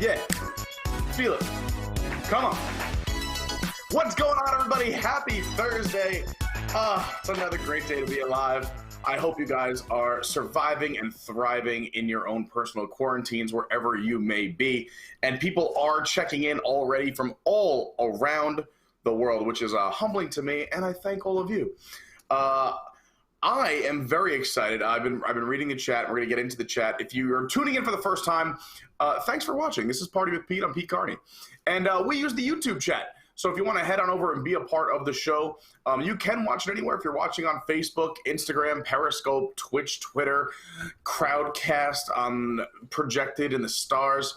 Yeah. Feel it. Come on. What's going on, everybody? Happy Thursday. It's another great day to be alive. I hope you guys are surviving and thriving in your own personal quarantines wherever you may be. And people are checking in already from all around the world, which is humbling to me, and I thank all of you. I am very excited. I've been reading the chat. We're going to get into the chat. If you are tuning in for the first time, thanks for watching. This is Party with Pete. I'm Pete Carney. And we use the YouTube chat. So if you want to head on over and be a part of the show, you can watch it anywhere. If you're watching on Facebook, Instagram, Periscope, Twitch, Twitter, Crowdcast, Projected, and the Stars.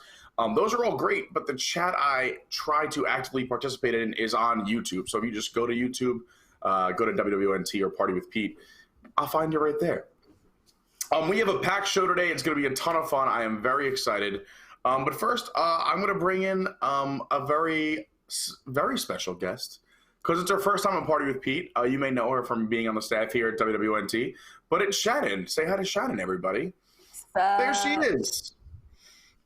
Those are all great, but the chat I try to actively participate in is on YouTube. So if you just go to YouTube, go to WDWNT or Party with Pete, I'll find you right there. We have a packed show today. It's going to be a ton of fun. I am very excited. But first, I'm going to bring in a very special guest because it's her first time on Party with Pete. You may know her from being on the staff here at WDWNT, but it's Shannon. Say hi to Shannon, everybody. There she is.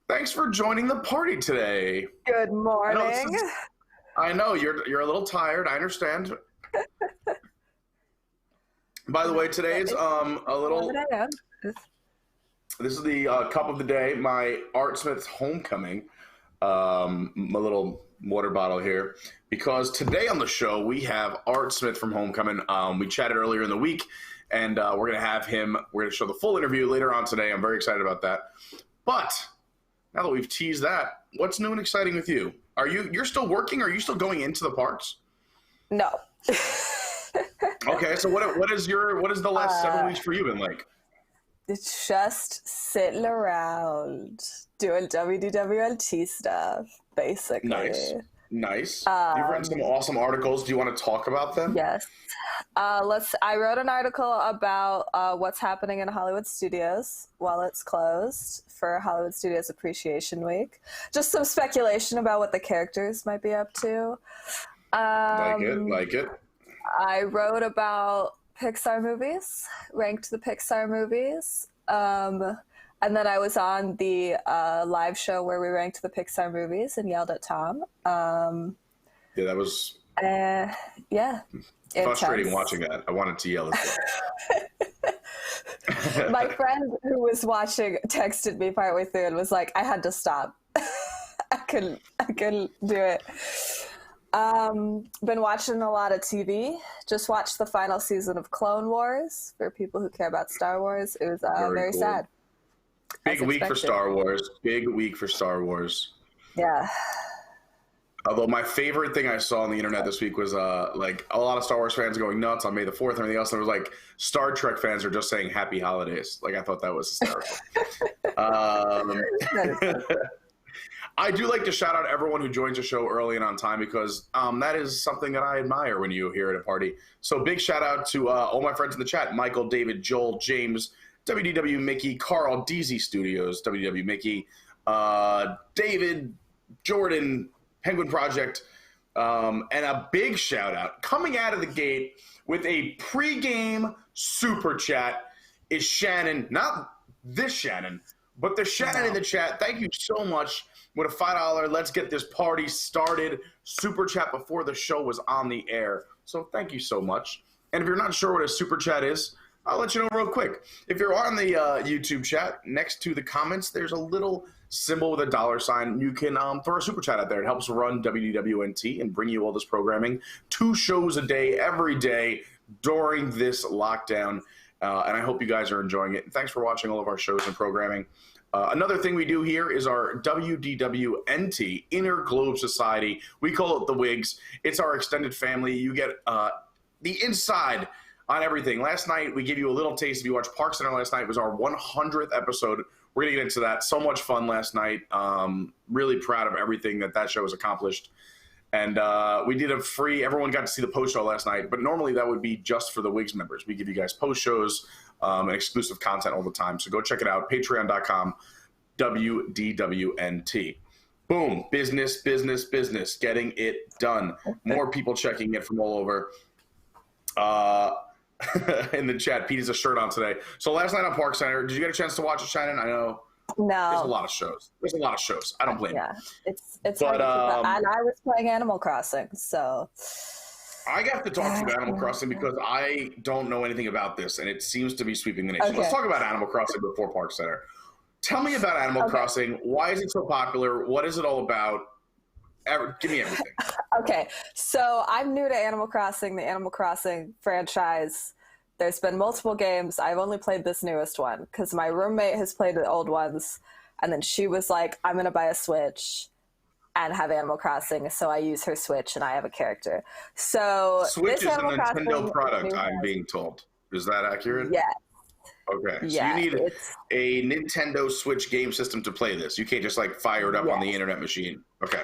Thanks for joining the party today. Good morning. I know you're a little tired. I understand. By the way, today's a little. This is the cup of the day. My Art Smith's homecoming. My little water bottle here, because today on the show we have Art Smith from Homecoming. We chatted earlier in the week, and we're gonna have him. We're gonna show the full interview later on today. I'm very excited about that. But now that we've teased that, what's new and exciting with you? You're still working? Are you still going into the parks? No. Okay, so what is the last 7 weeks for you been like? It's just sitting around doing WDWNT stuff, basically. Nice. You've written some awesome articles. Do you want to talk about them? Yes. I wrote an article about what's happening in Hollywood studios while it's closed for Hollywood Studios Appreciation Week. Just some speculation about what the characters might be up to. Like it. I wrote about Pixar movies, ranked the Pixar movies, and then I was on the live show where we ranked the Pixar movies and yelled at Tom. Yeah, that was frustrating watching that. I wanted to yell as well. My friend who was watching texted me partway through and was like, I had to stop. I couldn't do it. Been watching a lot of TV. Just watched the final season of Clone Wars for people who care about Star Wars. It was very cool. Sad. Big week for Star Wars. Big week for Star Wars. Yeah. Although my favorite thing I saw on the internet this week was like a lot of Star Wars fans going nuts on May the 4th and everything else. And it was like Star Trek fans are just saying Happy Holidays. Like I thought that was hysterical. I do like to shout out everyone who joins the show early and on time because that is something that I admire when you hear at a party. So big shout out to all my friends in the chat: Michael, David, Joel, James, WDW Mickey, Carl, DZ Studios, WDW Mickey, David, Jordan, Penguin Project, and a big shout out coming out of the gate with a pregame super chat is Shannon, not this Shannon, but the Shannon in the chat. Thank you so much. With a $5, let's get this party started. Super chat before the show was on the air. So thank you so much. And if you're not sure what a super chat is, I'll let you know real quick. If you're on the YouTube chat, next to the comments, there's a little symbol with a $sign. You can throw a super chat out there. It helps run WDWNT and bring you all this programming. 2 shows a day, every day during this lockdown. And I hope you guys are enjoying it. And thanks for watching all of our shows and programming. Another thing we do here is our WDWNT, Inner Globe Society. We call it the Wigs. It's our extended family. You get the inside on everything. Last night, we gave you a little taste. If you watched Park Center last night, it was our 100th episode. We're going to get into that. So much fun last night. Really proud of everything that show has accomplished. And we did a free, everyone got to see the post show last night, but normally that would be just for the Wigs members. We give you guys post shows and exclusive content all the time. So go check it out, patreon.com, WDWNT. Boom, business, business, business, getting it done. More people checking it from all over. In the chat, Pete has a shirt on today. So last night on Park Center, did you get a chance to watch it, Shannon? I know No. There's a lot of shows. I don't blame you. Yeah, it's hard to keep up. And I was playing Animal Crossing, so I have to talk to you about Animal Crossing because I don't know anything about this, and it seems to be sweeping the nation. Let's talk about Animal Crossing before Park Center. Tell me about Animal Crossing. Why is it so popular? What is it all about? Give me everything. Okay, so I'm new to Animal Crossing, the Animal Crossing franchise. There's been multiple games. I've only played this newest one because my roommate has played the old ones, and then she was like, I'm going to buy a Switch and have Animal Crossing, so I use her Switch and I have a character. So Switch is a Nintendo Nintendo product, I'm being told. Is that accurate? Yeah. Okay, so you need a Nintendo Switch game system to play this. You can't just like fire it up on the internet machine. Okay.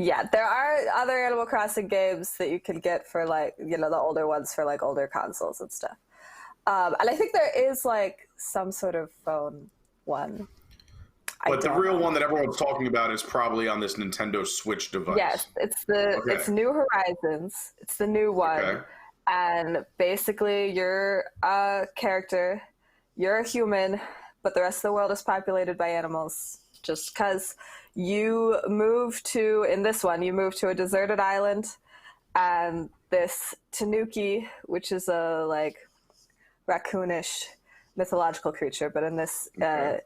Yeah, there are other Animal Crossing games that you can get for like, you know, the older ones for like older consoles and stuff. And I think there is like some sort of phone one. But the real one that everyone's talking about is probably on this Nintendo Switch device. Yes, it's New Horizons. It's the new one. Okay. And basically you're a character, you're a human, but the rest of the world is populated by animals. Just because you move to a deserted island, and this Tanuki, which is a like raccoonish mythological creature, but in this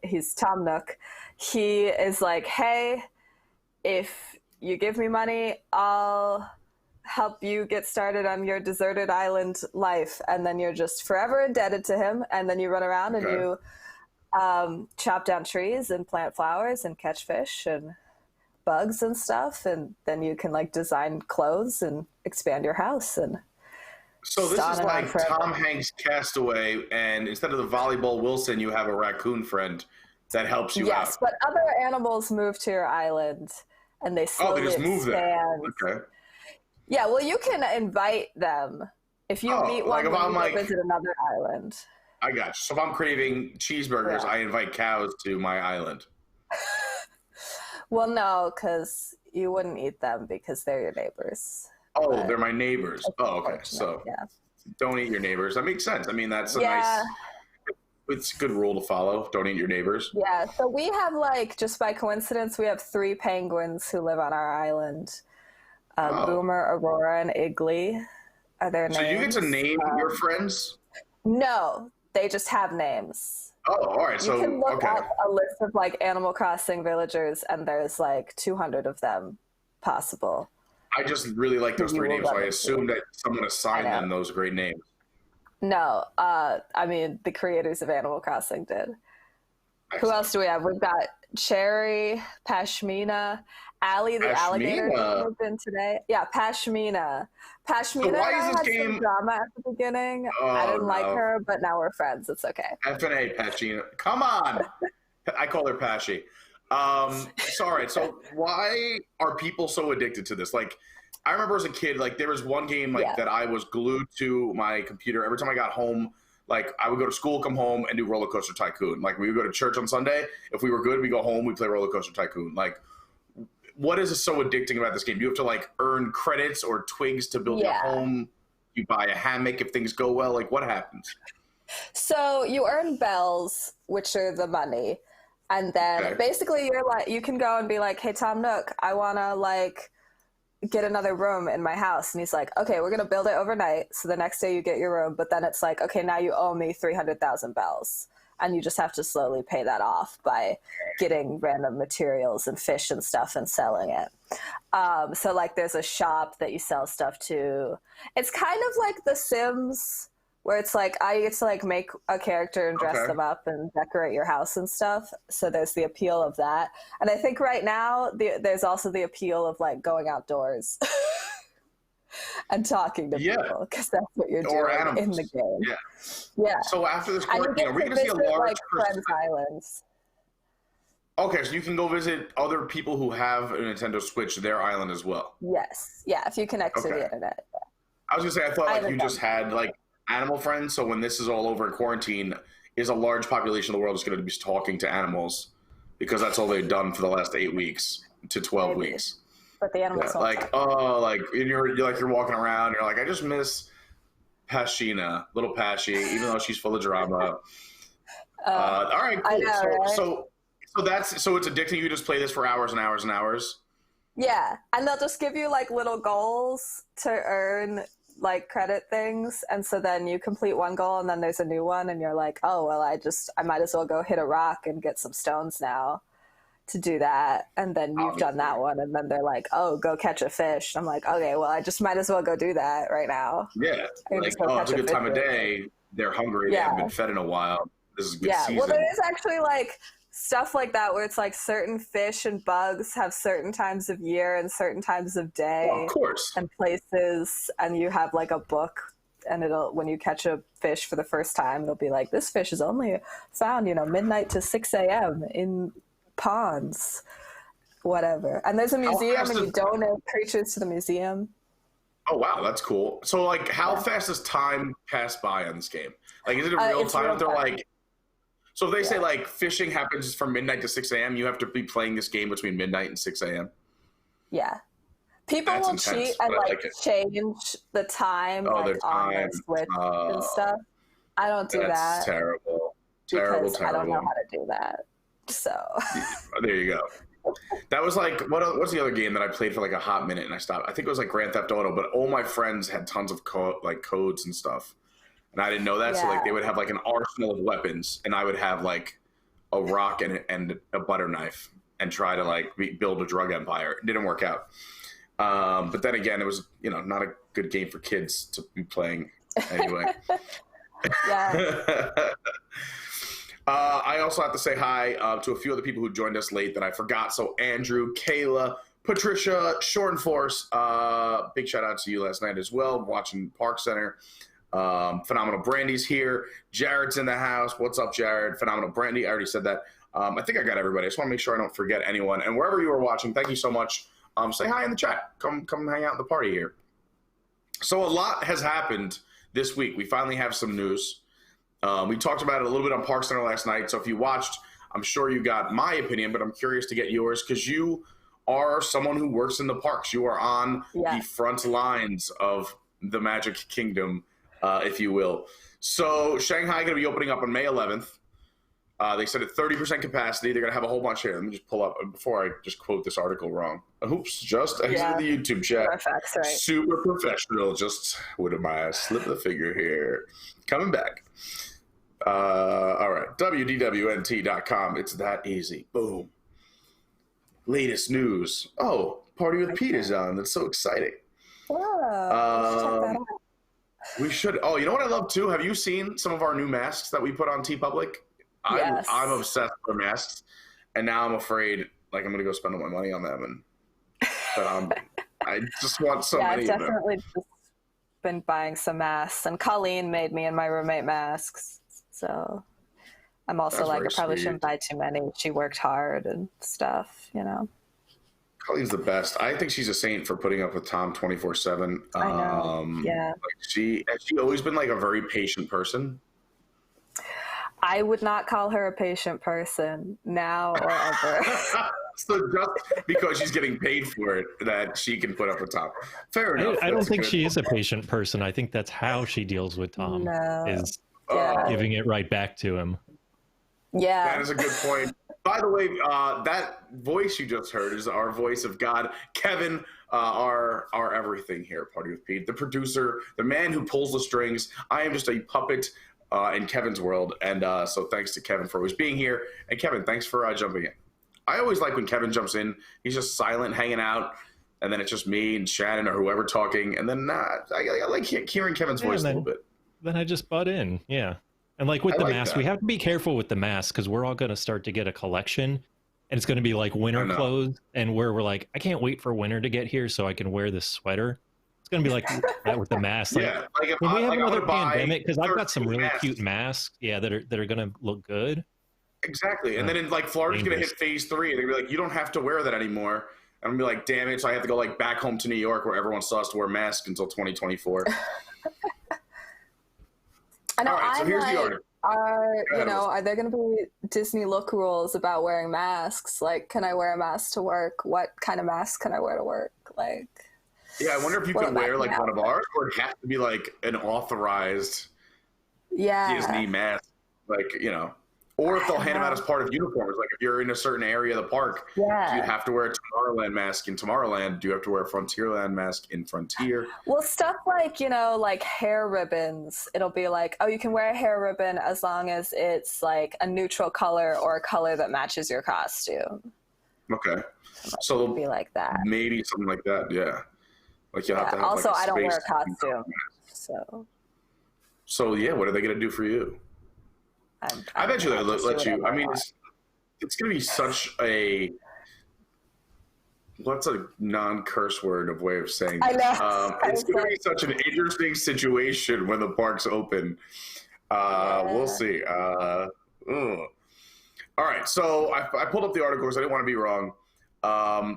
he's Tom Nook. He is like, hey, if you give me money, I'll help you get started on your deserted island life, and then you're just forever indebted to him, and then you run around and you chop down trees and plant flowers and catch fish and bugs and stuff, and then you can like design clothes and expand your house. And so this is like Tom Hanks' Castaway, and instead of the volleyball Wilson, you have a raccoon friend that helps you out. Yes, but other animals move to your island, and they slowly they just move there. Okay. Yeah, well, you can invite them if you meet one. Like you visit another island. I got you. So if I'm craving cheeseburgers, I invite cows to my island. Well, no, because you wouldn't eat them because they're your neighbors. Oh, they're my neighbors. Oh, okay. So don't eat your neighbors. That makes sense. I mean, that's a nice. It's a good rule to follow. Don't eat your neighbors. Yeah. So we have like, just by coincidence, we have 3 penguins who live on our island. Boomer, Aurora, and Iggly are their names. So you get to name your friends? No, they just have names. Oh, all right. You can look up a list of like Animal Crossing villagers, and there's like 200 of them possible. I just really like those 3 names, so I assume that someone assigned them those great names. No, I mean, the creators of Animal Crossing did. Excellent. Who else do we have? We've got Cherry, Pashmina, Allie the alligator that moved in today. Yeah, Pashmina. Pashmina so had some drama at the beginning. I didn't like her, but now we're friends. It's okay. F&A, Pashmina. Come on. I call her Pashy. Sorry. So why are people so addicted to this? Like, I remember as a kid, like there was one game that I was glued to my computer. Every time I got home, like I would go to school, come home, and do Roller Coaster Tycoon. Like we would go to church on Sunday. If we were good, we go home, we play Roller Coaster Tycoon. Like, what is so addicting about this game? You have to like earn credits or twigs to build your home. You buy a hammock if things go well. Like, what happens? So you earn bells, which are the money, and then basically you're like, you can go and be like, hey Tom Nook, I wanna like get another room in my house, and he's like, okay, we're gonna build it overnight, so the next day you get your room, but then it's like, okay, now you owe me 300,000 bells, and you just have to slowly pay that off by getting random materials and fish and stuff and selling it. So like there's a shop that you sell stuff to. It's kind of like The Sims, where it's like I get to like make a character and dress them up and decorate your house and stuff. So there's the appeal of that. And I think right now there's also the appeal of like going outdoors and talking to people, because that's what you're doing in the game. Yeah. So after this quarantine, are we going to see a large like Friends Islands? Okay, so you can go visit other people who have a Nintendo Switch, their island as well. Yes. Yeah, if you connect to the internet. I was going to say, I thought like you just had like animal friends, so when this is all over in quarantine, is a large population of the world is going to be talking to animals, because that's all they've done for the last 8 weeks to 12 weeks. But the animals like you're walking around, you're like, I just miss Pashina, little Pashy, even though she's full of drama. All right, I cool. know, So, right? so it's addicting. You just play this for hours and hours and hours. Yeah, and they'll just give you like little goals to earn like credit things, and so then you complete one goal and then there's a new one and you're like, oh well, I might as well go hit a rock and get some stones now to do that, and then you've done that one, and then they're like, oh, go catch a fish. I'm like, okay, well, I just might as well go do that right now. Yeah, like, oh, it's a good time of day. They're hungry. They haven't been fed in a while. This is a good season. Well, there is actually like stuff like that where it's like certain fish and bugs have certain times of year and certain times of day, of course, and places, and you have like a book, and it'll, when you catch a fish for the first time, it'll be like, this fish is only found, midnight to 6 a.m. in ponds, whatever. And there's a museum, and you donate creatures to the museum. Oh wow, that's cool. So like, how fast does time pass by on this game? Like, is it a real time? They're like, so if they say like fishing happens from midnight to 6 a.m., you have to be playing this game between midnight and 6 a.m. Yeah, people will cheat and like change the time, like on the Switch and stuff. I don't do that. That's terrible. Terrible. I don't know how to do that. So there you go. That was like, what's the other game that I played for like a hot minute and I stopped? I think it was like Grand Theft Auto, but all my friends had tons of codes and stuff, and I didn't know that. So like, they would have like an arsenal of weapons, and I would have like a rock and a butter knife and try to like build a drug empire. It didn't work out. But then again, it was, not a good game for kids to be playing anyway. I also have to say hi to a few other people who joined us late that I forgot. So Andrew, Kayla, Patricia, Short and Force, big shout out to you last night as well, watching Park Center. Phenomenal Brandy's here. Jared's in the house. What's up, Jared? Phenomenal Brandy. I already said that. I think I got everybody. I just want to make sure I don't forget anyone. And wherever you are watching, thank you so much. Say hi in the chat. Come hang out in the party here. So a lot has happened this week. We finally have some news. We talked about it a little bit on Park Center last night. So if you watched, I'm sure you got my opinion, but I'm curious to get yours because you are someone who works in the parks. You are on the front lines of the Magic Kingdom, if you will. So Shanghai going to be opening up on May 11th. They said at 30% capacity. They're going to have a whole bunch here. Let me just pull up before I just quote this article wrong. Oops, just exited the YouTube chat. Perfect, right. Super professional. Just what am I? Slip the figure here. Coming back. All right. WDWNT.com. It's that easy. Boom. Latest news. Oh, Party with Pete is on. That's so exciting. Check that out. We should. Oh, you know what I love too? Have you seen some of our new masks that we put on TeePublic? Yes. I'm obsessed with masks, and now I'm afraid like I'm gonna go spend all my money on them, but I just want so many. I've definitely just been buying some masks, and Colleen made me and my roommate masks, so I'm also I probably shouldn't buy too many. She worked hard and stuff, Colleen's the best. I think she's a saint for putting up with Tom 24/7. I know. Has she always been like a very patient person? I would not call her a patient person now or ever. So just because she's getting paid for it, that she can put up with Tom. Fair enough. I don't think she is a patient person. I think that's how she deals with Tom. Is giving it right back to him. Yeah. That is a good point. By the way, that voice you just heard is our voice of God, Kevin, our everything here at Party with Pete, the producer, the man who pulls the strings. I am just a puppet in Kevin's world, and so thanks to Kevin for always being here. And Kevin, thanks for jumping in. I always like when Kevin jumps in. He's just silent, hanging out, and then it's just me and Shannon or whoever talking, and then I like hearing Kevin's voice a little bit. Then I just butt in, yeah. And like with the mask, we have to be careful with the mask because we're all going to start to get a collection, and it's going to be like winter clothes, and we're like, I can't wait for winter to get here so I can wear this sweater. It's going to be like that with the mask. Like, like when we have another pandemic, because I've got some really cute masks, that are going to look good. Exactly. And then in like Florida's going to hit phase 3, and they're going to be like, you don't have to wear that anymore. And I'm going to be like, damn it. So I have to go like back home to New York where everyone still has to wear masks until 2024. I know. All right, so here's the article. Are there going to be Disney look rules about wearing masks? Like, can I wear a mask to work? What kind of mask can I wear to work? Like, yeah, I wonder if you can wear like one of ours, or it has to be like an authorized Disney mask. Like, Or if they'll hand them out as part of uniforms, like if you're in a certain area of the park, do you have to wear a Tomorrowland mask in Tomorrowland? Do you have to wear a Frontierland mask in Frontier? Well, stuff like, like hair ribbons, it'll be like, oh, you can wear a hair ribbon as long as it's like a neutral color or a color that matches your costume. Okay. So it'll be like that. Maybe something like that, yeah. Like you'll have to have also, like I don't wear a costume, So yeah, what are they going to do for you? I bet you they'll let you. I mean, it's going to be such a what's a non-curse word of way of saying this? I know. It's going to be such an interesting situation when the parks open. We'll see. All right, so I pulled up the article because I didn't want to be wrong.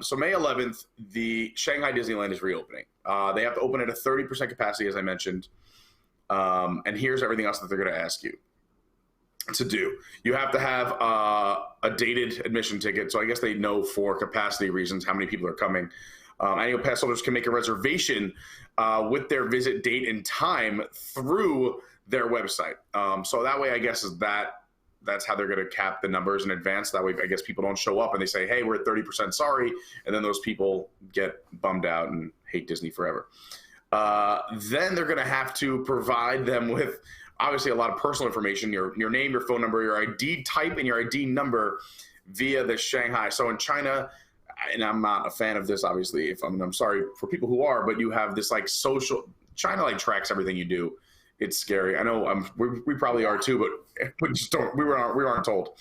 So May 11th, the Shanghai Disneyland is reopening. They have to open at a 30% capacity, as I mentioned. And here's everything else that they're going to ask you to do. You have to have a dated admission ticket. So I guess they know for capacity reasons how many people are coming. Annual pass holders can make a reservation with their visit date and time through their website. So that way, I guess, that's how they're going to cap the numbers in advance. That way, I guess people don't show up and they say, hey, we're at 30% sorry. And then those people get bummed out and hate Disney forever. Then they're going to have to provide them with obviously a lot of personal information, your name, your phone number, your ID type, and your ID number via the Shanghai. So in China, and I'm not a fan of this, obviously, I'm sorry for people who are, but you have this like social, China like tracks everything you do. It's scary. I know we probably are too, but we just don't, we aren't told.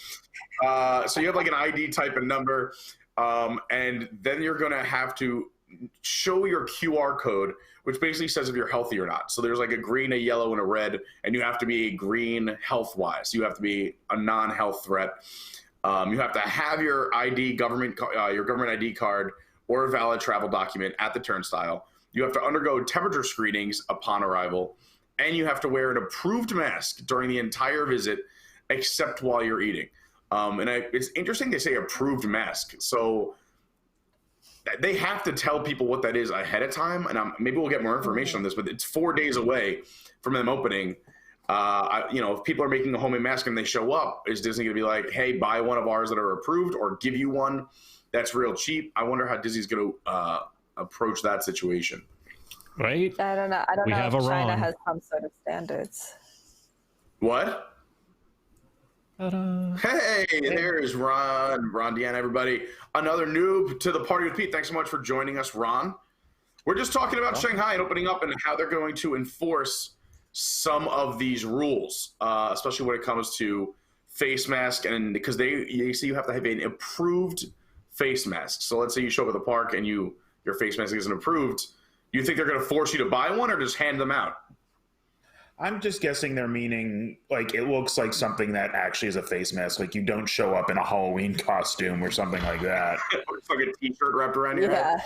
So you have like an ID type and number, and then you're going to have to show your QR code, which basically says if you're healthy or not. So there's like a green, a yellow, and a red, and you have to be green health-wise. You have to be a non-health threat. You have to have your government ID card or a valid travel document at the turnstile. You have to undergo temperature screenings upon arrival, and you have to wear an approved mask during the entire visit, except while you're eating. It's interesting they say approved mask. So they have to tell people what that is ahead of time, and maybe we'll get more information on this, but it's 4 days away from them opening. If people are making a homemade mask and they show up, is Disney going to be like, hey, buy one of ours that are approved or give you one that's real cheap? I wonder how Disney's going to approach that situation. Right? I don't know. I don't know if China has some sort of standards. What? Ta-da. Hey, there's Ron Deanna, everybody. Another noob to the party with Pete. Thanks so much for joining us, Ron. We're just talking about Shanghai and opening up and how they're going to enforce some of these rules, especially when it comes to face mask. And because you have to have an approved face mask. So let's say you show up at the park and your face mask isn't approved. You think they're going to force you to buy one or just hand them out? I'm just guessing they're meaning, like, it looks like something that actually is a face mask. Like, you don't show up in a Halloween costume or something like that. It's like a t-shirt wrapped around your head.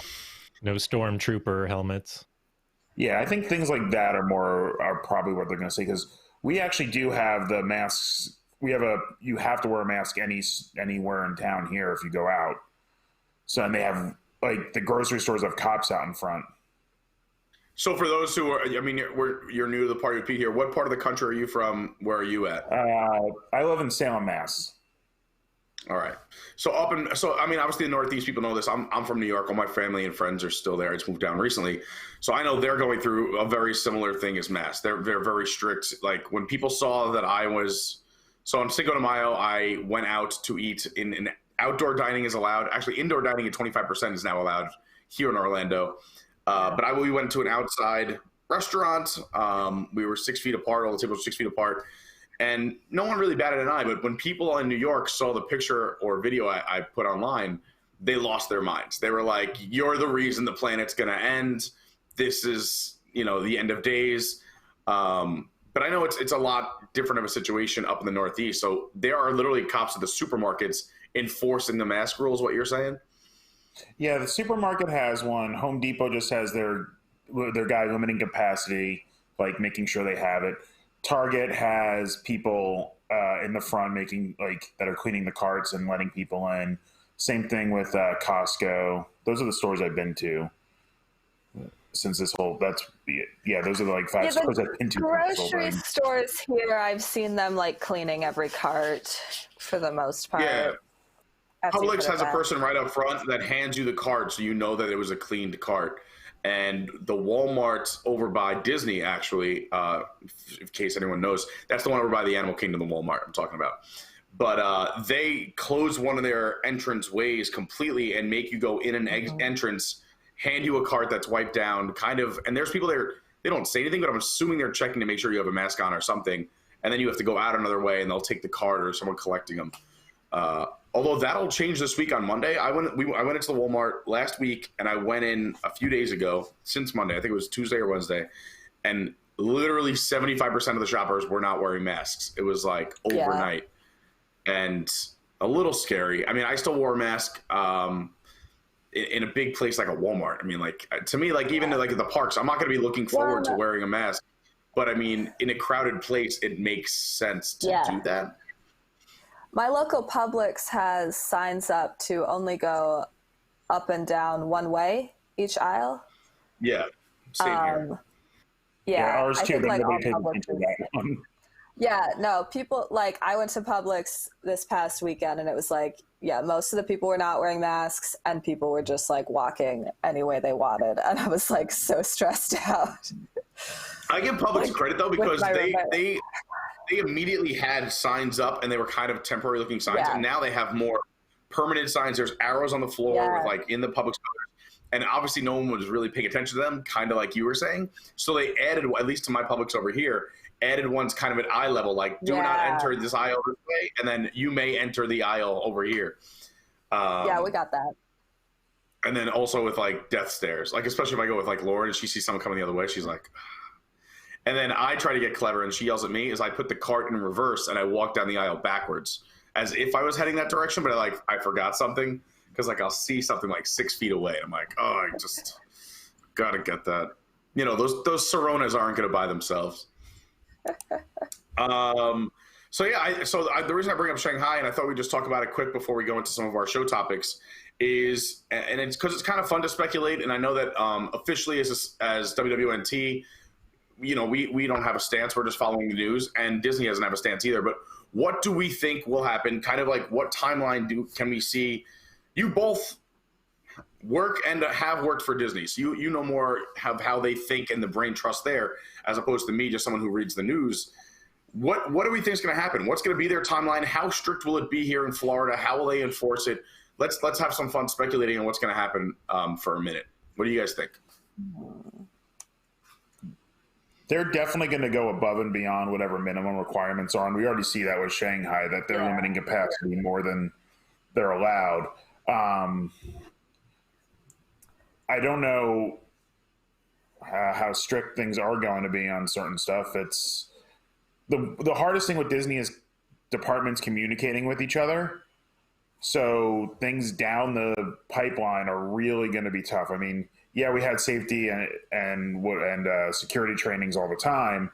No stormtrooper helmets. Yeah, I think things like that are probably what they're going to say, because we actually do have the masks. You have to wear a mask anywhere in town here if you go out. So, and they have, like, the grocery stores have cops out in front. So for those who are, I mean, you're new to the party with Pete here. What part of the country are you from? Where are you at? I live in Salem, Mass. All right. So I mean, obviously the Northeast people know this. I'm from New York. All my family and friends are still there. I just moved down recently. So I know they're going through a very similar thing as Mass. They're very strict. Like when people saw that so on Cinco de Mayo, I went out to eat in outdoor dining is allowed. Actually, indoor dining at 25% is now allowed here in Orlando. But we went to an outside restaurant. We were 6 feet apart. All the tables were 6 feet apart. And no one really batted an eye. But when people in New York saw the picture or video I put online, they lost their minds. They were like, you're the reason the planet's going to end. This is, the end of days. But I know it's a lot different of a situation up in the Northeast. So there are literally cops at the supermarkets enforcing the mask rules, what you're saying? Yeah, the supermarket has one. Home Depot just has their guy limiting capacity, like making sure they have it. Target has people in the front that are cleaning the carts and letting people in. Same thing with Costco. Those are the stores I've been to. since this whole those are the like 5 Yeah, stores the I've been to. grocery stores here, I've seen them like cleaning every cart for the most part. Yeah. As you Publix put it has a back. person right up front that hands you the cart so you know that it was a cleaned cart. And the Walmart over by Disney, actually, in case anyone knows, that's the one over by the Animal Kingdom, the Walmart I'm talking about. But they close one of their entrance ways completely and make you go in an entrance, hand you a cart that's wiped down, kind of. And there's people there, they don't say anything, but I'm assuming they're checking to make sure you have a mask on or something. And then you have to go out another way and they'll take the cart or someone collecting them. Although that'll change this week on Monday. I went into the Walmart last week and I went in a few days ago, since Monday, I think it was Tuesday or Wednesday, and literally 75% of the shoppers were not wearing masks. It was like overnight and a little scary. I mean, I still wore a mask in a big place like a Walmart. I mean, like to me, like even like at the parks, I'm not going to be looking forward to wearing a mask. But I mean, in a crowded place, it makes sense to do that. My local Publix has signs up to only go up and down one way each aisle. Yeah, same here. Yeah, ours too. Like people like I went to Publix this past weekend and it was like, most of the people were not wearing masks and people were just like walking any way they wanted. And I was like so stressed out. I give Publix credit though, because they immediately had signs up and they were kind of temporary looking signs. And now they have more permanent signs. There's arrows on the floor with like in the Publix colors. And obviously no one was really paying attention to them, kind of like you were saying. So they added, at least to my Publix over here, added ones kind of at eye level, like do not enter this aisle this way. And then you may enter the aisle over here. We got that. And then also with like death stares, like especially if I go with like Lauren and she sees someone coming the other way, she's like, and then I try to get clever and she yells at me as I put the cart in reverse and I walk down the aisle backwards as if I was heading that direction, but I forgot something because like I'll see something like 6 feet away. I'm like, oh, I just gotta get that. You know, those Soronas aren't gonna buy themselves. The reason I bring up Shanghai, and I thought we'd just talk about it quick before we go into some of our show topics, is, and it's because it's kind of fun to speculate, and I know that officially as WDWNT, you know, we don't have a stance. We're just following the news, and Disney doesn't have a stance either. But what do we think will happen? Kind of like what timeline can we see? You both work and have worked for Disney, so you know more how they think and the brain trust there, as opposed to me, just someone who reads the news. What do we think is going to happen? What's going to be their timeline? How strict will it be here in Florida? How will they enforce it? Let's have some fun speculating on what's going to happen for a minute. What do you guys think? They're definitely going to go above and beyond whatever minimum requirements are. And we already see that with Shanghai, that they're limiting capacity more than they're allowed. I don't know how strict things are going to be on certain stuff. It's the hardest thing with Disney is departments communicating with each other. So things down the pipeline are really going to be tough. I mean, we had safety and security trainings all the time,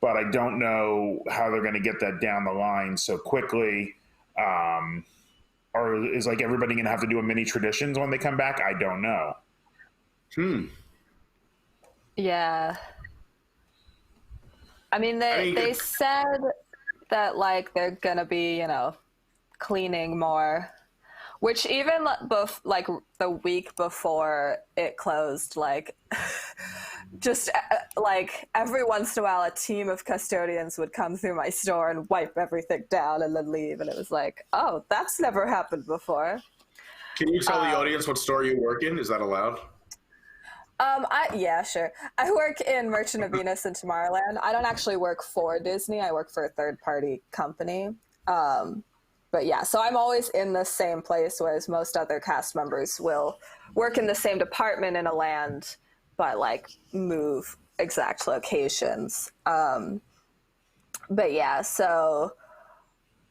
but I don't know how they're going to get that down the line so quickly. Or is like everybody going to have to do a mini traditions when they come back? I don't know. Yeah. I mean, they said that like they're going to be, cleaning more. Which even like the week before it closed, like just like every once in a while, a team of custodians would come through my store and wipe everything down and then leave. And it was like, oh, that's never happened before. Can you tell the audience what store you work in? Is that allowed? Yeah, sure. I work in Merchant of Venus in Tomorrowland. I don't actually work for Disney. I work for a third-party company. But yeah, so I'm always in the same place, whereas most other cast members will work in the same department in a land, but like move exact locations. But yeah, so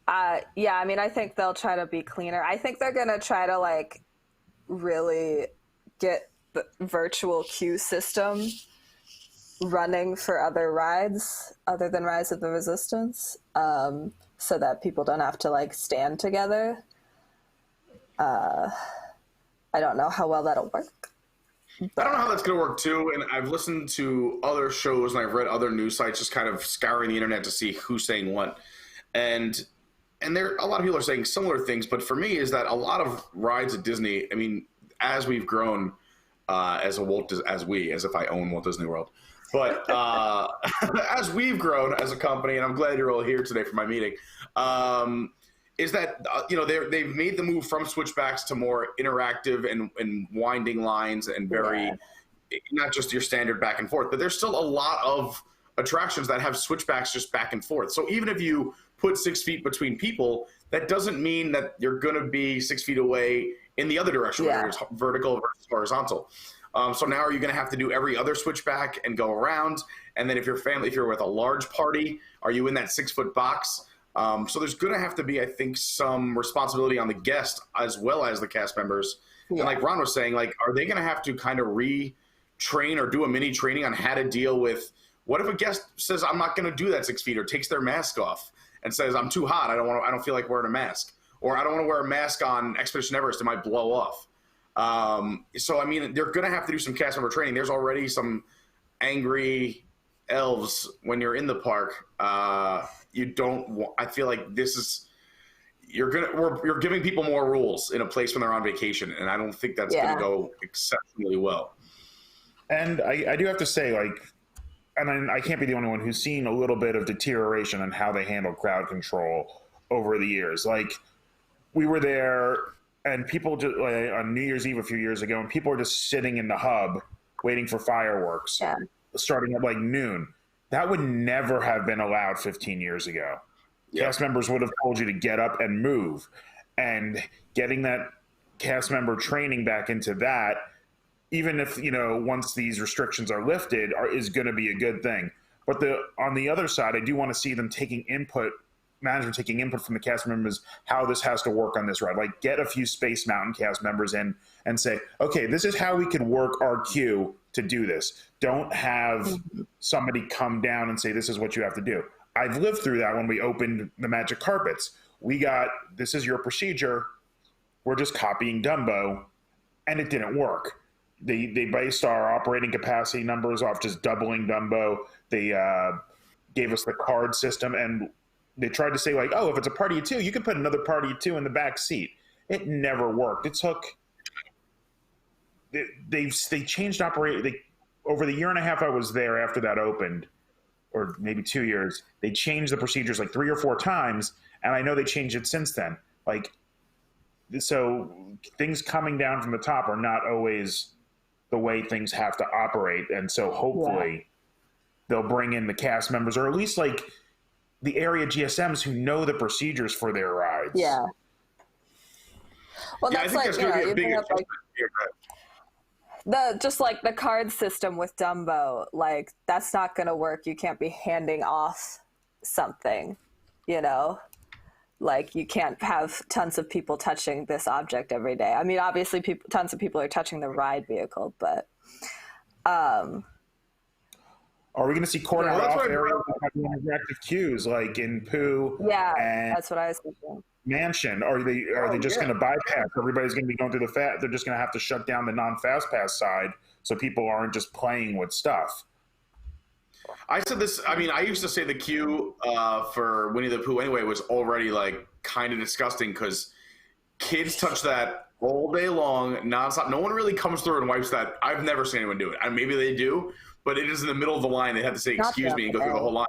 I mean, I think they'll try to be cleaner. I think they're going to try to like really get the virtual queue system running for other rides other than Rise of the Resistance. So that people don't have to like stand together. I don't know how well that'll work. I don't know how that's going to work too. And I've listened to other shows and I've read other news sites, just kind of scouring the internet to see who's saying what. And there, a lot of people are saying similar things, but for me is that a lot of rides at Disney, I mean, as we've grown as if I own Walt Disney World, but as we've grown as a company, and I'm glad you're all here today for my meeting, is that they've made the move from switchbacks to more interactive and winding lines and very not just your standard back and forth, but there's still a lot of attractions that have switchbacks just back and forth. So even if you put 6 feet between people, that doesn't mean that you're going to be 6 feet away in the other direction, whether it's vertical versus horizontal. So now are you going to have to do every other switchback and go around? And then if you're with a large party, are you in that 6 foot box? So there's going to have to be, I think, some responsibility on the guest as well as the cast members. Yeah. And like Ron was saying, like, are they going to have to kind of retrain or do a mini training on how to deal with what if a guest says, I'm not going to do that 6 feet, or takes their mask off and says, I'm too hot. I don't feel like wearing a mask, or I don't want to wear a mask on Expedition Everest. It might blow off. So, I mean, they're going to have to do some cast member training. There's already some angry elves when you're in the park. I feel like you're giving people more rules in a place when they're on vacation, and I don't think that's going to go exceptionally well. And I do have to say, like, and I can't be the only one who's seen a little bit of deterioration in how they handle crowd control over the years. Like, we were there, and people just on New Year's Eve a few years ago, and people were just sitting in the hub waiting for fireworks starting at like noon. That would never have been allowed 15 years ago. Cast members would have told you to get up and move. And getting that cast member training back into that, even if, once these restrictions are lifted, is going to be a good thing. But on the other side, I do want to see them management taking input from the cast members, how this has to work on this ride. Like, get a few Space Mountain cast members in and say, okay, this is how we can work our queue to do this. Don't have somebody come down and say, this is what you have to do. I've lived through that when we opened the Magic Carpets. This is your procedure. We're just copying Dumbo, and it didn't work. They based our operating capacity numbers off just doubling Dumbo. They gave us the card system, and they tried to say, like, oh, if it's a party of two, you can put another party of two in the back seat. It never worked. It took they changed over the year and a half I was there after that opened, or maybe 2 years. They changed the procedures like 3 or 4 times, and I know they changed it since then. Like, so things coming down from the top are not always the way things have to operate, and so hopefully they'll bring in the cast members, or at least like the area GSMs who know the procedures for their rides. Yeah. Well, that's like, you bring up like the card system with Dumbo. Like, that's not going to work. You can't be handing off something, like you can't have tons of people touching this object every day. I mean, obviously tons of people are touching the ride vehicle, but are we going to see cornered off areas that have interactive queues, like in Pooh? Yeah, and that's what I was thinking. Mansion? Are they just going to bypass? Everybody's going to be going through they're just going to have to shut down the non-fast pass side so people aren't just playing with stuff. I said this. I mean, I used to say the queue for Winnie the Pooh anyway was already like kind of disgusting because kids touch that all day long, nonstop. No one really comes through and wipes that. I've never seen anyone do it. And maybe they do, but it is in the middle of the line. They have to say, excuse me, and go through the whole line.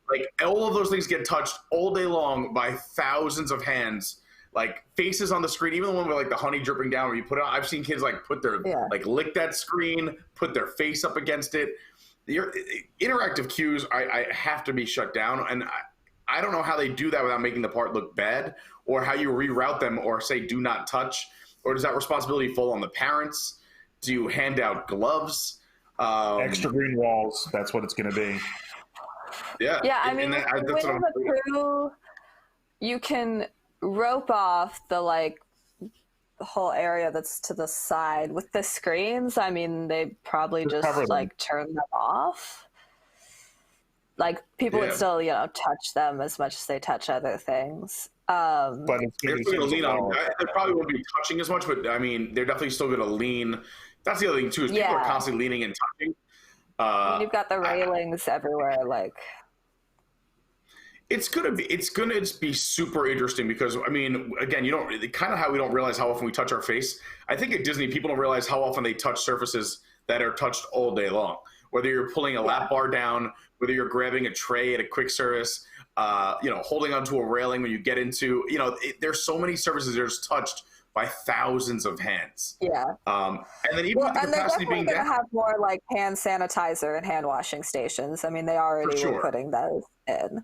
Like, all of those things get touched all day long by thousands of hands, like faces on the screen, even the one with like the honey dripping down where you put it on. I've seen kids like put their, like lick that screen, put their face up against it. Your interactive queues, I have to be shut down. And I don't know how they do that without making the part look bad, or how you reroute them or say, do not touch, or does that responsibility fall on the parents? Do you hand out gloves? Extra green walls. That's what it's going to be. Yeah. Yeah, I mean, with the Pooh, you can rope off the whole area that's to the side. With the screens, I mean, they probably just turn them off. Like, people would still, touch them as much as they touch other things. But it's they're going to lean on them. They probably won't be touching as much, but I mean, they're definitely still going to lean That's the other thing too, is people are constantly leaning and touching. You've got the railings everywhere, like. It's gonna be super interesting because, I mean, again, you don't kind of how we don't realize how often we touch our face. I think at Disney, people don't realize how often they touch surfaces that are touched all day long. Whether you're pulling a lap bar down, whether you're grabbing a tray at a quick service, holding onto a railing when you get into, there's so many surfaces that are just touched by thousands of hands. Yeah. And then even with the capacity being down, they're going to have more like hand sanitizer and hand washing stations. I mean, they already were putting those in.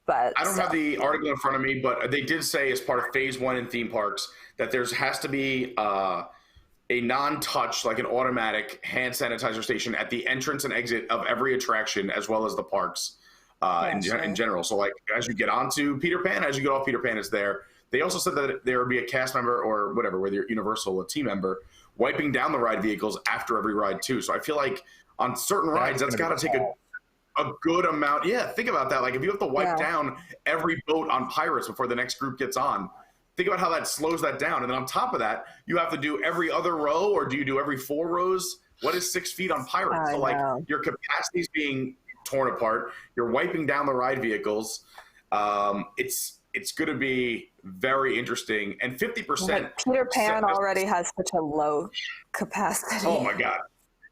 But I don't have the article in front of me, but they did say as part of phase 1 in theme parks that there has to be a non-touch, like an automatic hand sanitizer station at the entrance and exit of every attraction, as well as the parks in general. So like as you get onto Peter Pan, as you get off Peter Pan, it's there. They also said that there would be a cast member or whatever, whether you're Universal, a team member, wiping down the ride vehicles after every ride too. So I feel like on certain rides, that's got to take a good amount. Yeah, think about that. Like if you have to wipe down every boat on Pirates before the next group gets on, think about how that slows that down. And then on top of that, you have to do every other row, or do you do every 4 rows? What is 6 feet on Pirates? So like your capacity is being torn apart. You're wiping down the ride vehicles. It's going to be very interesting. And 50%. Peter Pan already has such a low capacity. Oh my God.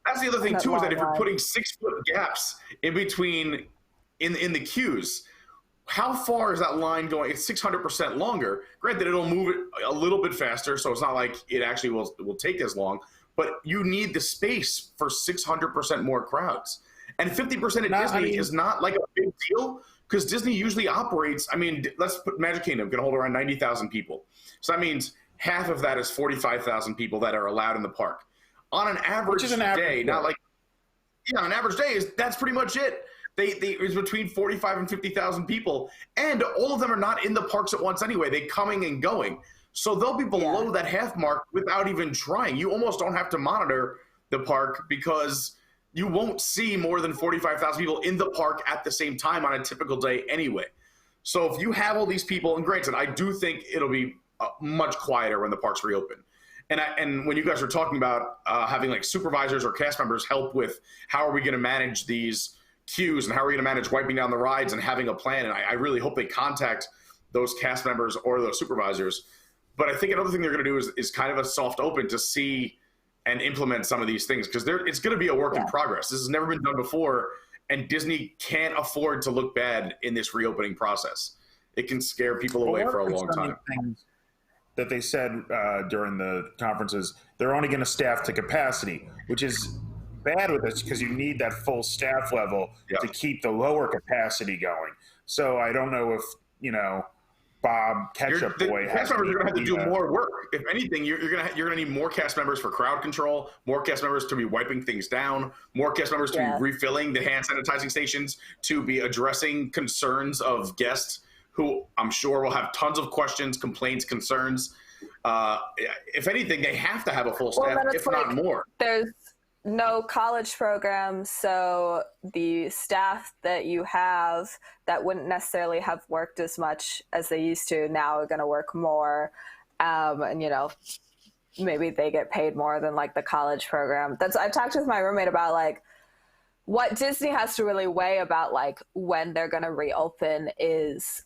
That's the other thing too, is that if you're putting 6-foot gaps in between in the queues, how far is that line going? It's 600% longer. Granted, it'll move it a little bit faster, so it's not like it actually will take as long, but you need the space for 600% more crowds. And 50% at Disney is not like a big deal, because Disney usually operates, let's put Magic Kingdom can hold around 90,000 people. So that means half of that is 45,000 people that are allowed in the park. On an average day, not like, an average day that's pretty much it. It's between 45 and 50,000 people, and all of them are not in the parks at once anyway. They coming and going. So they'll be below that half mark without even trying. You almost don't have to monitor the park because you won't see more than 45,000 people in the park at the same time on a typical day anyway. So if you have all these people, and granted, I do think it'll be much quieter when the parks reopen. And when you guys are talking about having like supervisors or cast members help with how are we going to manage these queues and how are we going to manage wiping down the rides and having a plan, and I really hope they contact those cast members or those supervisors. But I think another thing they're going to do is kind of a soft open to see and implement some of these things, because it's going to be a work in progress. This has never been done before, and Disney can't afford to look bad in this reopening process. It can scare people away for a long time. That they said during the conferences, they're only going to staff to capacity, which is bad with this because you need that full staff level to keep the lower capacity going. So I don't know if, Bob Ketchup Boy cast members are going to have to do more work. If anything, you're going to need more cast members for crowd control, more cast members to be wiping things down, more cast members to be refilling the hand sanitizing stations, to be addressing concerns of guests who I'm sure will have tons of questions, complaints, concerns. If anything, they have to have a full staff, if not more. There's no college program, so the staff that you have that wouldn't necessarily have worked as much as they used to now are going to work more. And, maybe they get paid more than like the college program. I've talked with my roommate about like what Disney has to really weigh about like when they're going to reopen is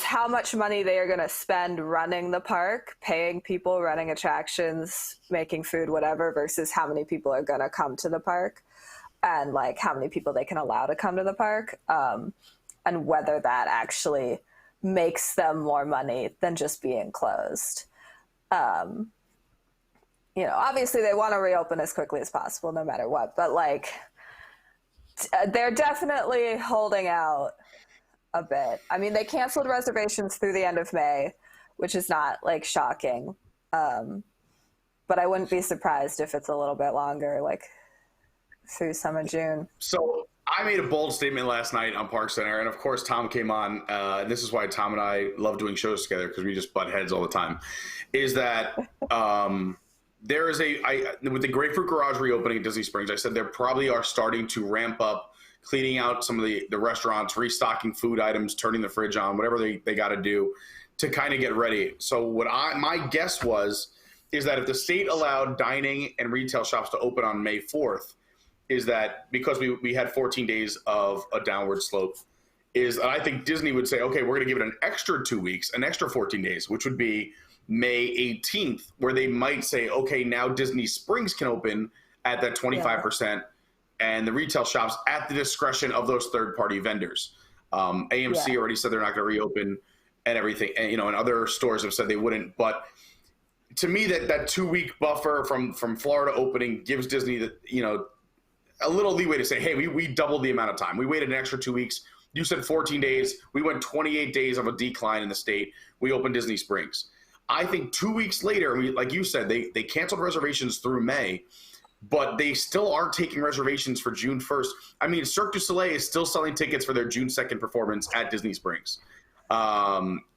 how much money they are going to spend running the park, paying people, running attractions, making food, whatever, versus how many people are going to come to the park and like how many people they can allow to come to the park, and whether that actually makes them more money than just being closed. Obviously they want to reopen as quickly as possible no matter what, but like they're definitely holding out a bit. They canceled reservations through the end of May, which is not like shocking. But I wouldn't be surprised if it's a little bit longer, like through some of June. So I made a bold statement last night on Park Center, and of course Tom came on. This is why Tom and I love doing shows together, because we just butt heads all the time. Is that there is with the Grapefruit Garage reopening at Disney Springs, I said there probably are starting to ramp up cleaning out some of the restaurants, restocking food items, turning the fridge on, whatever they got to do to kind of get ready. So my guess was is that if the state allowed dining and retail shops to open on May 4th, is that because we had 14 days of a downward slope, is I think Disney would say, okay, we're going to give it an extra 2 weeks, an extra 14 days, which would be May 18th, where they might say, okay, now Disney Springs can open at that 25%, and the retail shops at the discretion of those third-party vendors. AMC already said they're not going to reopen and everything, and, and other stores have said they wouldn't. But to me, that 2 week buffer from Florida opening gives Disney a little leeway to say, hey, we doubled the amount of time. We waited an extra 2 weeks. You said 14 days. We went 28 days of a decline in the state. We opened Disney Springs. I think 2 weeks later, like you said, they canceled reservations through May, but they still aren't taking reservations for June 1st. I mean, Cirque du Soleil is still selling tickets for their June 2nd performance at Disney Springs.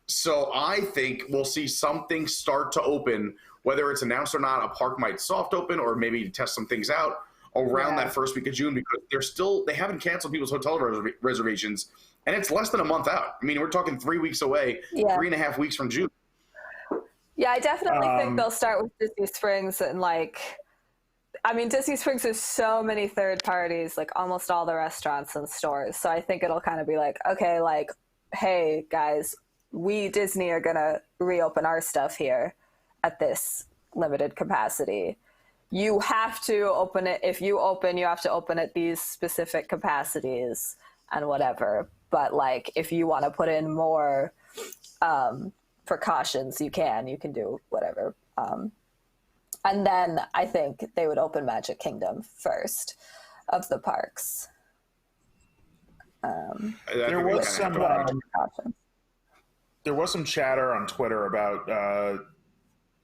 So I think we'll see something start to open, whether it's announced or not. A park might soft open or maybe test some things out around that first week of June, because they haven't canceled people's hotel reservations, and it's less than a month out. I mean, we're talking 3 weeks away, 3.5 weeks from June. Yeah, I definitely think they'll start with Disney Springs, and Disney Springs is so many third parties, like almost all the restaurants and stores. So I think it'll kind of be like, okay, like, hey guys, we Disney are gonna reopen our stuff here at this limited capacity. You have to open it. If you open, you have to open at these specific capacities and whatever. But like, if you want to put in more precautions, you can do whatever. And then I think they would open Magic Kingdom first of the parks. There was some chatter on Twitter about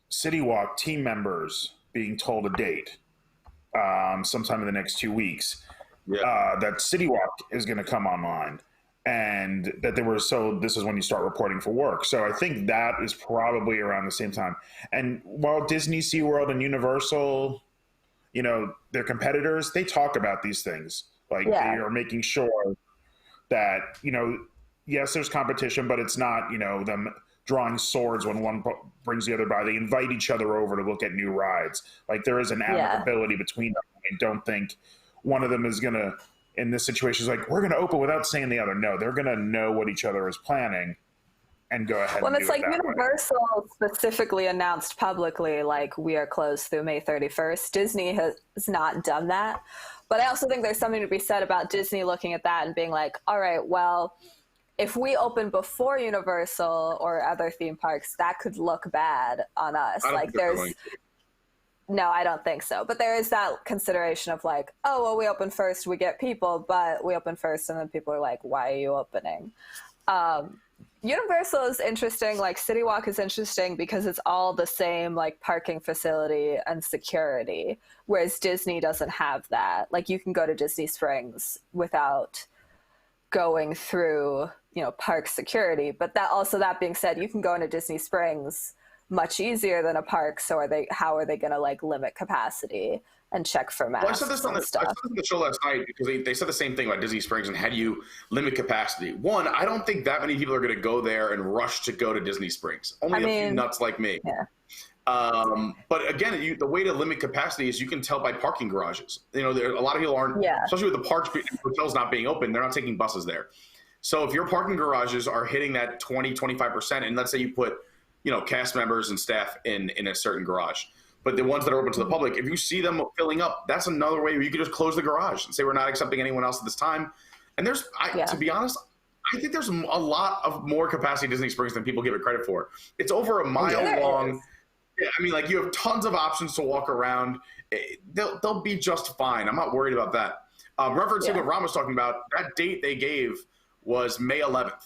City Walk team members being told a date sometime in the next 2 weeks that City Walk is going to come online, and that this is when you start reporting for work. So I think that is probably around the same time. And while Disney, SeaWorld, and Universal, their competitors, they talk about these things. Like they are making sure that, yes, there's competition, but it's not, them drawing swords when one brings the other by. They invite each other over to look at new rides. Like there is an amicability between them. I don't think one of them is going to, in this situation, is like, we're going to open without saying the other. No, they're going to know what each other is planning and go ahead and do it that way. Well, it's like Universal specifically announced publicly, like, we are closed through May 31st. Disney has not done that. But I also think there's something to be said about Disney looking at that and being like, all right, well, if we open before Universal or other theme parks, that could look bad on us. No, I don't think so. But there is that consideration of like, oh, well, we open first, we get people, but we open first, and then people are like, why are you opening? Universal is interesting. Like City Walk is interesting because it's all the same, like parking facility and security, whereas Disney doesn't have that. Like you can go to Disney Springs without going through, park security. But that being said, you can go into Disney Springs much easier than a park. So how are they going to like limit capacity and check for masks? Well, I said this on the show last night because they said the same thing about Disney Springs and how do you limit capacity. One, I don't think that many people are going to go there and rush to go to Disney Springs. Only a few nuts like me. Yeah. But again, the way to limit capacity is you can tell by parking garages. A lot of people aren't, especially with the parks and hotels not being open, they're not taking buses there. So if your parking garages are hitting that 20-25%, and let's say you put, cast members and staff in a certain garage, but the ones that are open to the public, if you see them filling up, that's another way where you can just close the garage and say we're not accepting anyone else at this time. And to be honest, I think there's a lot of more capacity in Disney Springs than people give it credit for. It's over a mile long. Yeah, I mean, like you have tons of options to walk around. They'll be just fine. I'm not worried about that. Referencing what Ron was talking about, that date they gave was May 11th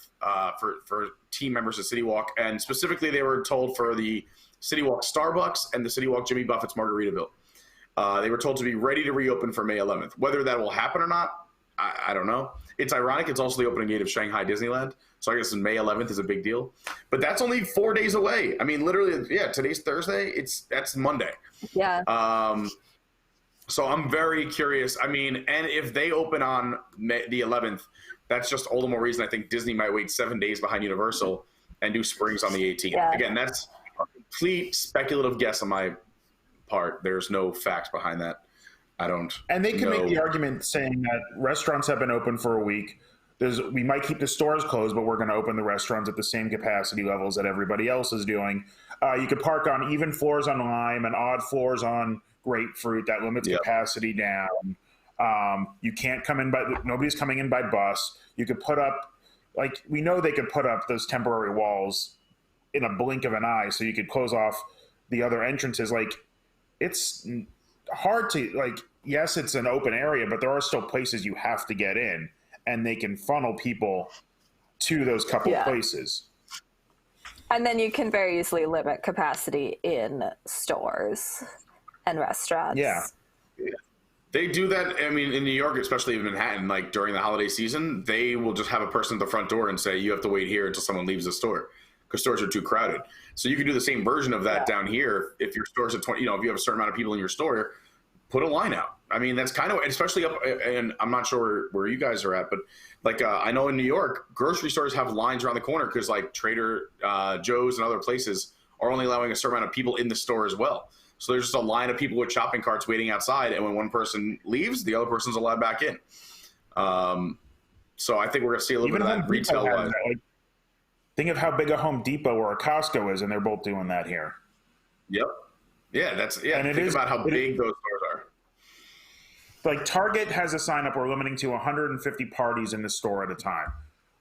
for team members of City Walk, and specifically they were told for the City Walk Starbucks and the City Walk Jimmy Buffett's Margaritaville. They were told to be ready to reopen for May 11th. Whether that will happen or not, I don't know. It's ironic. It's also the opening date of Shanghai Disneyland. So I guess May 11th is a big deal. But that's only 4 days away. I mean, literally, today's Thursday. That's Monday. Yeah. So I'm very curious. I mean, and if they open on the 11th, that's just all the more reason I think Disney might wait 7 days behind Universal and do Springs on the 18th. Yeah. Again, that's complete speculative guess on my part. There's no facts behind that. I don't. And they can know. make the argument saying that restaurants have been open for a week. We might keep the stores closed, but we're going to open the restaurants at the same capacity levels that everybody else is doing. You could park on even floors on lime and odd floors on grapefruit. That limits capacity down. You can't come in nobody's coming in by bus. You could put up, like, we know they could put up those temporary walls in a blink of an eye so you could close off the other entrances. Like, it's hard to, like, yes, it's an open area, but there are still places you have to get in, and they can funnel people to those couple places. And then you can very easily limit capacity in stores and restaurants. Yeah. They do that. I mean, in New York, especially in Manhattan, like during the holiday season, they will just have a person at the front door and say, you have to wait here until someone leaves the store because stores are too crowded. So you can do the same version of that down here. If your store's at 20, if you have a certain amount of people in your store, put a line out. I mean, that's kind of, especially up, and I'm not sure where you guys are at, but like I know in New York, grocery stores have lines around the corner because like Trader Joe's and other places are only allowing a certain amount of people in the store as well. So there's just a line of people with shopping carts waiting outside, and when one person leaves, the other person's allowed back in. So I think we're going to see a little bit of that retail wise. Like, think of how big a Home Depot or a Costco is, and they're both doing that here. Yep. Yeah, and think about how big those stores are. Like Target has a sign up, we're limiting to 150 parties in the store at a time,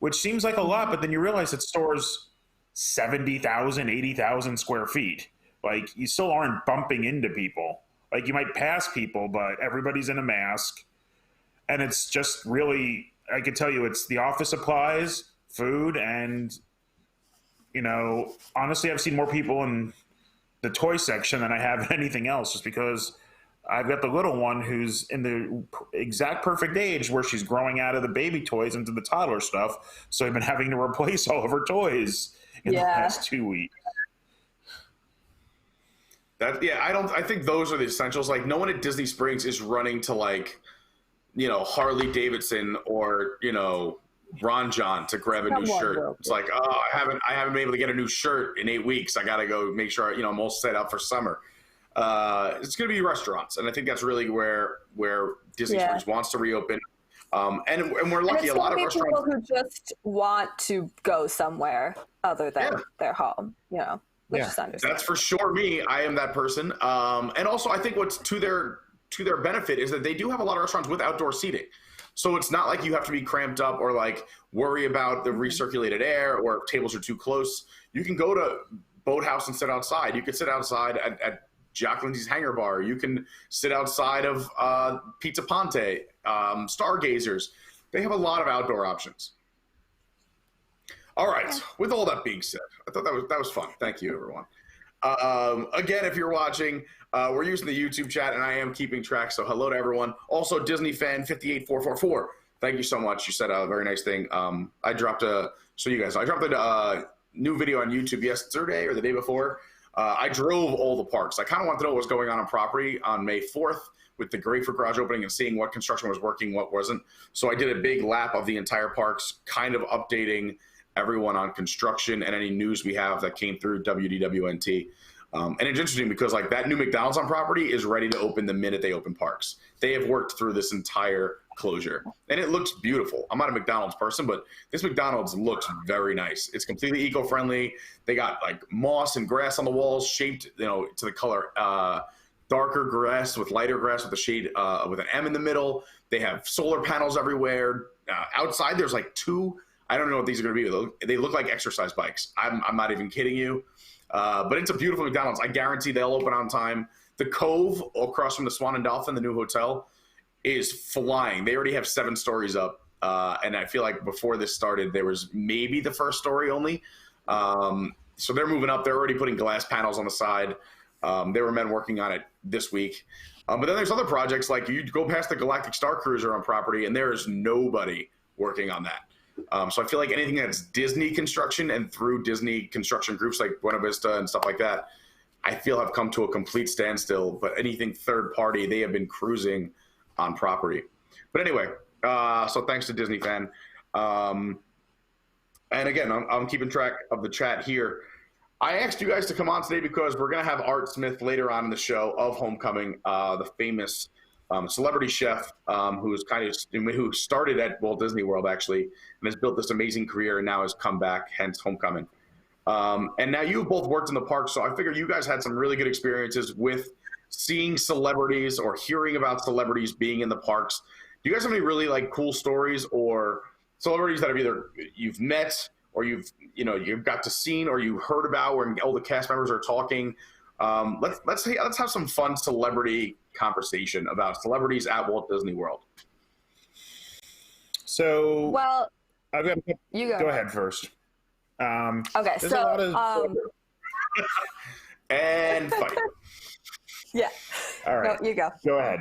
which seems like a lot, but then you realize it stores 70,000, 80,000 square feet. Like, you still aren't bumping into people. Like, you might pass people, but everybody's in a mask. And it's just really, I could tell you, it's the office supplies, food, and, honestly, I've seen more people in the toy section than I have in anything else, just because I've got the little one who's in the exact perfect age where she's growing out of the baby toys into the toddler stuff. So I've been having to replace all of her toys in the past 2 weeks. I think those are the essentials. Like, no one at Disney Springs is running to like, Harley Davidson or, Ron John to grab a new shirt. It's like, oh, I haven't been able to get a new shirt in 8 weeks. I got to go make sure, I'm all set up for summer. It's going to be restaurants. And I think that's really where Disney Springs wants to reopen. And we're lucky. A lot of restaurants people who just want to go somewhere other than their home, which is understandable. That's for sure me. I am that person. And also I think what's to their benefit is that they do have a lot of restaurants with outdoor seating. So it's not like you have to be cramped up or like worry about the recirculated air or tables are too close. You can go to Boathouse and sit outside. You could sit outside at Jack Lindsay's Hangar Bar. You can sit outside of Pizza Ponte, Stargazers. They have a lot of outdoor options. All right. With all that being said, I thought that was fun. Thank you, everyone. Again, if you're watching, we're using the YouTube chat, and I am keeping track. So hello to everyone. Also, Disney fan 58444. Thank you so much. You said a very nice thing. I dropped a new video on YouTube yesterday or the day before. I drove all the parks. I kind of wanted to know what was going on property on May 4th with the Grapefruit Garage opening and seeing what construction was working, what wasn't. So I did a big lap of the entire parks, kind of updating everyone on construction and any news we have that came through WDWNT. And it's interesting because like that new McDonald's on property is ready to open the minute they open parks. They have worked through this entire closure and it looks beautiful. I'm not a McDonald's person, but this McDonald's looks very nice. It's completely eco-friendly. They got like moss and grass on the walls shaped, to the color, darker grass with lighter grass with a shade, with an M in the middle. They have solar panels everywhere. Outside there's like two, I don't know what these are going to be. They look like exercise bikes. I'm not even kidding you. But it's a beautiful McDonald's. I guarantee they'll open on time. The Cove across from the Swan and Dolphin, the new hotel, is flying. They already have 7 stories up. And I feel like before this started, there was maybe the first story only. So they're moving up. They're already putting glass panels on the side. There were men working on it this week. But then there's other projects like you go past the Galactic Star Cruiser on property and there is nobody working on that. So I feel like anything that's Disney construction and through Disney construction groups like Buena Vista and stuff like that, I feel have come to a complete standstill. But anything third party, they have been cruising on property. But anyway, so thanks to Disney fan. And again, I'm keeping track of the chat here. I asked you guys to come on today because we're going to have Art Smith later on in the show of Homecoming, the famous celebrity chef who started at Walt Disney World actually and has built this amazing career and now has come back, hence Homecoming. And now you've both worked in the park, so I figure you guys had some really good experiences with seeing celebrities or hearing about celebrities being in the parks. Do you guys have any really like cool stories or celebrities that have either you've met or you've got to see or you heard about where all the cast members are talking? Let's have some fun celebrity conversation about celebrities at Walt Disney World. So, well, I've got you go ahead first. Okay, so and fight. Yeah. All right. No, you go. Go ahead.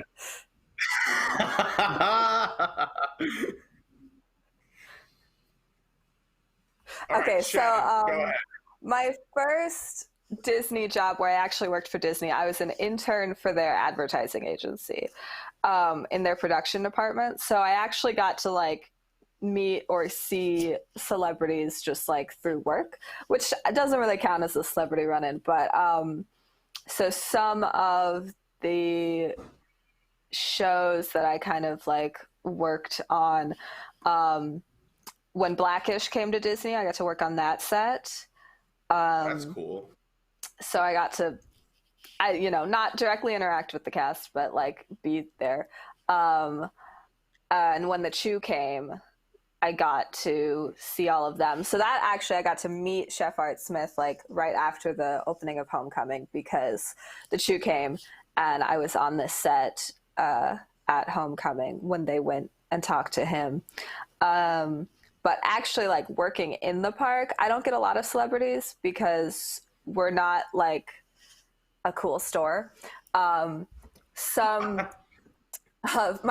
Okay, so my first Disney job where I actually worked for Disney, I was an intern for their advertising agency in their production department. So I actually got to like meet or see celebrities just like through work, which doesn't really count as a celebrity run-in, but so some of the shows that I kind of like worked on, when Blackish came to Disney, I got to work on that set. That's cool. So I got to, not directly interact with the cast, but like be there. And when the Chew came, I got to see all of them. So that actually, I got to meet Chef Art Smith like right after the opening of Homecoming because the Chew came and I was on this set at Homecoming when they went and talked to him. But actually like working in the park, I don't get a lot of celebrities because we're not like a cool store. My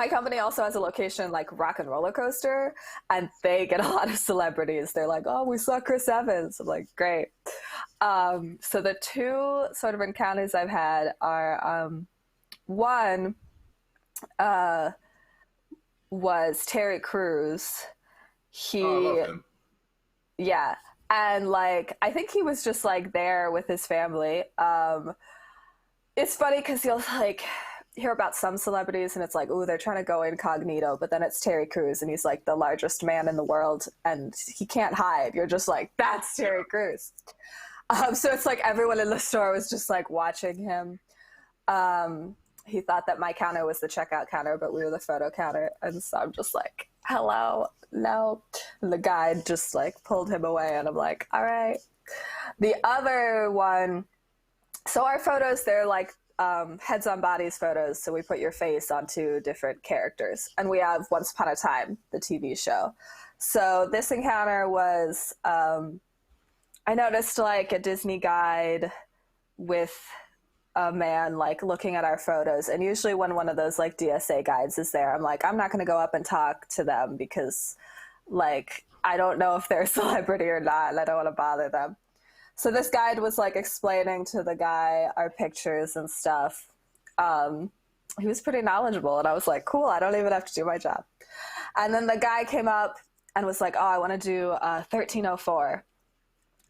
company also has a location like Rock and Roller Coaster, and they get a lot of celebrities. They're like, oh, we saw Chris Evans. I'm like, great. So the two sort of encounters I've had are one was Terry Crews. I love him. Yeah. And like, I think he was just like there with his family. It's funny because you'll like hear about some celebrities and it's like, oh, they're trying to go incognito, but then it's Terry Crews and he's like the largest man in the world and he can't hide. You're just like, that's Terry Crews. So it's like everyone in the store was just like watching him. He thought that my counter was the checkout counter, but we were the photo counter. And so I'm just like, hello, no. And the guy just like pulled him away and I'm like, all right. The other one, so our photos, they're like heads on bodies photos. So we put your face onto different characters. And we have Once Upon a Time, the TV show. So this encounter was, I noticed like a Disney guide with a man like looking at our photos, and usually when one of those like DSA guides is there, I'm like, I'm not going to go up and talk to them because like I don't know if they're a celebrity or not and I don't want to bother them. So this guide was like explaining to the guy our pictures and stuff. He was pretty knowledgeable and I was like, cool, I don't even have to do my job. And then the guy came up and was like, oh, I want to do 1304.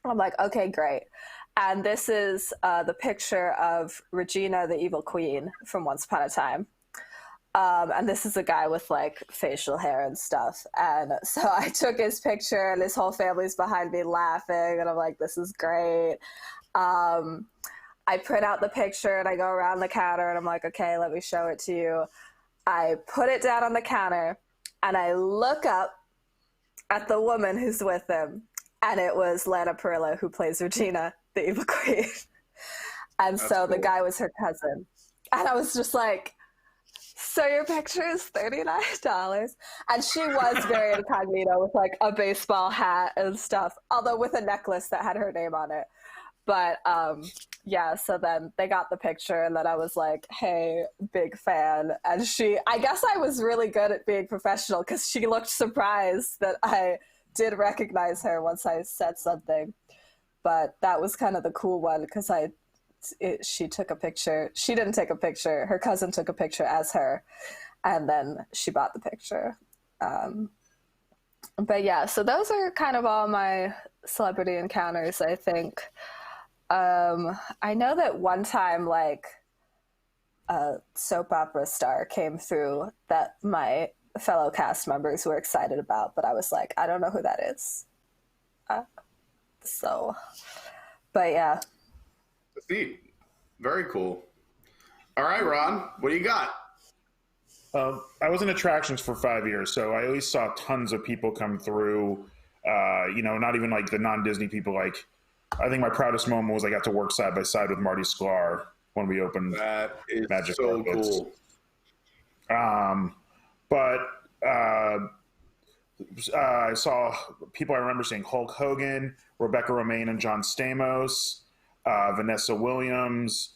I'm like, okay, great. And this is the picture of Regina, the evil queen from Once Upon a Time. And this is a guy with like facial hair and stuff. And so I took his picture and his whole family's behind me laughing. And I'm like, this is great. I print out the picture and I go around the counter and I'm like, okay, let me show it to you. I put it down on the counter and I look up at the woman who's with him. And it was Lana Perillo who plays Regina, the evil queen. And that's so cool. The guy was her cousin. And I was just like, so your picture is $39? And she was very incognito with like a baseball hat and stuff, although with a necklace that had her name on it. But yeah, so then they got the picture and then I was like, hey, big fan. And I guess I was really good at being professional because she looked surprised that I did recognize her once I said something. But that was kind of the cool one because she took a picture. She didn't take a picture. Her cousin took a picture as her, and then she bought the picture. But yeah, so those are kind of all my celebrity encounters, I think. I know that one time, like, a soap opera star came through that my fellow cast members were excited about, but I was like, I don't know who that is. But yeah. Neat. Very cool. All right, Ron, what do you got? I was in attractions for 5 years, so I always saw tons of people come through, not even like the non-Disney people. Like, I think my proudest moment was I got to work side by side with Marty Sklar when we opened That is Magic so Carpets. cool. I saw people I remember seeing: Hulk Hogan, Rebecca Romaine and John Stamos, Vanessa Williams,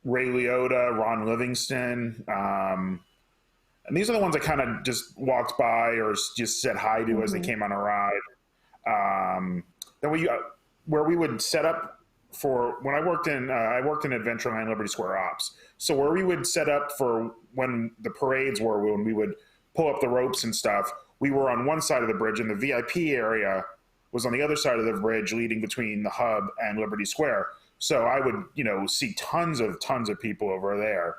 Ray Liotta, Ron Livingston. And these are the ones I kind of just walked by or just said hi to as they came on a ride. Then where we would set up for when I worked in Adventureland Liberty Square Ops. So where we would set up for when the parades were, when we would pull up the ropes and stuff, we were on one side of the bridge and the VIP area was on the other side of the bridge leading between the hub and Liberty Square. So I would, see tons of people over there.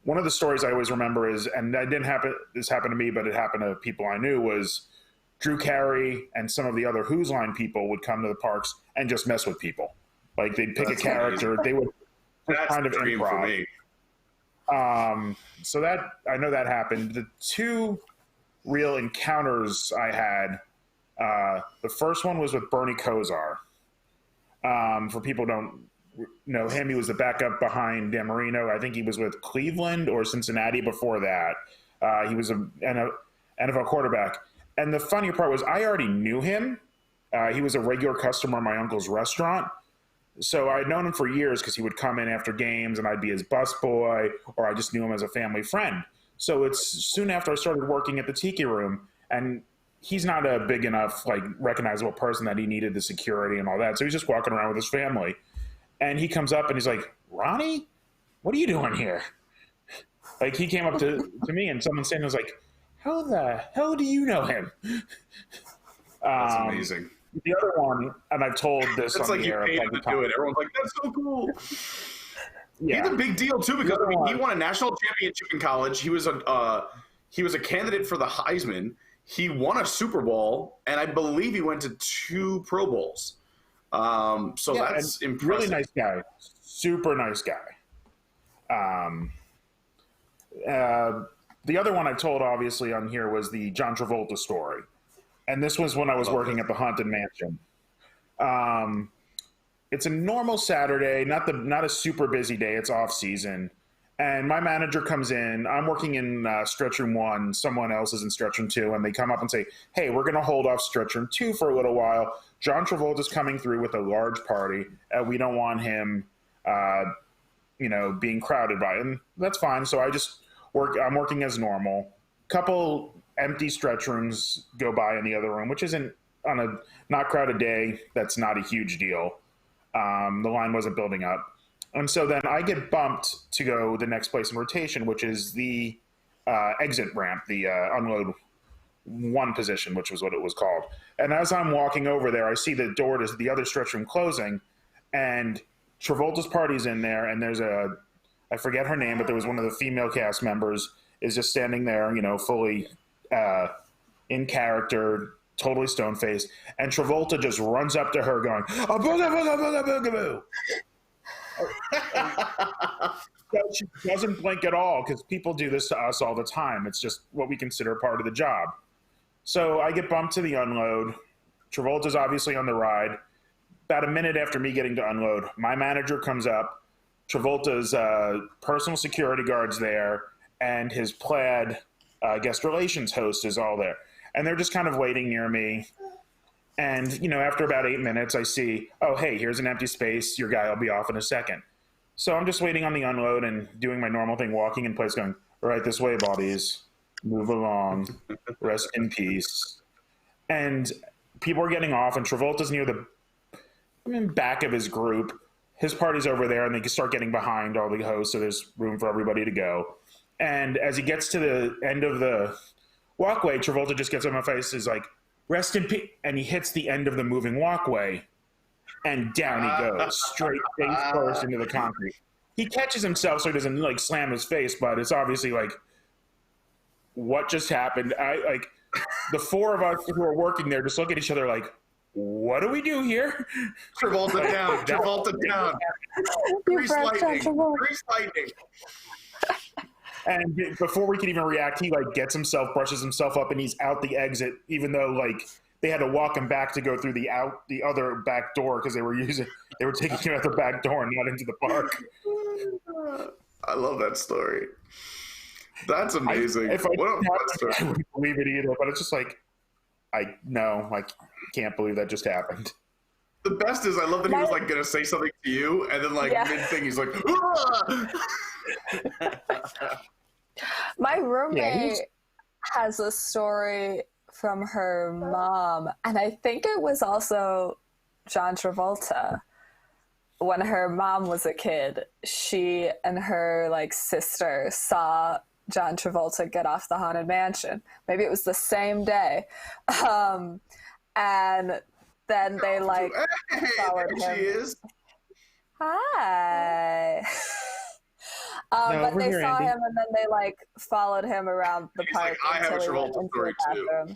One of the stories I always remember is, and this happened to me, but it happened to people I knew, was Drew Carey and some of the other Who's Line people would come to the parks and just mess with people. Like, they'd pick a character, amazing. they would That's kind of a dream for improv. me. So that, I know that happened. The two real encounters I had, the first one was with Bernie Kosar. For people who don't know him, he was the backup behind Dan Marino. I think he was with Cleveland or Cincinnati before that. He was an NFL quarterback. And the funny part was I already knew him. He was a regular customer of my uncle's restaurant. So I'd known him for years because he would come in after games and I'd be his busboy, or I just knew him as a family friend. So it's soon after I started working at the Tiki Room, and he's not a big enough, like, recognizable person that he needed the security and all that. So he's just walking around with his family. And he comes up and he's like, Ronnie, what are you doing here? Like, he came up to me and someone saying, was like, how the hell do you know him? That's amazing. The other one, and I've told this That's on like the you air. paid him to do it. Everyone's like, that's so cool. Yeah. He's a big deal too because he won a national championship in college. He was a candidate for the Heisman. He won a Super Bowl, and I believe he went to 2 Pro Bowls. So that's impressive. Really nice guy, super nice guy. The other one I told obviously on here was the John Travolta story, and this was when I was working at the Haunted Mansion. It's a normal Saturday, not a super busy day. It's off season, and my manager comes in. I'm working in stretch room 1. Someone else is in stretch room 2, and they come up and say, "Hey, we're going to hold off stretch room 2 for a little while. John Travolta's coming through with a large party, and we don't want him, being crowded by it." And that's fine. So I'm working as normal. Couple empty stretch rooms go by in the other room, which isn't on a not crowded day. That's not a huge deal. The line wasn't building up. And so then I get bumped to go the next place in rotation, which is the exit ramp, the unload 1 position, which was what it was called. And as I'm walking over there, I see the door to the other stretch room closing, and Travolta's party's in there, and there's I forget her name, but there was one of the female cast members is just standing there, fully in character, totally stone-faced, and Travolta just runs up to her going, "Oh, booga, booga, booga, booga." She doesn't blink at all because people do this to us all the time. It's just what we consider part of the job. So I get bumped to the unload. Travolta's obviously on the ride. About a minute after me getting to unload, my manager comes up. Travolta's personal security guard's there, and his plaid guest relations host is all there. And they're just kind of waiting near me. And, after about 8 minutes, I see, oh, hey, here's an empty space. Your guy will be off in a second. So I'm just waiting on the unload and doing my normal thing, walking in place going, right this way, bodies. Move along. Rest in peace. And people are getting off, and Travolta's near the back of his group. His party's over there, and they can start getting behind all the hosts, so there's room for everybody to go. And as he gets to the end of the walkway, Travolta just gets on my face, is like, rest in peace, and he hits the end of the moving walkway and down he goes, straight face first into the concrete. He catches himself so he doesn't like slam his face, but it's obviously like, what just happened? The four of us who are working there just look at each other like, what do we do here? Travolta down. Travolta down. Grease lightning. And before we can even react, he like gets himself, brushes himself up, and he's out the exit. Even though like they had to walk him back to go through the other back door because they were taking him out the back door and not into the park. I love that story. That's amazing. If what a fun story. I wouldn't believe it either, but it's just like, I can't believe that just happened. The best is I love that he was like going to say something to you, and then like mid-thing he's like, ah! My roommate has a story from her mom, and I think it was also John Travolta. When her mom was a kid, she and her like sister saw John Travolta get off the Haunted Mansion. Maybe it was the same day. And then they like followed him. She is. Hi. But they saw him, and then they like followed him around the park. Like, I have a Travolta story too.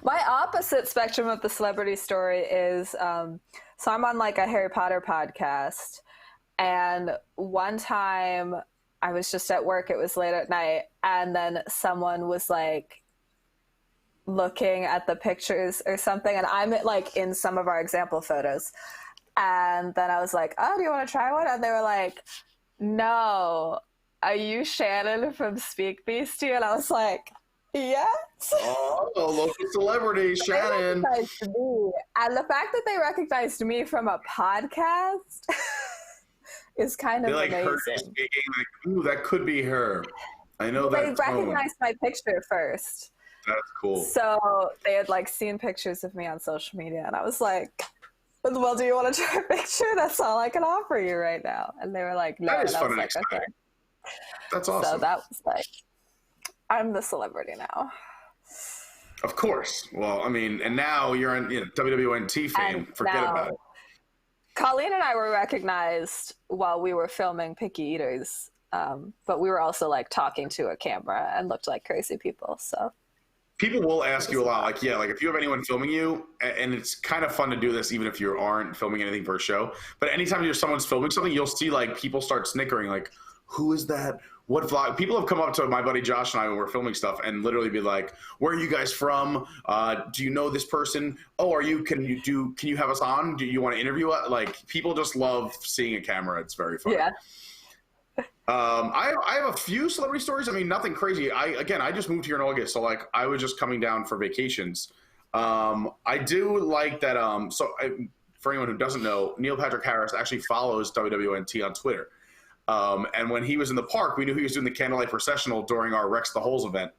My opposite spectrum of the celebrity story is, so I'm on like a Harry Potter podcast, and one time I was just at work, it was late at night, and then someone was like looking at the pictures or something, and I'm like in some of our example photos, and then I was like, oh, do you want to try one? And they were like, no, are you Shannon from Speak Beastie? And I was like, yes. Oh, local celebrity, Shannon. And the fact that they recognized me from a podcast is kind of amazing. Heard you speaking, like, ooh, that could be her. I know that. They recognized my picture first. That's cool. So they had like seen pictures of me on social media, and I was like, well, do you want to try a picture? That's all I can offer you right now. And they were like, no. That is fun and like, exciting. okay. That's awesome. So that was like, I'm the celebrity now. Of course. Well, I mean, and now you're in WDWNT fame. Forget about it. Colleen and I were recognized while we were filming Picky Eaters, but we were also like talking to a camera and looked like crazy people. So people will ask you a lot, like, like if you have anyone filming you, and it's kind of fun to do this even if you aren't filming anything for a show, but anytime someone's filming something, you'll see like people start snickering, like, who is that? What vlog? People have come up to my buddy Josh and I when we're filming stuff and literally be like, where are you guys from? Do you know this person? Oh, can you have us on? Do you want to interview us? Like, people just love seeing a camera. It's very fun. Yeah. I have a few celebrity stories. I mean, nothing crazy. I just moved here in August, so like I was just coming down for vacations. I do like that. For anyone who doesn't know, Neil Patrick Harris actually follows WDWNT on Twitter. And when he was in the park, we knew he was doing the Candlelight Processional during our Rex the Holes event.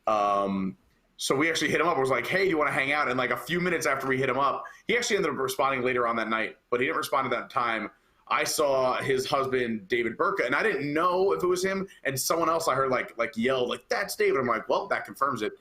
So we actually hit him up. I was like, hey, do you want to hang out? And like a few minutes after we hit him up, he actually ended up responding later on that night, but he didn't respond at that time. I saw his husband, David Burka, and I didn't know if it was him. And someone else I heard like yell, like, that's David. I'm like, well, that confirms it.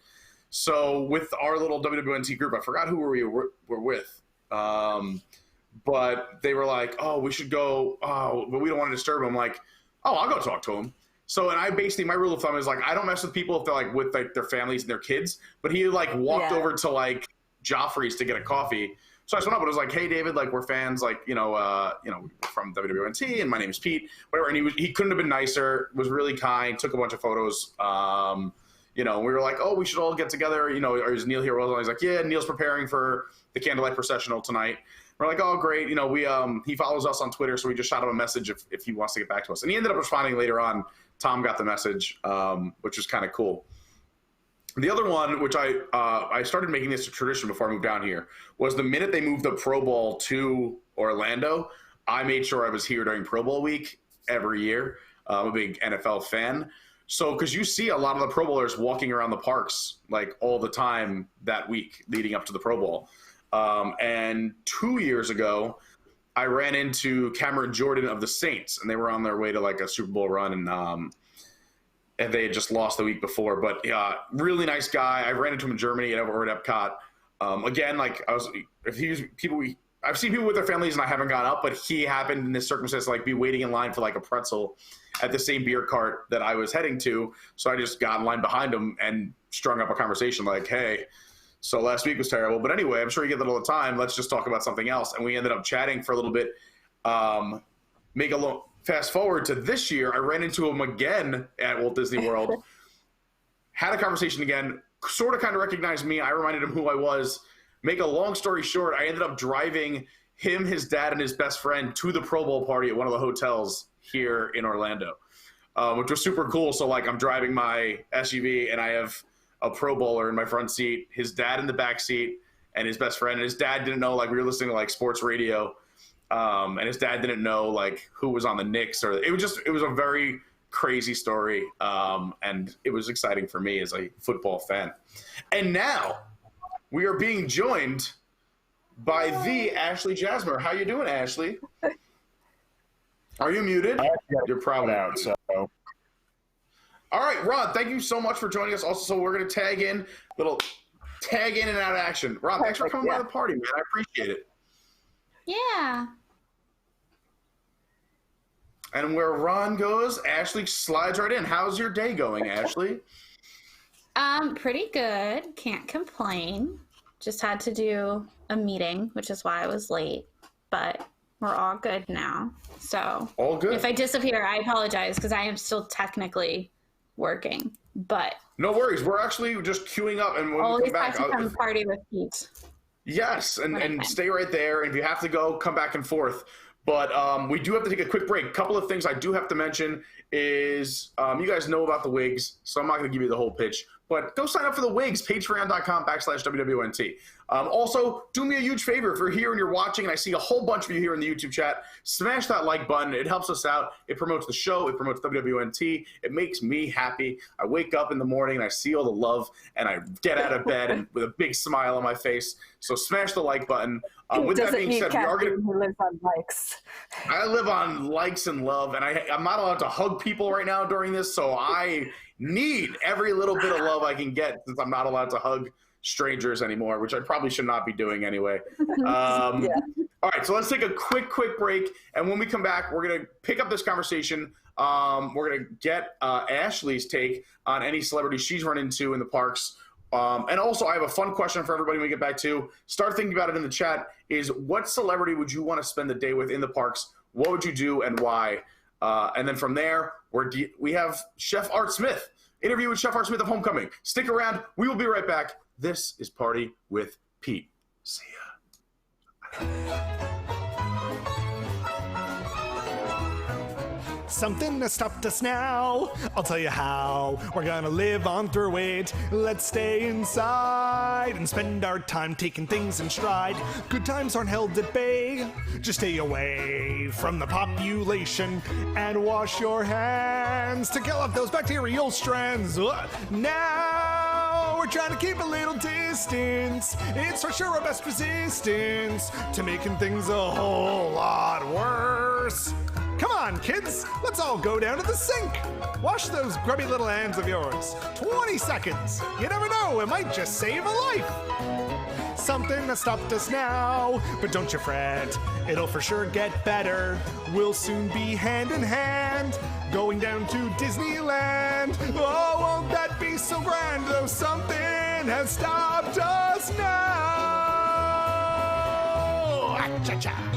So with our little WWNT group, I forgot who we were with. But they were like, oh, we should go. Oh, but we don't want to disturb him. I'm like, oh, I'll go talk to him. So, and I basically, my rule of thumb is like, I don't mess with people if they're like with like their families and their kids. But he like walked over to like Joffrey's to get a coffee. So I just went up and was like, hey, David, like, we're fans, like, from WWNT, and my name is Pete, whatever. And he couldn't have been nicer, was really kind, took a bunch of photos. We were like, oh, we should all get together. Or is Neil here? Well, he's like, yeah, Neil's preparing for the Candlelight Processional tonight. We're like, oh, great. He follows us on Twitter, so we just shot him a message if he wants to get back to us. And he ended up responding later on. Tom got the message, which was kind of cool. The other one, which I started making this a tradition before I moved down here, was the minute they moved the Pro Bowl to Orlando, I made sure I was here during Pro Bowl week every year. I'm a big NFL fan. So, because you see a lot of the Pro Bowlers walking around the parks like all the time that week leading up to the Pro Bowl. And 2 years ago, I ran into Cameron Jordan of the Saints, and they were on their way to like a Super Bowl run, and they had just lost the week before. But really nice guy. I ran into him in Germany over at Epcot. Again, like I've seen people with their families and I haven't gone up, but he happened in this circumstance, like be waiting in line for like a pretzel at the same beer cart that I was heading to. So I just got in line behind him and strung up a conversation like, hey, so last week was terrible. But anyway, I'm sure you get that all the time. Let's just talk about something else. And we ended up chatting for a little bit. Fast forward to this year, I ran into him again at Walt Disney World, had a conversation again, sort of kind of recognized me. I reminded him who I was. Make a long story short, I ended up driving him, his dad, and his best friend to the Pro Bowl party at one of the hotels here in Orlando, which was super cool. So like I'm driving my SUV and I have a Pro Bowler in my front seat, his dad in the back seat, and his best friend. And his dad didn't know, like we were listening to like sports radio. And his dad didn't know like who was on the Knicks, or it was a very crazy story. And it was exciting for me as a football fan. And now we are being joined by the Ashley Jasmer. How you doing, Ashley? Are you muted? You're probably out. So, all right, Ron, thank you so much for joining us. Also, so we're going to tag in and out action. Ron, thanks for coming by the party, man. I appreciate it. Yeah. And where Ron goes, Ashley slides right in. How's your day going, Ashley? Pretty good. Can't complain. Just had to do a meeting, which is why I was late. But we're all good now. So all good. If I disappear, I apologize because I am still technically working. But no worries. We're actually just queuing up, and when we come back, I'll come party with Pete. Yes, and stay right there. And if you have to go, come back and forth. But we do have to take a quick break. A couple of things I do have to mention is you guys know about the wigs, so I'm not going to give you the whole pitch. But go sign up for the wigs, patreon.com/WDWNT. Also, do me a huge favor. If you're here and you're watching and I see a whole bunch of you here in the YouTube chat, smash that like button. It helps us out. It promotes the show. It promotes WDWNT. It makes me happy. I wake up in the morning and I see all the love and I get out of bed and with a big smile on my face. So smash the like button. With that being said, we are going to live on likes. I live on likes and love, and I'm not allowed to hug people right now during this, so I need every little bit of love I can get since I'm not allowed to hug strangers anymore, which I probably should not be doing anyway. All right, so let's take a quick break, and when we come back, we're going to pick up this conversation. We're going to get Ashley's take on any celebrities she's run into in the parks. And also, I have a fun question for everybody when we get back to. Start thinking about it in the chat. Is what celebrity would you want to spend the day with in the parks? What would you do and why? And then from there, we have Chef Art Smith. Interview with Chef Art Smith of Homecoming. Stick around. We will be right back. This is Party with Pete. See ya. Something has stopped us now. I'll tell you how. We're gonna live on through it. Let's stay inside and spend our time taking things in stride. Good times aren't held at bay. Just stay away from the population and wash your hands to kill off those bacterial strands. Now we're trying to keep a little distance. It's for sure our best resistance to making things a whole lot worse. Come on, kids, let's all go down to the sink. Wash those grubby little hands of yours. 20 seconds. You never know, it might just save a life. Something has stopped us now, but don't you fret. It'll for sure get better. We'll soon be hand in hand, going down to Disneyland. Oh, won't that be so grand, though something has stopped us now. Ah-cha-cha.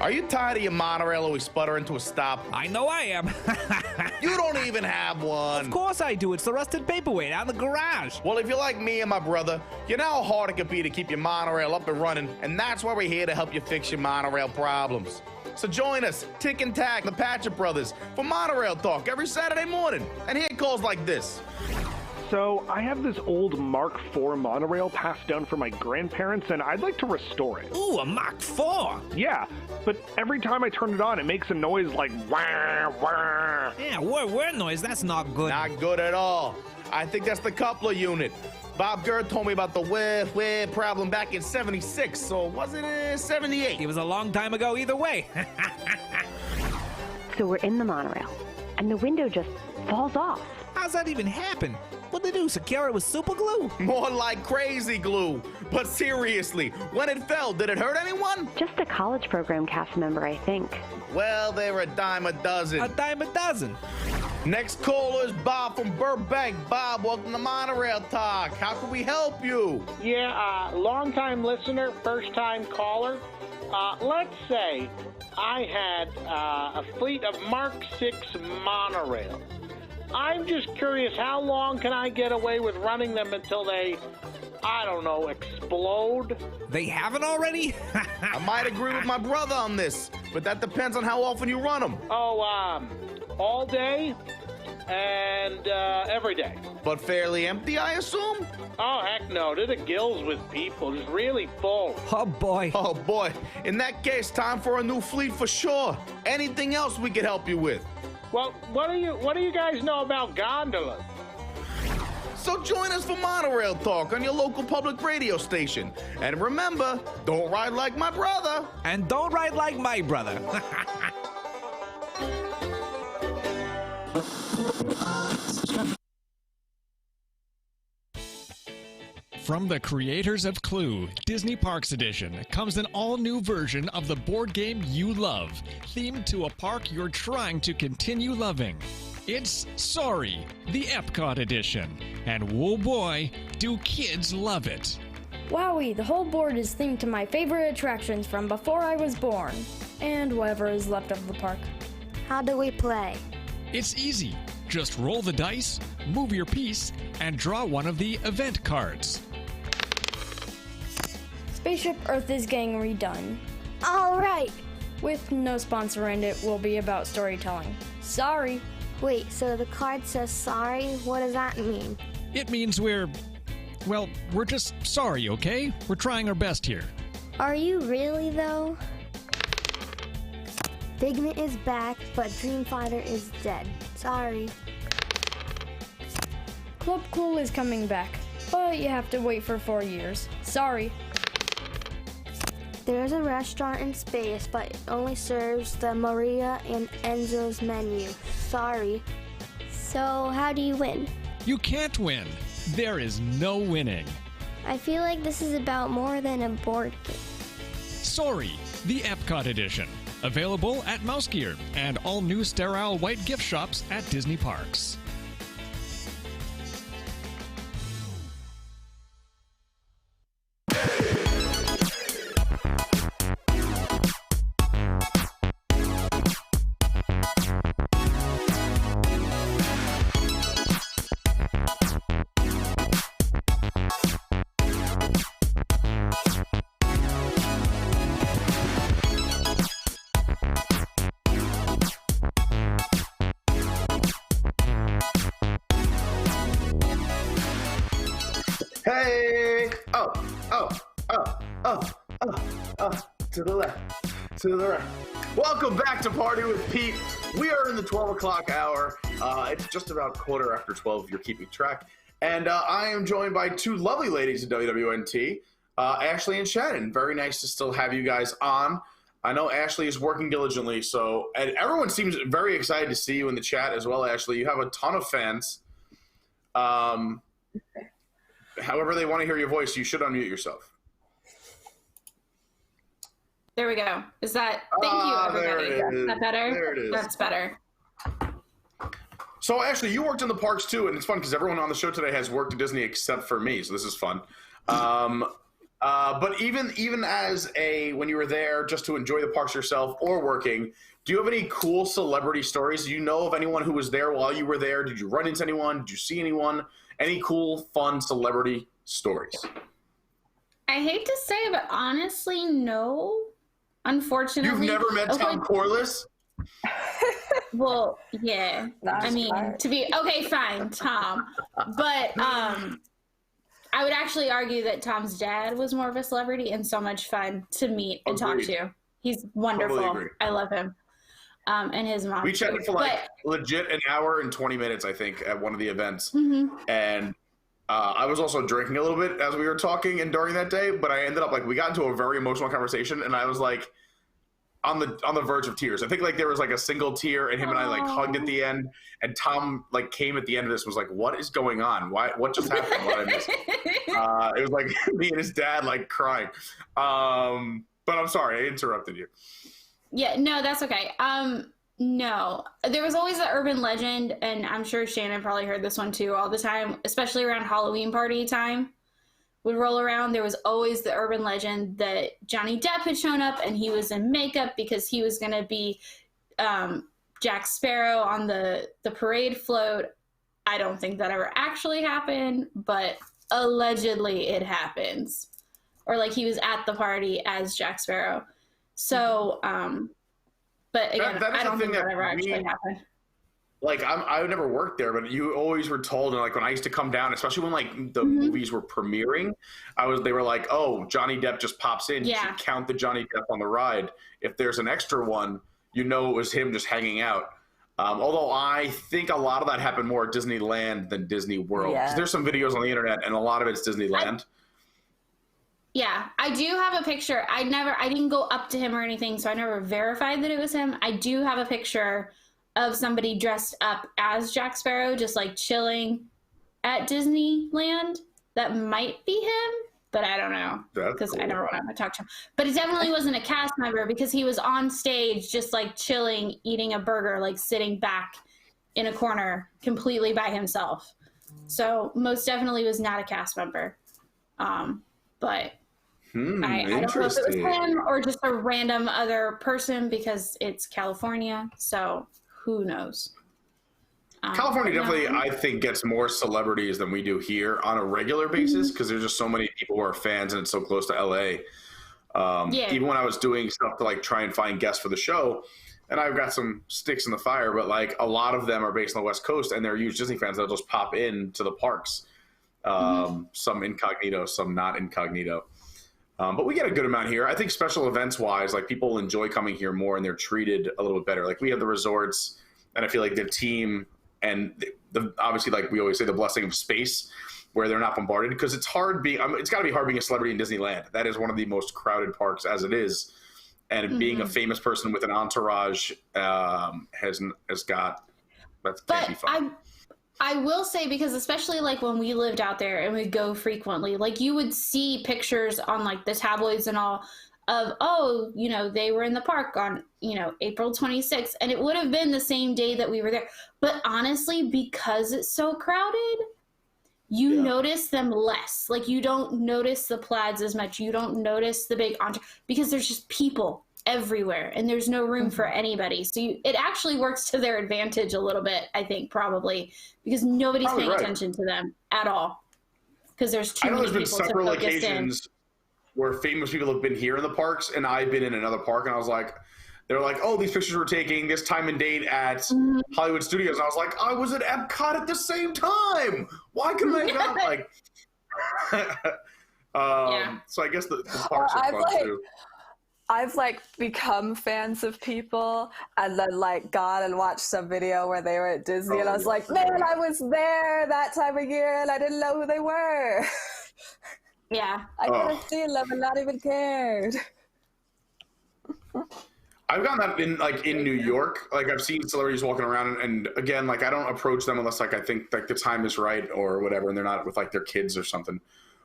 Are you tired of your monorail always sputtering to a stop? I know I am. You don't even have one. Of course I do. It's the rusted paperweight out in the garage. Well, if you're like me and my brother, you know how hard it could be to keep your monorail up and running, and that's why we're here to help you fix your monorail problems. So join us, Tick and Tack, the Patchett Brothers, for Monorail Talk every Saturday morning. And hear calls like this. So, I have this old Mark IV monorail passed down from my grandparents, and I'd like to restore it. Ooh, a Mark IV? Yeah, but every time I turn it on, it makes a noise like wah, wah. Yeah, whir noise, that's not good. Not good at all. I think that's the coupler unit. Bob Gurd told me about the whir problem back in 76, so was it 78? It was a long time ago either way. So we're in the monorail, and the window just falls off. How's that even happen? What'd they do, secure it with super glue? More like crazy glue. But seriously, when it fell, did it hurt anyone? Just a college program cast member, I think. Well, they're a dime a dozen. A dime a dozen. Next caller is Bob from Burbank. Bob, welcome to Monorail Talk. How can we help you? Yeah, long-time listener, first-time caller. Let's say I had a fleet of Mark 6 monorails. I'm just curious, how long can I get away with running them until they, I don't know, explode? They haven't already? I might agree with my brother on this, but that depends on how often you run them. Oh, all day and every day. But fairly empty, I assume? Oh, heck no. They're the gills with people. Just really full. Oh, boy. Oh, boy. In that case, time for a new fleet for sure. Anything else we could help you with? Well, what do you guys know about gondolas? So join us for Monorail Talk on your local public radio station. And remember, don't ride like my brother. And don't ride like my brother. From the creators of Clue, Disney Parks Edition comes an all-new version of the board game you love, themed to a park you're trying to continue loving. It's Sorry, the Epcot Edition, and whoa boy, do kids love it. Wowie, the whole board is themed to my favorite attractions from before I was born, and whatever is left of the park. How do we play? It's easy. Just roll the dice, move your piece, and draw one of the event cards. Spaceship Earth is getting redone. All right. With no sponsor, and it will be about storytelling. Sorry. Wait, so the card says sorry? What does that mean? It means we're just sorry, okay? We're trying our best here. Are you really, though? Figment is back, but Dreamfighter is dead. Sorry. Club Cool is coming back, but you have to wait for 4 years. Sorry. There's a restaurant in space, but it only serves the Maria and Enzo's menu. Sorry. So, how do you win? You can't win. There is no winning. I feel like this is about more than a board game. Sorry, the Epcot Edition. Available at Mouse Gear and all new sterile white gift shops at Disney Parks. Hey! To the left, to the right. Welcome back to Party with Pete. We are in the 12 o'clock hour. It's just about 12:15 if you're keeping track. And I am joined by two lovely ladies at WDWNT, Ashley and Shannon. Very nice to still have you guys on. I know Ashley is working diligently, and everyone seems very excited to see you in the chat as well, Ashley. You have a ton of fans. However they want to hear your voice, you should unmute yourself. There we go. Is that, thank you, everybody. Is that better? There it is. That's better. So, Ashley, you worked in the parks too, and it's fun because everyone on the show today has worked at Disney except for me, so this is fun. But even as when you were there just to enjoy the parks yourself or working, do you have any cool celebrity stories? Do you know of anyone who was there while you were there? Did you run into anyone? Did you see anyone? Any cool, fun celebrity stories? I hate to say it, but honestly, no. Unfortunately. You've never met Tom Corliss? Well, yeah. That's okay, fine, Tom. But I would actually argue that Tom's dad was more of a celebrity and so much fun to meet and talk to. He's wonderful. Totally I love him. And his mom. We chatted for legit an hour and 20 minutes, I think, at one of the events. Mm-hmm. And I was also drinking a little bit as we were talking and during that day, but I ended up we got into a very emotional conversation, and I was like, on the verge of tears. I think like there was like a single tear, and him and I like hugged at the end. And Tom like came at the end of this, was like, "What is going on? What just happened? What I missed?" It was like me and his dad like crying. But I'm sorry, I interrupted you. Yeah, no, that's okay. No, there was always the urban legend, and I'm sure Shannon probably heard this one too all the time, especially around Halloween party time would roll around. There was always the urban legend that Johnny Depp had shown up and he was in makeup because he was going to be Jack Sparrow on the parade float. I don't think that ever actually happened, but allegedly it happens. Or like he was at the party as Jack Sparrow. So, but again, I don't think that ever actually happened. Like I never worked there, but you always were told, and like when I used to come down, especially when like the movies were premiering, they were like, "Oh, Johnny Depp just pops in. You should count the Johnny Depp on the ride. If there's an extra one, you know it was him just hanging out." Although I think a lot of that happened more at Disneyland than Disney World. Yeah. 'Cause there's some videos on the internet, and a lot of it's Disneyland. Yeah, I do have a picture. I didn't go up to him or anything, so I never verified that it was him. I do have a picture of somebody dressed up as Jack Sparrow, just like chilling at Disneyland. That might be him, but I don't know because I never went up and talked to him. But it definitely wasn't a cast member because he was on stage just like chilling, eating a burger, like sitting back in a corner completely by himself. So most definitely was not a cast member. But I don't know if it was him or just a random other person because it's California. So who knows? California definitely, I think, gets more celebrities than we do here on a regular basis because there's just so many people who are fans and it's so close to LA. Even when I was doing stuff to like try and find guests for the show, and I've got some sticks in the fire, but like a lot of them are based on the West Coast and they're huge Disney fans. They'll just pop in to the parks. Some incognito, some not incognito. But we get a good amount here. I think special events wise, like people enjoy coming here more and they're treated a little bit better. Like we have the resorts and I feel like the team and obviously like we always say the blessing of space where they're not bombarded because it's hard being, it's gotta be hard being a celebrity in Disneyland. That is one of the most crowded parks as it is. And being a famous person with an entourage has got, that can't be fun. I will say, because especially like when we lived out there and we go frequently, like you would see pictures on like the tabloids and all of, oh, you know, they were in the park on, you know, April 26th, and it would have been the same day that we were there. But honestly, because it's so crowded, you notice them less. Like you don't notice the plaids as much. You don't notice the big because there's just people everywhere and there's no room for anybody. So it actually works to their advantage a little bit, I think, probably because nobody's paying attention to them at all because there's too many people to focus in. I know there's been several occasions where famous people have been here in the parks and I've been in another park and I was like, they're like, oh, these pictures were taking this time and date at Hollywood Studios. And I was like, I was at Epcot at the same time. Why couldn't I not like? So I guess the parks are fun too. I've like become fans of people and then like gone and watched some video where they were at Disney and I was like, man, I was there that time of year and I didn't know who they were. Yeah. I could have seen them and not even cared. I've gotten that in New York. Like I've seen celebrities walking around and again, like I don't approach them unless like I think like the time is right or whatever and they're not with like their kids or something.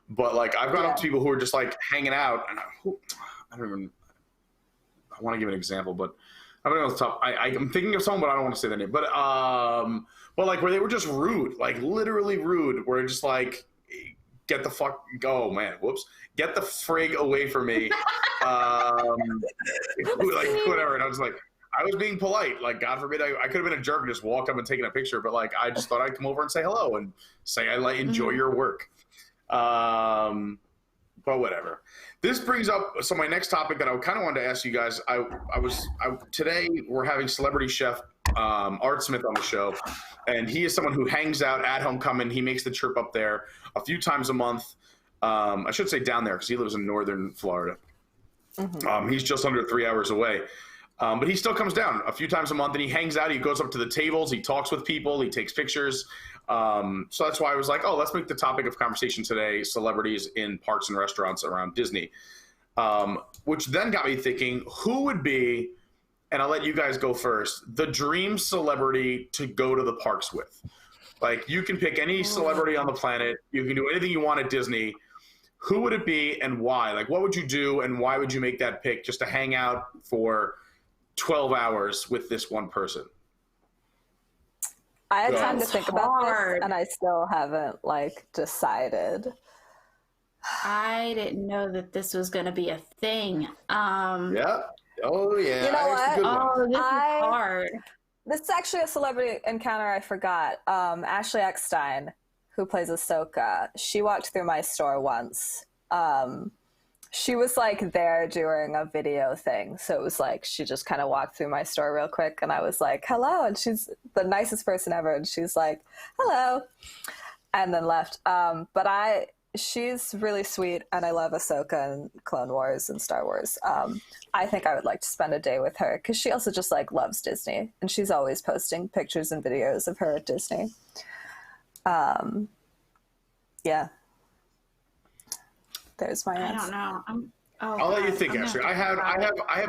But like I've gone up to people who are just like hanging out and I don't even, I want to give an example, but I don't know off the top. I'm thinking of someone, but I don't want to say their name. But like where they were just rude, like literally rude, where just like, get the fuck, oh man, whoops, get the frig away from me. Like whatever. And I was like, I was being polite. Like God forbid, I could have been a jerk and just walk up and taken a picture, but like I just thought I'd come over and say hello and say I like enjoy your work. But whatever. This brings up my next topic that I kind of wanted to ask you guys. Today we're having celebrity chef Art Smith on the show, and he is someone who hangs out at Homecoming. He makes the trip up there a few times a month. I should say down there because he lives in northern Florida. He's just under 3 hours away. But he still comes down a few times a month and he hangs out. He goes up to the tables. He talks with people. He takes pictures. So that's why I was like, oh, let's make the topic of conversation today celebrities in parks and restaurants around Disney. which then got me thinking, who would be, and I'll let you guys go first, the dream celebrity to go to the parks with? Like, you can pick any celebrity on the planet. You can do anything you want at Disney. Who would it be and why? Like, what would you do and why would you make that pick just to hang out for 12 hours with this one person? I had time to think about this, and I still haven't, like, decided. I didn't know that this was going to be a thing. Yeah. Oh, yeah. You know what? This is hard. This is actually a celebrity encounter I forgot. Ashley Eckstein, who plays Ahsoka, she walked through my store once. She was like there during a video thing. So it was like, she just kind of walked through my store real quick and I was like, hello. And she's the nicest person ever. And she's like, hello. And then left. She's really sweet and I love Ahsoka and Clone Wars and Star Wars. I think I would like to spend a day with her because she also just like loves Disney and she's always posting pictures and videos of her at Disney. Yeah. There's my answer. I don't know. I'll let you think, Ashley. I have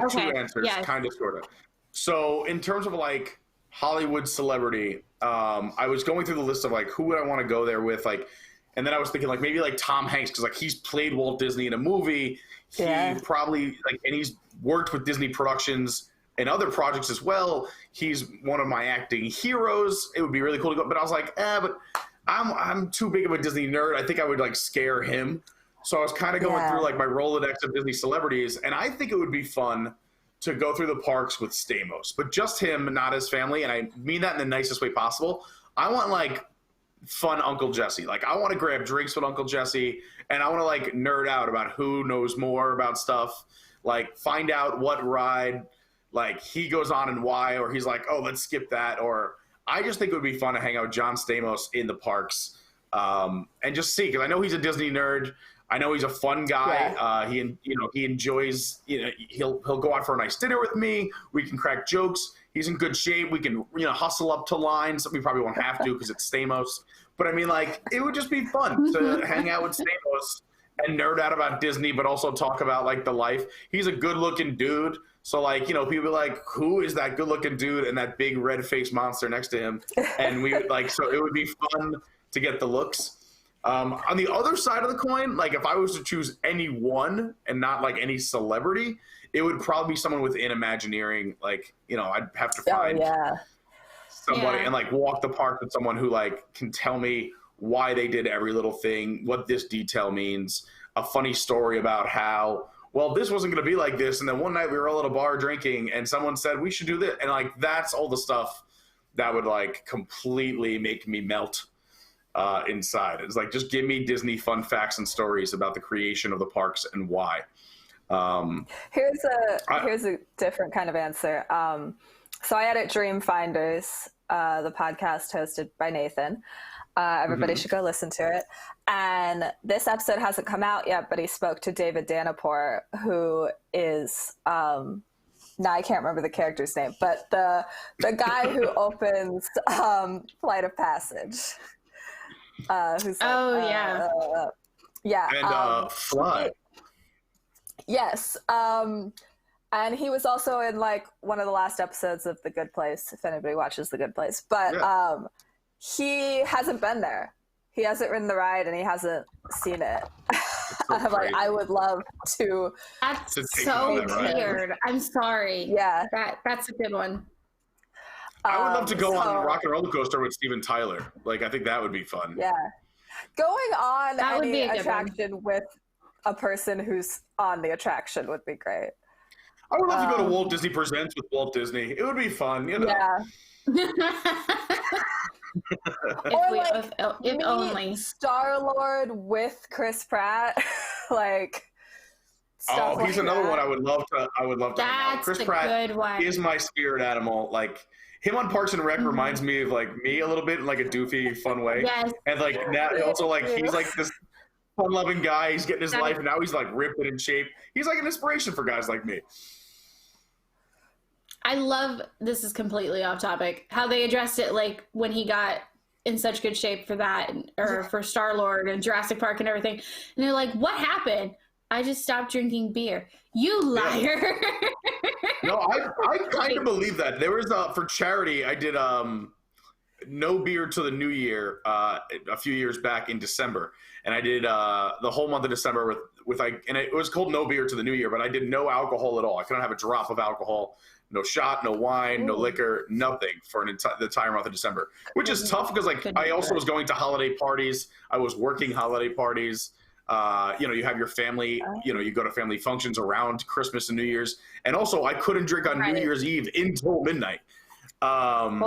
two answers, kind of, sort of. So in terms of like Hollywood celebrity, I was going through the list of like who would I want to go there with, like, and then I was thinking like maybe like Tom Hanks because like he's played Walt Disney in a movie. He probably like, and he's worked with Disney Productions and other projects as well. He's one of my acting heroes. It would be really cool to go, but I was like, but I'm too big of a Disney nerd. I think I would like scare him. So I was kind of going through like my Rolodex of Disney celebrities, and I think it would be fun to go through the parks with Stamos, but just him, not his family. And I mean that in the nicest way possible. I want like fun Uncle Jesse. Like I want to grab drinks with Uncle Jesse, and I want to like nerd out about who knows more about stuff, like find out what ride like he goes on and why, or he's like, oh, let's skip that. Or I just think it would be fun to hang out with John Stamos in the parks and just see, because I know he's a Disney nerd. I know he's a fun guy. Yeah. He enjoys. He'll go out for a nice dinner with me. We can crack jokes. He's in good shape. We can hustle up to lines. We probably won't have to because it's Stamos. But I mean, like, it would just be fun to hang out with Stamos and nerd out about Disney, but also talk about like the life. He's a good-looking dude. So like, people be like, who is that good-looking dude and that big red-faced monster next to him? And we like, so it would be fun to get the looks. On the other side of the coin, like if I was to choose any one and not like any celebrity, it would probably be someone within Imagineering. Like, I'd have to find somebody and like walk the park with someone who like can tell me why they did every little thing, what this detail means, a funny story about how, well, this wasn't going to be like this. And then one night we were all at a bar drinking and someone said we should do this. And like, that's all the stuff that would like completely make me melt inside. It's like, just give me Disney fun facts and stories about the creation of the parks and why. Here's a different kind of answer. So I edit Dream Finders, the podcast hosted by Nathan. Everybody should go listen to it. And this episode hasn't come out yet, but he spoke to David Danapor, who is now I can't remember the character's name, but the guy who opens Flight of Passage. Who's like, and Flood. Yes. And he was also in like one of the last episodes of The Good Place, if anybody watches The Good Place. But he hasn't been there. He hasn't ridden the ride and he hasn't seen it. I'm like, I would love to. That's so weird. I'm sorry. Yeah. That's a good one. I would love to go on Rock and Roller Coaster with Steven Tyler. Like, I think that would be fun. Yeah. Going on that would be any attraction with a person who's on the attraction would be great. I would love to go to Walt Disney Presents with Walt Disney. It would be fun, Yeah. if only Star-Lord with Chris Pratt. Like, he's another one I would love to hang out. Chris Pratt is my spirit animal. Like, him on Parks and Rec reminds me of like me a little bit in like a doofy, fun way. Yes. And like now also like he's like this fun-loving guy. He's getting his life, and now he's like ripped and in shape. He's like an inspiration for guys like me. I love, this is completely off topic, how they addressed it, like when he got in such good shape for that, or for Star-Lord and Jurassic Park and everything. And they're like, what happened? I just stopped drinking beer. You liar. Yeah. No, I kind of believe that. There was for charity, I did no beer till the new year a few years back in December, and I did the whole month of December and it was called no beer to the new year, but I did no alcohol at all. I couldn't have a drop of alcohol, no shot, no wine, no liquor, nothing for the entire month of December, which is tough because I also was going to holiday parties. I was working holiday parties. You have your family, you go to family functions around Christmas and New Year's. And also I couldn't drink on New Year's Eve until midnight. And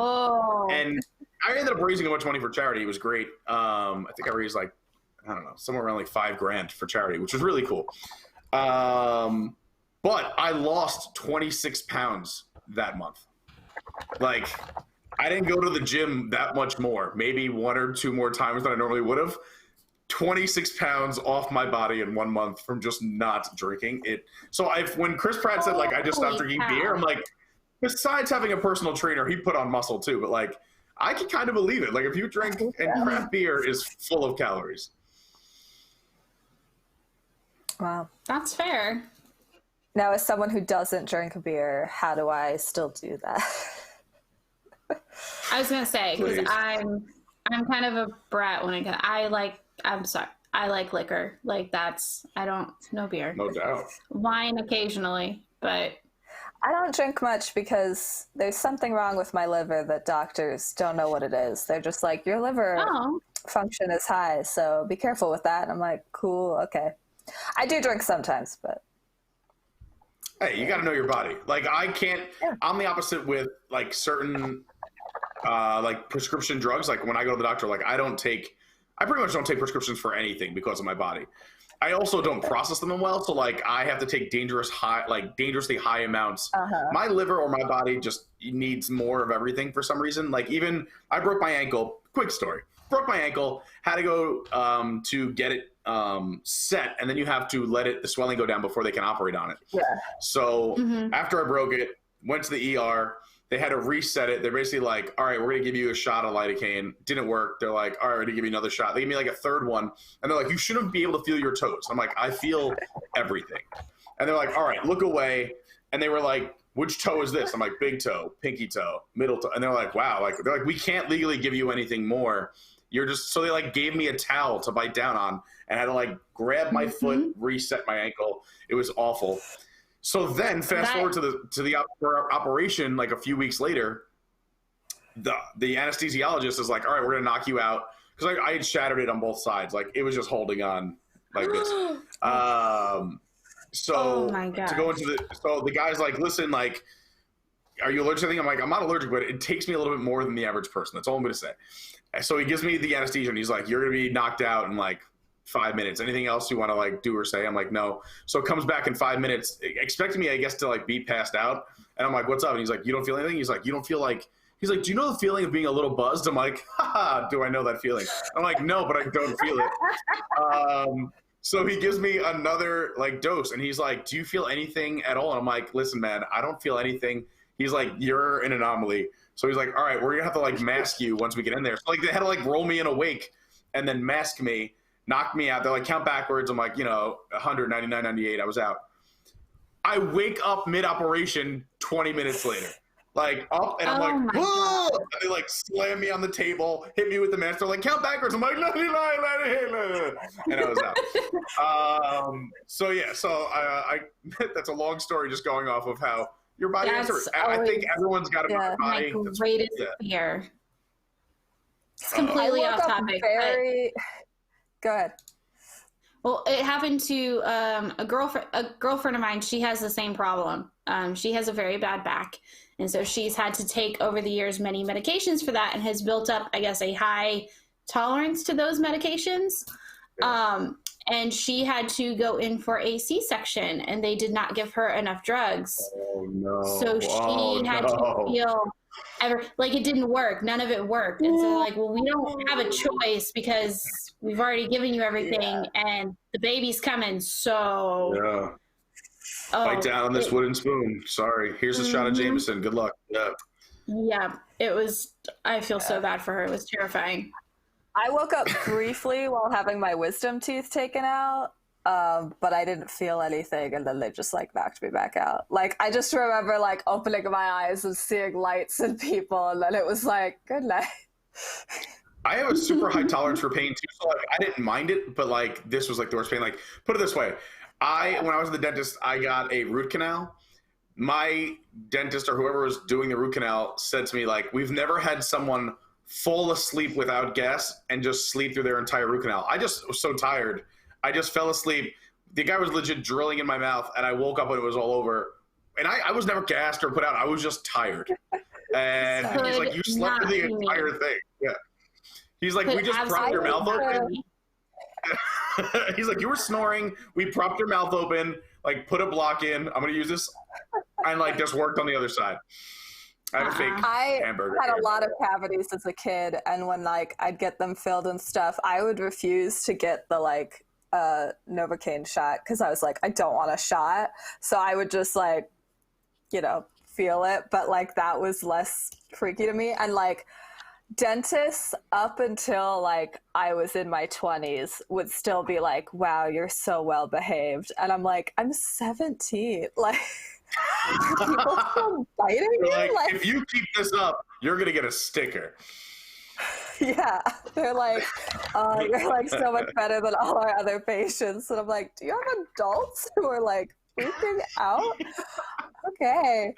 I ended up raising a bunch of money for charity. It was great. I think I raised somewhere around like $5,000 for charity, which was really cool. But I lost 26 pounds that month. Like, I didn't go to the gym that much more, maybe 1 or 2 more times than I normally would have. 26 pounds off my body in 1 month from just not drinking it. So when Chris Pratt said, I just stopped drinking beer, I'm like, besides having a personal trainer, he put on muscle too. But I can kind of believe it. Like, if you drink, and craft beer is full of calories. Wow. That's fair. Now, as someone who doesn't drink beer, how do I still do that? I was gonna say, because I'm kind of a brat when I like liquor. No beer. No doubt. Wine occasionally, but I don't drink much because there's something wrong with my liver that doctors don't know what it is. They're just like, your liver function is high, so be careful with that. And I'm like, cool, okay. I do drink sometimes, but hey, you got to know your body. I'm the opposite with certain prescription drugs. Like, when I go to the doctor, I pretty much don't take prescriptions for anything because of my body. I also don't process them well, so I have to take dangerously high amounts. My liver or my body just needs more of everything for some reason. Even I broke my ankle. Quick story. Broke my ankle. Had to go to get it set, and then you have to let the swelling go down before they can operate on it. Yeah. So after I broke it, went to the ER. They had to reset it. They're basically like, all right, we're going to give you a shot of lidocaine. Didn't work. They're like, all right, we're going to give you another shot. They give me a third one. And they're like, you shouldn't be able to feel your toes. I'm like, I feel everything. And they're like, all right, look away. And they were like, which toe is this? I'm like, big toe, pinky toe, middle toe. And they're like, wow. They're like, we can't legally give you anything more. So they like gave me a towel to bite down on, and I had to like grab my foot, reset my ankle. It was awful. So then fast forward to the operation, like a few weeks later, the anesthesiologist is like, all right, we're going to knock you out. Because I had shattered it on both sides. Like, it was just holding on like this. So to go into the guy's like, listen, like, are you allergic to anything? I'm like, I'm not allergic, but it takes me a little bit more than the average person. That's all I'm going to say. So he gives me the anesthesia, and he's like, you're going to be knocked out in like 5 minutes. Anything else you want to like do or say? I'm like, no. So it comes back in 5 minutes, expecting me, I guess, to like be passed out. And I'm like, what's up? And he's like, you don't feel anything? He's like, you don't feel like, he's like, do you know the feeling of being a little buzzed? I'm like, haha, do I know that feeling? I'm like, no, but I don't feel it. So he gives me another like dose, and he's like, do you feel anything at all? And I'm like, listen, man, I don't feel anything. He's like, you're an anomaly. So he's like, all right, we're going to have to like mask you once we get in there. So like they had to like roll me in awake and then mask me, knock me out. They're like, count backwards. I'm like, 100, 99, 98. I was out. I wake up mid-operation 20 minutes later. Like up, and I'm like, whoa! And they like slam me on the table, hit me with the mask. They're like, count backwards. I'm like, 99, 98. And I was out. So yeah, I that's a long story just going off of how your body answers. I think everyone's got a body. My greatest fear. It's completely off topic. Go ahead. Well, it happened to a girlfriend of mine. She has the same problem. She has a very bad back. And so she's had to take over the years many medications for that and has built up, I guess, a high tolerance to those medications. And she had to go in for a C-section, and they did not give her enough drugs. Oh, no. So she had to feel like it didn't work. None of it worked. And so like, well, we don't have a choice because we've already given you everything and the baby's coming. So bite down on this wooden spoon. Sorry. Here's a shot of Jameson. Good luck. Yeah, it was, I feel so bad for her. It was terrifying. I woke up briefly while having my wisdom teeth taken out, but I didn't feel anything, and then they just like knocked me back out. Like I just remember like opening my eyes and seeing lights and people, and then it was like, good night. I have a super high tolerance for pain too, so like I didn't mind it, but like this was like the worst pain. Like put it this way, when I was at the dentist, I got a root canal. My dentist or whoever was doing the root canal said to me like, we've never had someone fall asleep without gas and just sleep through their entire root canal. I just was so tired. I just fell asleep. The guy was legit drilling in my mouth, and I woke up when it was all over. And I was never gassed or put out. I was just tired. And he's like, you slept through the entire thing. Yeah. He's like, we just propped your mouth open. He's like, you were snoring. We propped your mouth open, like put a block in. I'm going to use this. And like just worked on the other side. I have a fake hamburger. I had a lot of cavities as a kid, and when like I'd get them filled and stuff, I would refuse to get the like Novocaine shot because I was like, I don't want a shot. So I would just like, you know, feel it, but like that was less freaky to me. And like dentists up until like I was in my 20s would still be like, wow, you're so well behaved. And I'm like, I'm 17. Like people still biting me? Like, if you keep this up, you're gonna get a sticker. Yeah, they're like, you're like so much better than all our other patients. And I'm like, do you have adults who are like freaking out? Okay.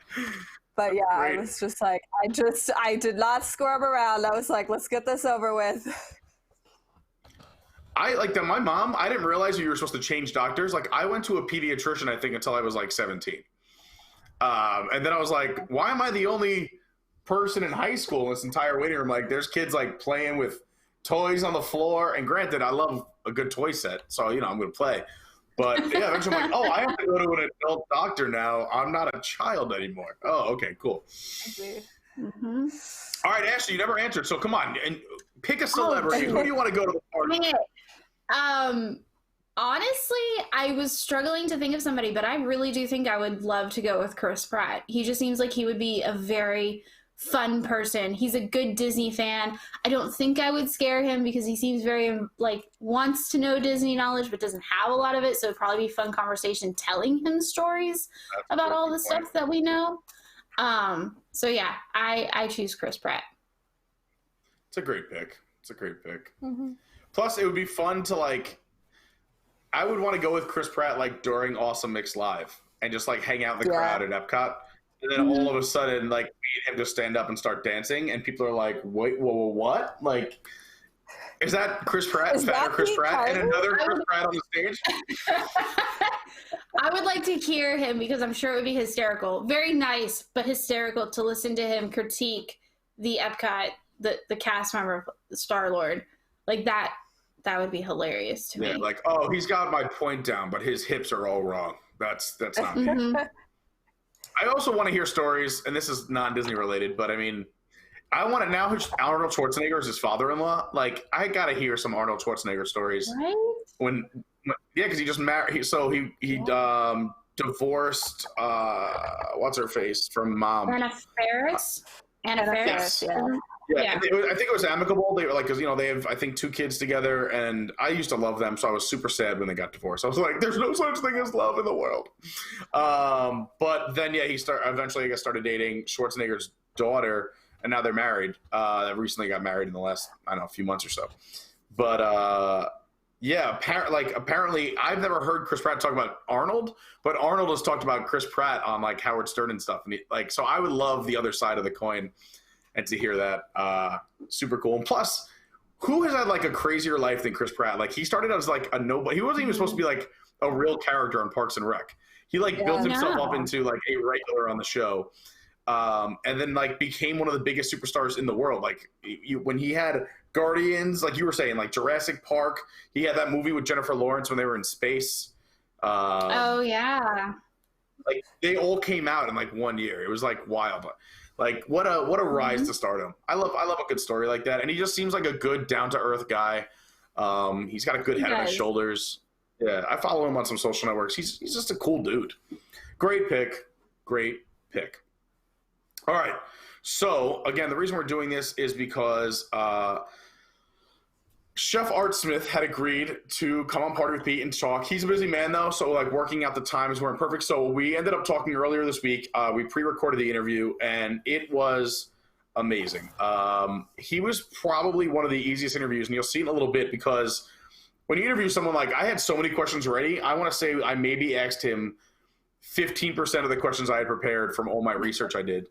But yeah, I was just like, I did not squirm around. I was like, let's get this over with. I like that. My mom, I didn't realize you were supposed to change doctors. Like I went to a pediatrician, I think, until I was like 17. And then I was like, why am I the only person in high school in this entire waiting room? Like there's kids like playing with toys on the floor. And granted, I love a good toy set. So, you know, I'm going to play. But yeah, eventually I'm like, oh, I have to go to an adult doctor now. I'm not a child anymore. Oh, okay, cool. Mm-hmm. All right, Ashley, you never answered. So come on and pick a celebrity. Who do you want to go to the party? Honestly, I was struggling to think of somebody, but I really do think I would love to go with Chris Pratt. He just seems like he would be a very fun person. He's a good Disney fan. I don't think I would scare him because he seems very like wants to know Disney knowledge but doesn't have a lot of it, so it'd probably be a fun conversation telling him stories about all the stuff that we know. So yeah, I choose Chris Pratt. It's a great pick. Mm-hmm. Plus it would be fun to like, I would want to go with Chris Pratt like during Awesome Mix Live and just like hang out in the crowd at Epcot. And then all of a sudden, like, me and him just stand up and start dancing, and people are like, wait, whoa, what? Like, is that Chris Pratt, fatter Chris Pratt, and another Chris Pratt on the stage? I would like to hear him because I'm sure it would be hysterical. Very nice, but hysterical to listen to him critique the Epcot, the cast member, Star-Lord. Like, that would be hilarious to me. Yeah, like, oh, he's got my point down, but his hips are all wrong. That's not me. I also want to hear stories, and this is non-Disney related, but I mean, I want to now. Arnold Schwarzenegger is his father-in-law. Like, I gotta hear some Arnold Schwarzenegger stories. Right? When because he just married. He divorced what's her face from Mom. Anna Faris. Yeah. I think it was amicable. They were like, because they have, I think, 2 kids together, and I used to love them, so I was super sad when they got divorced. I was like, there's no such thing as love in the world. But then he eventually I guess started dating Schwarzenegger's daughter, and now they're married. Recently got married in the last few months or so. But apparently I've never heard Chris Pratt talk about Arnold, but Arnold has talked about Chris Pratt on like Howard Stern and stuff, and so I would love the other side of the coin. And to hear that, super cool. And plus, who has had like a crazier life than Chris Pratt? Like, he started as like a nobody. He wasn't even supposed to be like a real character on Parks and Rec. He like built himself up into like a regular on the show, and then like became one of the biggest superstars in the world. Like when he had Guardians, like you were saying, like Jurassic Park. He had that movie with Jennifer Lawrence when they were in space. Oh yeah. Like they all came out in like 1 year. It was like wild. Like what a rise to stardom. I love a good story like that, and he just seems like a good down to earth guy. He's got a good head on his shoulders. Yeah, I follow him on some social networks. He's just a cool dude. Great pick. All right. So again, the reason we're doing this is because Chef Art Smith had agreed to come on Party with Pete and talk. He's a busy man, though, so like working out the times weren't perfect. So we ended up talking earlier this week. We pre-recorded the interview, and it was amazing. He was probably one of the easiest interviews, and you'll see in a little bit, because when you interview someone, like, I had so many questions ready. I want to say I maybe asked him 15% of the questions I had prepared from all my research I did.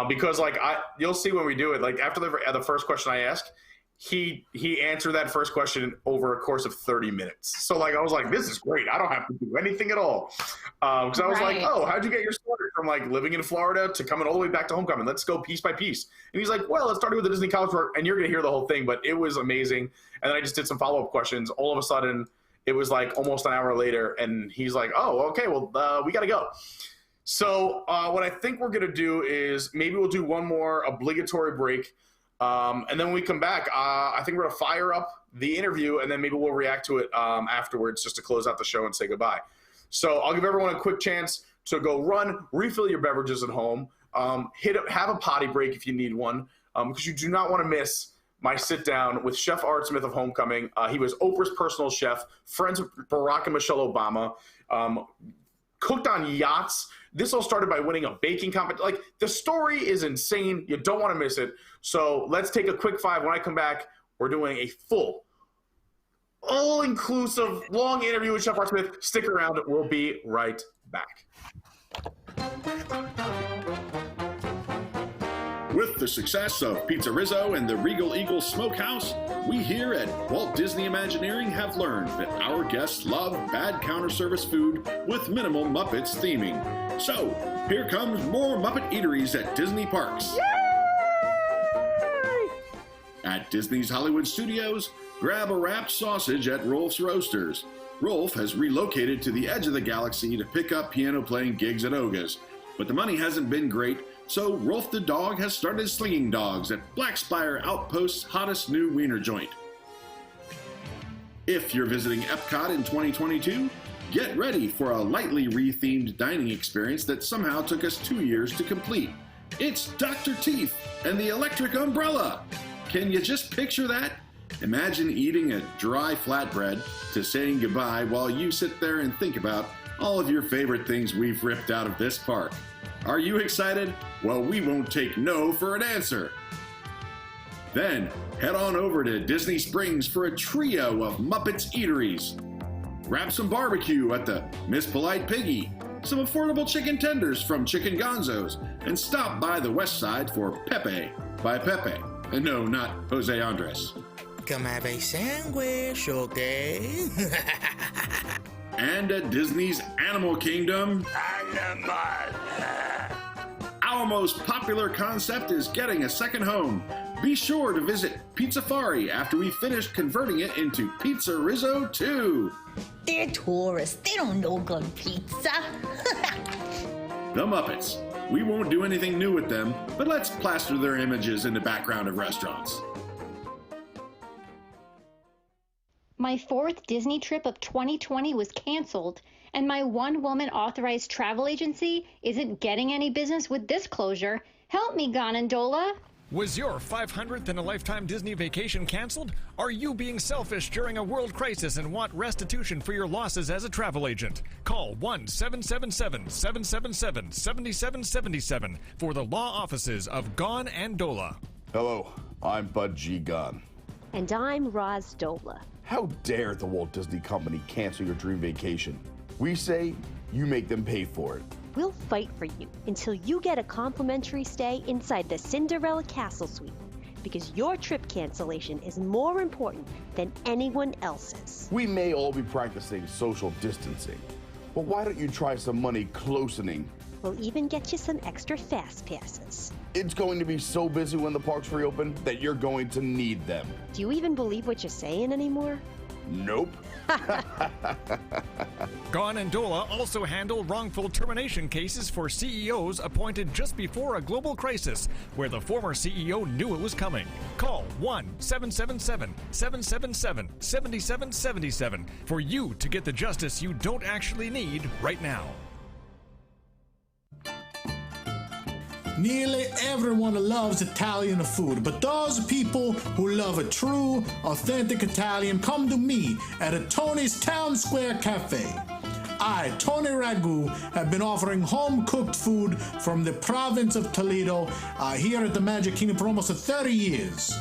Because like you'll see when we do it, like after the first question I asked, he answered that first question over a course of 30 minutes. So like I was like, this is great. I don't have to do anything at all. Because I was like, oh, how'd you get your start from like living in Florida to coming all the way back to homecoming? Let's go piece by piece. And he's like, well, it started with the Disney College Tour, and you're gonna hear the whole thing, but it was amazing. And then I just did some follow-up questions. All of a sudden, it was like almost an hour later, and he's like, oh, okay, well, we gotta go. So what I think we're gonna do is maybe we'll do one more obligatory break. And then when we come back, I think we're going to fire up the interview, and then maybe we'll react to it afterwards just to close out the show and say goodbye. So I'll give everyone a quick chance to go run, refill your beverages at home, have a potty break if you need one, because you do not want to miss my sit-down with Chef Art Smith of Homecoming. He was Oprah's personal chef, friends with Barack and Michelle Obama, cooked on yachts. This all started by winning a baking competition. Like, the story is insane. You don't want to miss it. So let's take a quick 5. When I come back, we're doing a full, all-inclusive, long interview with Chef Art Smith. Stick around. We'll be right back. With the success of Pizza Rizzo and the Regal Eagle Smokehouse, we here at Walt Disney Imagineering have learned that our guests love bad counter service food with minimal Muppets theming. So, here comes more Muppet eateries at Disney parks. Yay! At Disney's Hollywood Studios, grab a wrapped sausage at Rolf's Roasters. Rolf has relocated to the edge of the galaxy to pick up piano-playing gigs at Oga's, but the money hasn't been great, so Rolf the dog has started slinging dogs at Black Spire Outpost's hottest new wiener joint. If you're visiting Epcot in 2022, get ready for a lightly re-themed dining experience that somehow took us 2 years to complete. It's Dr. Teeth and the Electric Umbrella. Can you just picture that? Imagine eating a dry flatbread to saying goodbye while you sit there and think about all of your favorite things we've ripped out of this park. Are you excited? Well, we won't take no for an answer. Then, head on over to Disney Springs for a trio of Muppets eateries. Grab some barbecue at the Miss Polite Piggy, some affordable chicken tenders from Chicken Gonzo's, and stop by the West Side for Pepe by Pepe. And no, not Jose Andres. Come have a sandwich, okay? And at Disney's Animal Kingdom, our most popular concept is getting a second home. Be sure to visit Pizzafari after we finish converting it into Pizza Rizzo 2. They're tourists. They don't know good pizza. The Muppets. We won't do anything new with them, but let's plaster their images in the background of restaurants. My 4th Disney trip of 2020 was canceled, and my one-woman authorized travel agency isn't getting any business with this closure. Help me, Ganondola. Was your 500th in a lifetime Disney vacation canceled? Are you being selfish during a world crisis and want restitution for your losses as a travel agent? Call 1-777-777-7777 for the law offices of Ganondola. Hello, I'm Bud G. Gunn. And I'm Roz Dola. How dare the Walt Disney Company cancel your dream vacation? We say you make them pay for it. We'll fight for you until you get a complimentary stay inside the Cinderella Castle Suite, because your trip cancellation is more important than anyone else's. We may all be practicing social distancing, but why don't you try some money closening? We'll even get you some extra fast passes. It's going to be so busy when the parks reopen that you're going to need them. Do you even believe what you're saying anymore? Nope. Ganondola also handle wrongful termination cases for CEOs appointed just before a global crisis, where the former CEO knew it was coming. Call 1-777-777-7777 for you to get the justice you don't actually need right now. Nearly everyone loves Italian food, but those people who love a true, authentic Italian come to me at a Tony's Town Square Cafe. I, Tony Ragu, have been offering home-cooked food from the province of Toledo here at the Magic Kingdom for almost 30 years.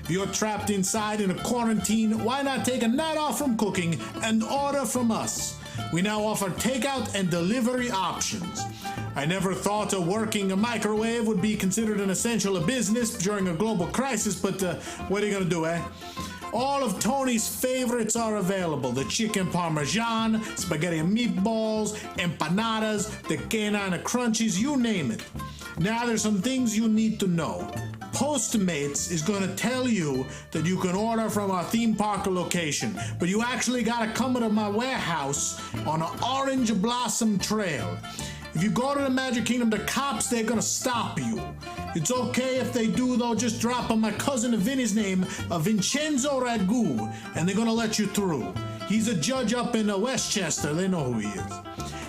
If you're trapped inside in a quarantine, why not take a night off from cooking and order from us? We now offer takeout and delivery options. I never thought working a microwave would be considered an essential business during a global crisis, but what are you gonna do, eh? All of Tony's favorites are available. The chicken parmesan, spaghetti and meatballs, empanadas, the canine crunchies, you name it. Now there's some things you need to know. Postmates is going to tell you that you can order from our theme park location, but you actually got to come to my warehouse on an Orange Blossom Trail. If you go to the Magic Kingdom, the cops, they're going to stop you. It's okay if they do, though. Just drop on my cousin Vinny's name, Vincenzo Ragu, and they're going to let you through. He's a judge up in Westchester. They know who he is.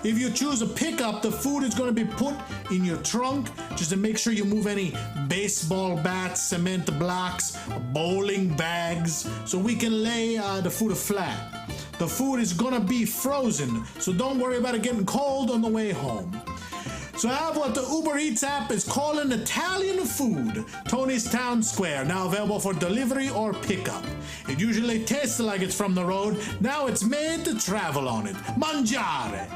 If you choose a pickup, the food is going to be put in your trunk just to make sure you move any baseball bats, cement blocks, bowling bags, so we can lay the food flat. The food is going to be frozen, so don't worry about it getting cold on the way home. So I have what the Uber Eats app is calling Italian food. Tony's Town Square, now available for delivery or pickup. It usually tastes like it's from the road. Now it's made to travel on it. Mangiare.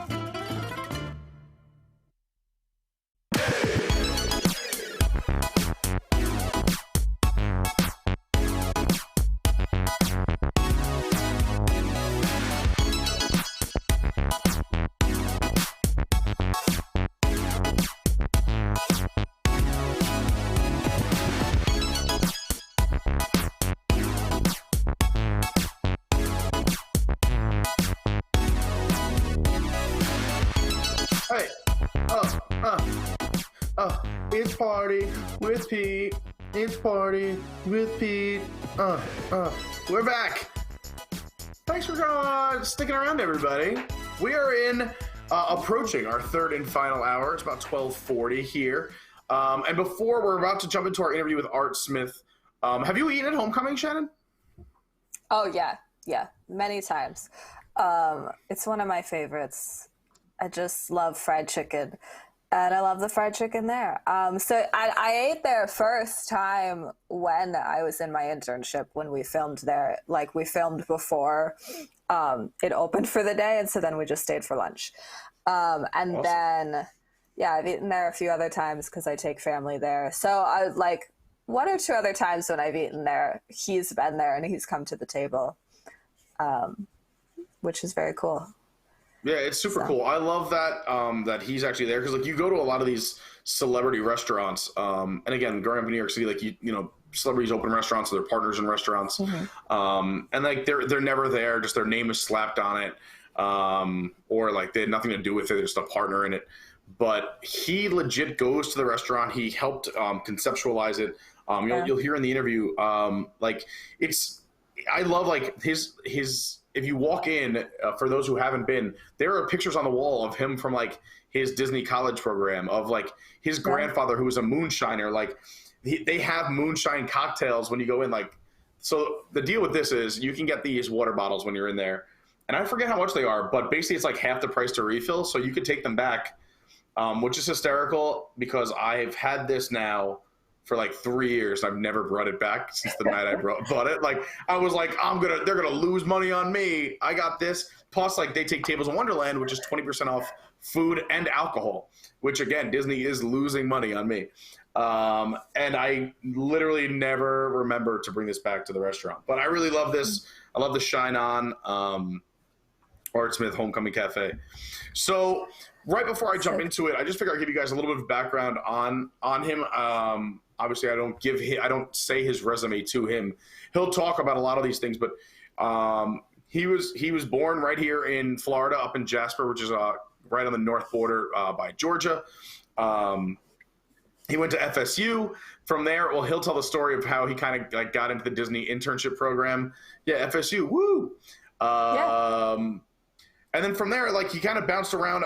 It's party with Pete. It's party with Pete. We're back. Thanks for sticking around, everybody. We are approaching our third and final hour. It's about 12:40 here. And before we're about to jump into our interview with Art Smith, have you eaten at Homecoming, Shannon? Oh, yeah, many times. It's one of my favorites. I just love fried chicken. And I love the fried chicken there. So I ate there first time when I was in my internship when we filmed there. Like, we filmed before it opened for the day, and so then we just stayed for lunch. And awesome. Then, yeah, I've eaten there a few other times because I take family there. So I like one or two other times when I've eaten there, he's been there and he's come to the table, which is very cool. Yeah, it's super cool. I love that that he's actually there because like you go to a lot of these celebrity restaurants, and again, growing up in New York City, like you know, celebrities open restaurants, so they're partners in restaurants, and like they're never there, just their name is slapped on it, or like they had nothing to do with it, they're just a partner in it. But he legit goes to the restaurant. He helped conceptualize it. You'll hear in the interview, like I love like his. If you walk in, for those who haven't been, there are pictures on the wall of him from like his Disney college program, of like his grandfather who was a moonshiner. Like they have moonshine cocktails when you go in. Like, so the deal with this is you can get these water bottles when you're in there, and I forget how much they are, but basically it's like half the price to refill, so you could take them back, which is hysterical because I've had this now for like 3 years. I've never brought it back since the night I bought it. Like I was like, they're gonna lose money on me. I got this. Plus, like they take Tables in Wonderland, which is 20% off food and alcohol, which again, Disney is losing money on me. And I literally never remember to bring this back to the restaurant. But I really love this. I love the Shine On Art Smith Homecoming Cafe. So right before I jump into it, I just figure I'll give you guys a little bit of background on him. Obviously, I don't say his resume to him. He'll talk about a lot of these things, but he was born right here in Florida, up in Jasper, which is right on the north border by Georgia. He went to FSU. From there, well, he'll tell the story of how he kind of like got into the Disney internship program. Yeah, FSU, woo! And then from there, like, he kind of bounced around,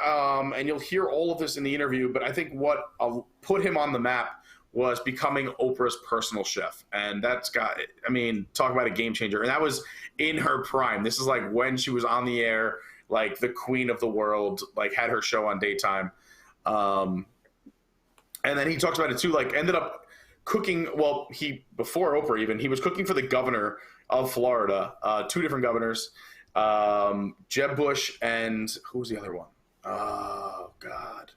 and you'll hear all of this in the interview. But I think what put him on the map was becoming Oprah's personal chef. And that's got, I mean, talk about a game changer. And that was in her prime. This is like when she was on the air, like the queen of the world, like had her show on daytime. And then he talks about it too, like ended up cooking. Well, before Oprah even, he was cooking for the governor of Florida, 2 different governors, Jeb Bush and who was the other one? Oh God,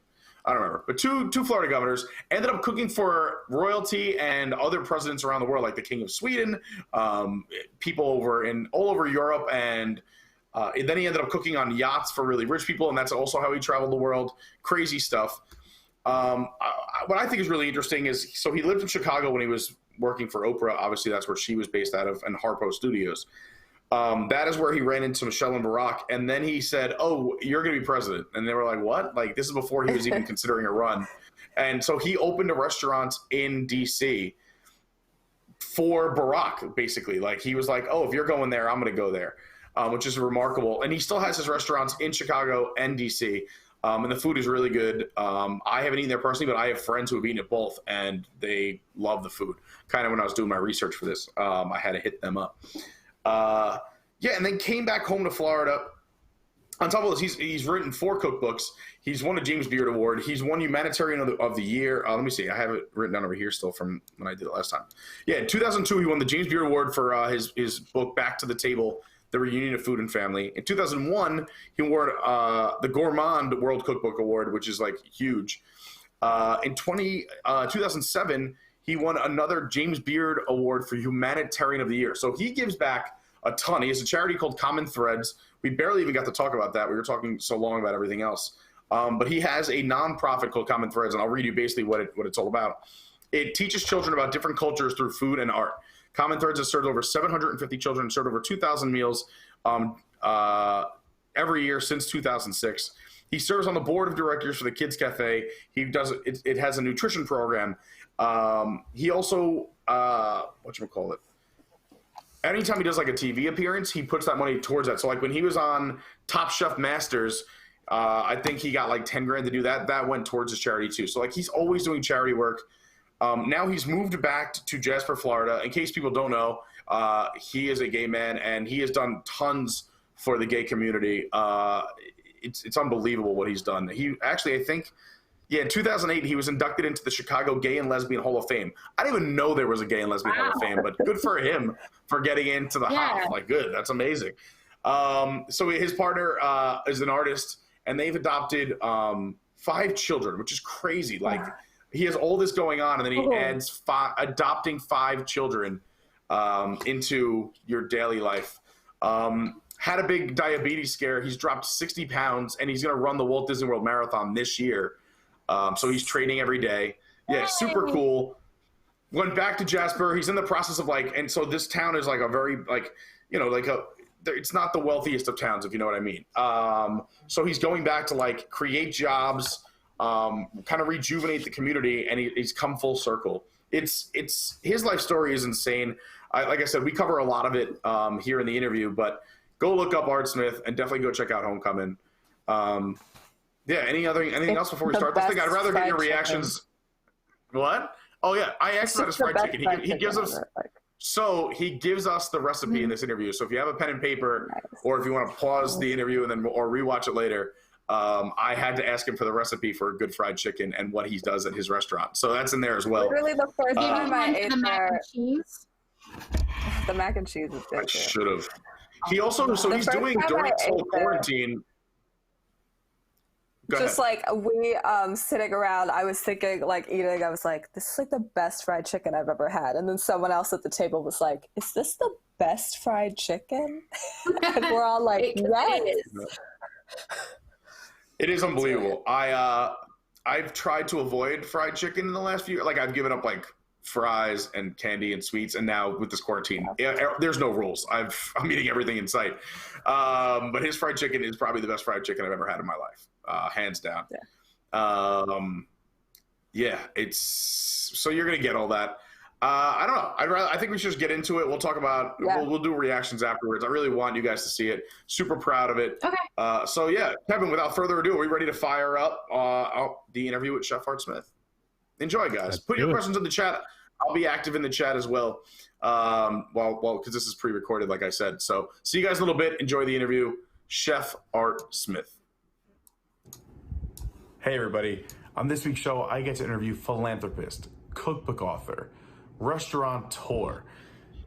I don't remember. But two Florida governors ended up cooking for royalty and other presidents around the world, like the King of Sweden, people all over Europe, and then he ended up cooking on yachts for really rich people, and that's also how he traveled the world. Crazy stuff. What I think is really interesting is, so he lived in Chicago when he was working for Oprah. Obviously, that's where she was based out of, and Harpo Studios. That is where he ran into Michelle and Barack, and then he said, "Oh, you're going to be president." And they were like, "What?" Like, this is before he was even considering a run. And so he opened a restaurant in D.C. for Barack, basically. Like, he was like, "Oh, if you're going there, I'm going to go there," which is remarkable. And he still has his restaurants in Chicago and D.C., and the food is really good. I haven't eaten there personally, but I have friends who have eaten it both, and they love the food. Kind of when I was doing my research for this, I had to hit them up. And then came back home to Florida. On top of this, he's written 4 cookbooks. He's won a James Beard Award. He's won Humanitarian of the Year. Let me see. I have it written down over here still from when I did it last time. Yeah, in 2002, he won the James Beard Award for his book, Back to the Table, The Reunion of Food and Family. In 2001, he won the Gourmand World Cookbook Award, which is, like, huge. In 2007, he won another James Beard Award for Humanitarian of the Year. So he gives back a ton. He has a charity called Common Threads. We barely even got to talk about that. We were talking so long about everything else. But he has a nonprofit called Common Threads, and I'll read you basically what it's all about. It teaches children about different cultures through food and art. Common Threads has served over 750 children and served over 2,000 meals every year since 2006. He serves on the board of directors for the Kids Cafe. He does it has a nutrition program. He also whatchamacallit? Anytime he does like a TV appearance, he puts that money towards that. So like when he was on Top Chef Masters, I think he got like 10 grand to do that. That went towards his charity too. So like he's always doing charity work. Now he's moved back to Jasper, Florida. In case people don't know, he is a gay man and he has done tons for the gay community. It's unbelievable what he's done. He actually, I think, in 2008, he was inducted into the Chicago Gay and Lesbian Hall of Fame. I didn't even know there was a Gay and Lesbian Hall of Fame, but good for him for getting into the Hall. Like, good. That's amazing. So his partner is an artist, and they've adopted 5 children, which is crazy. Like, he has all this going on, and then he adds adopting 5 children into your daily life. Had a big diabetes scare. He's dropped 60 pounds, and he's going to run the Walt Disney World Marathon this year. So he's training every day. Yeah, super cool. Went back to Jasper. He's in the process of and so this town is like a very it's not the wealthiest of towns, if you know what I mean. So he's going back to create jobs, kind of rejuvenate the community, and he's come full circle. It's his life story is insane. Like I said, we cover a lot of it here in the interview, but go look up Art Smith and definitely go check out Homecoming. Anything else before we start this thing? I'd rather get your reactions. What? Oh yeah, I asked about his fried chicken. He gives us he gives us the recipe in this interview. So if you have a pen and paper, or if you want to pause the interview and then or rewatch it later, I had to ask him for the recipe for a good fried chicken and what he does at his restaurant. So that's in there as well. Literally the first time I ate mac and cheese. The mac and cheese is good. I should have. He also he's doing during this whole quarantine. Just we sitting around, I was thinking eating, I was like, this is the best fried chicken I've ever had. And then someone else at the table was like, is this the best fried chicken? And we're all like, yes. It is unbelievable. I've tried to avoid fried chicken in the last few years. I've given up fries and candy and sweets, and now with this quarantine, there's no rules. I'm eating everything in sight. But his fried chicken is probably the best fried chicken I've ever had in my life. Hands down. Yeah. It's so you're gonna get all that. I don't know. I think we should just get into it. We'll talk about. Yeah. We'll do reactions afterwards. I really want you guys to see it. Super proud of it. Okay. So yeah, Kevin. Without further ado, are we ready to fire up the interview with Chef Art Smith? Enjoy, guys. Put your questions in the chat. I'll be active in the chat as well. Because this is pre-recorded, like I said. So see you guys in a little bit. Enjoy the interview. Chef Art Smith. Hey everybody. On this week's show, I get to interview philanthropist, cookbook author, restaurateur,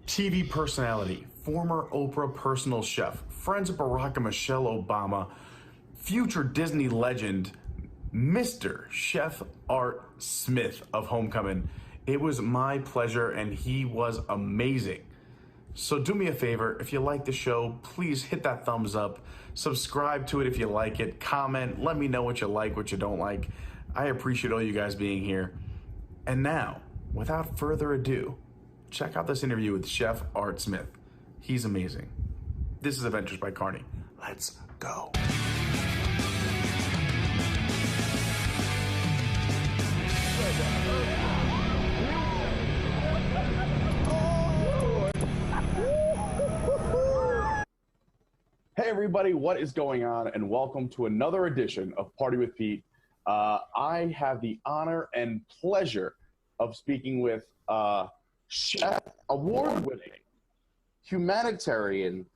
TV personality, former Oprah personal chef, friends of Barack and Michelle Obama, future Disney legend, Mr. Chef Art Smith of Homecoming. It was my pleasure, and he was amazing. So do me a favor, if you like the show, please hit that thumbs up, subscribe to it if you like it, comment, let me know what you like, what you don't like. I appreciate all you guys being here. And now, without further ado, check out this interview with Chef Art Smith. He's amazing. This is Adventures by Carney. Let's go. Hey everybody, what is going on? And welcome to another edition of Party with Pete. I have the honor and pleasure of speaking with chef, award-winning, humanitarian,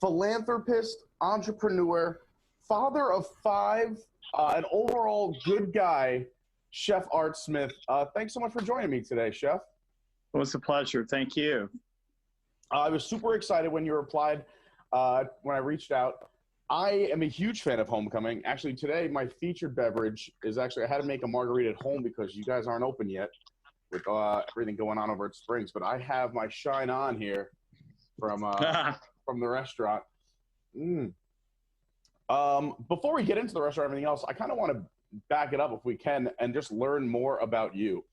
philanthropist, entrepreneur, father of 5, an overall good guy, Chef Art Smith. Thanks so much for joining me today, Chef. Well, it's a pleasure. Thank you. I was super excited when you replied when I reached out. I am a huge fan of Homecoming. Actually, today my featured beverage is I had to make a margarita at home because you guys aren't open yet with everything going on over at Springs. But I have my Shine On here from the restaurant. Before we get into the restaurant and everything else, I kind of want to back it up if we can and just learn more about you.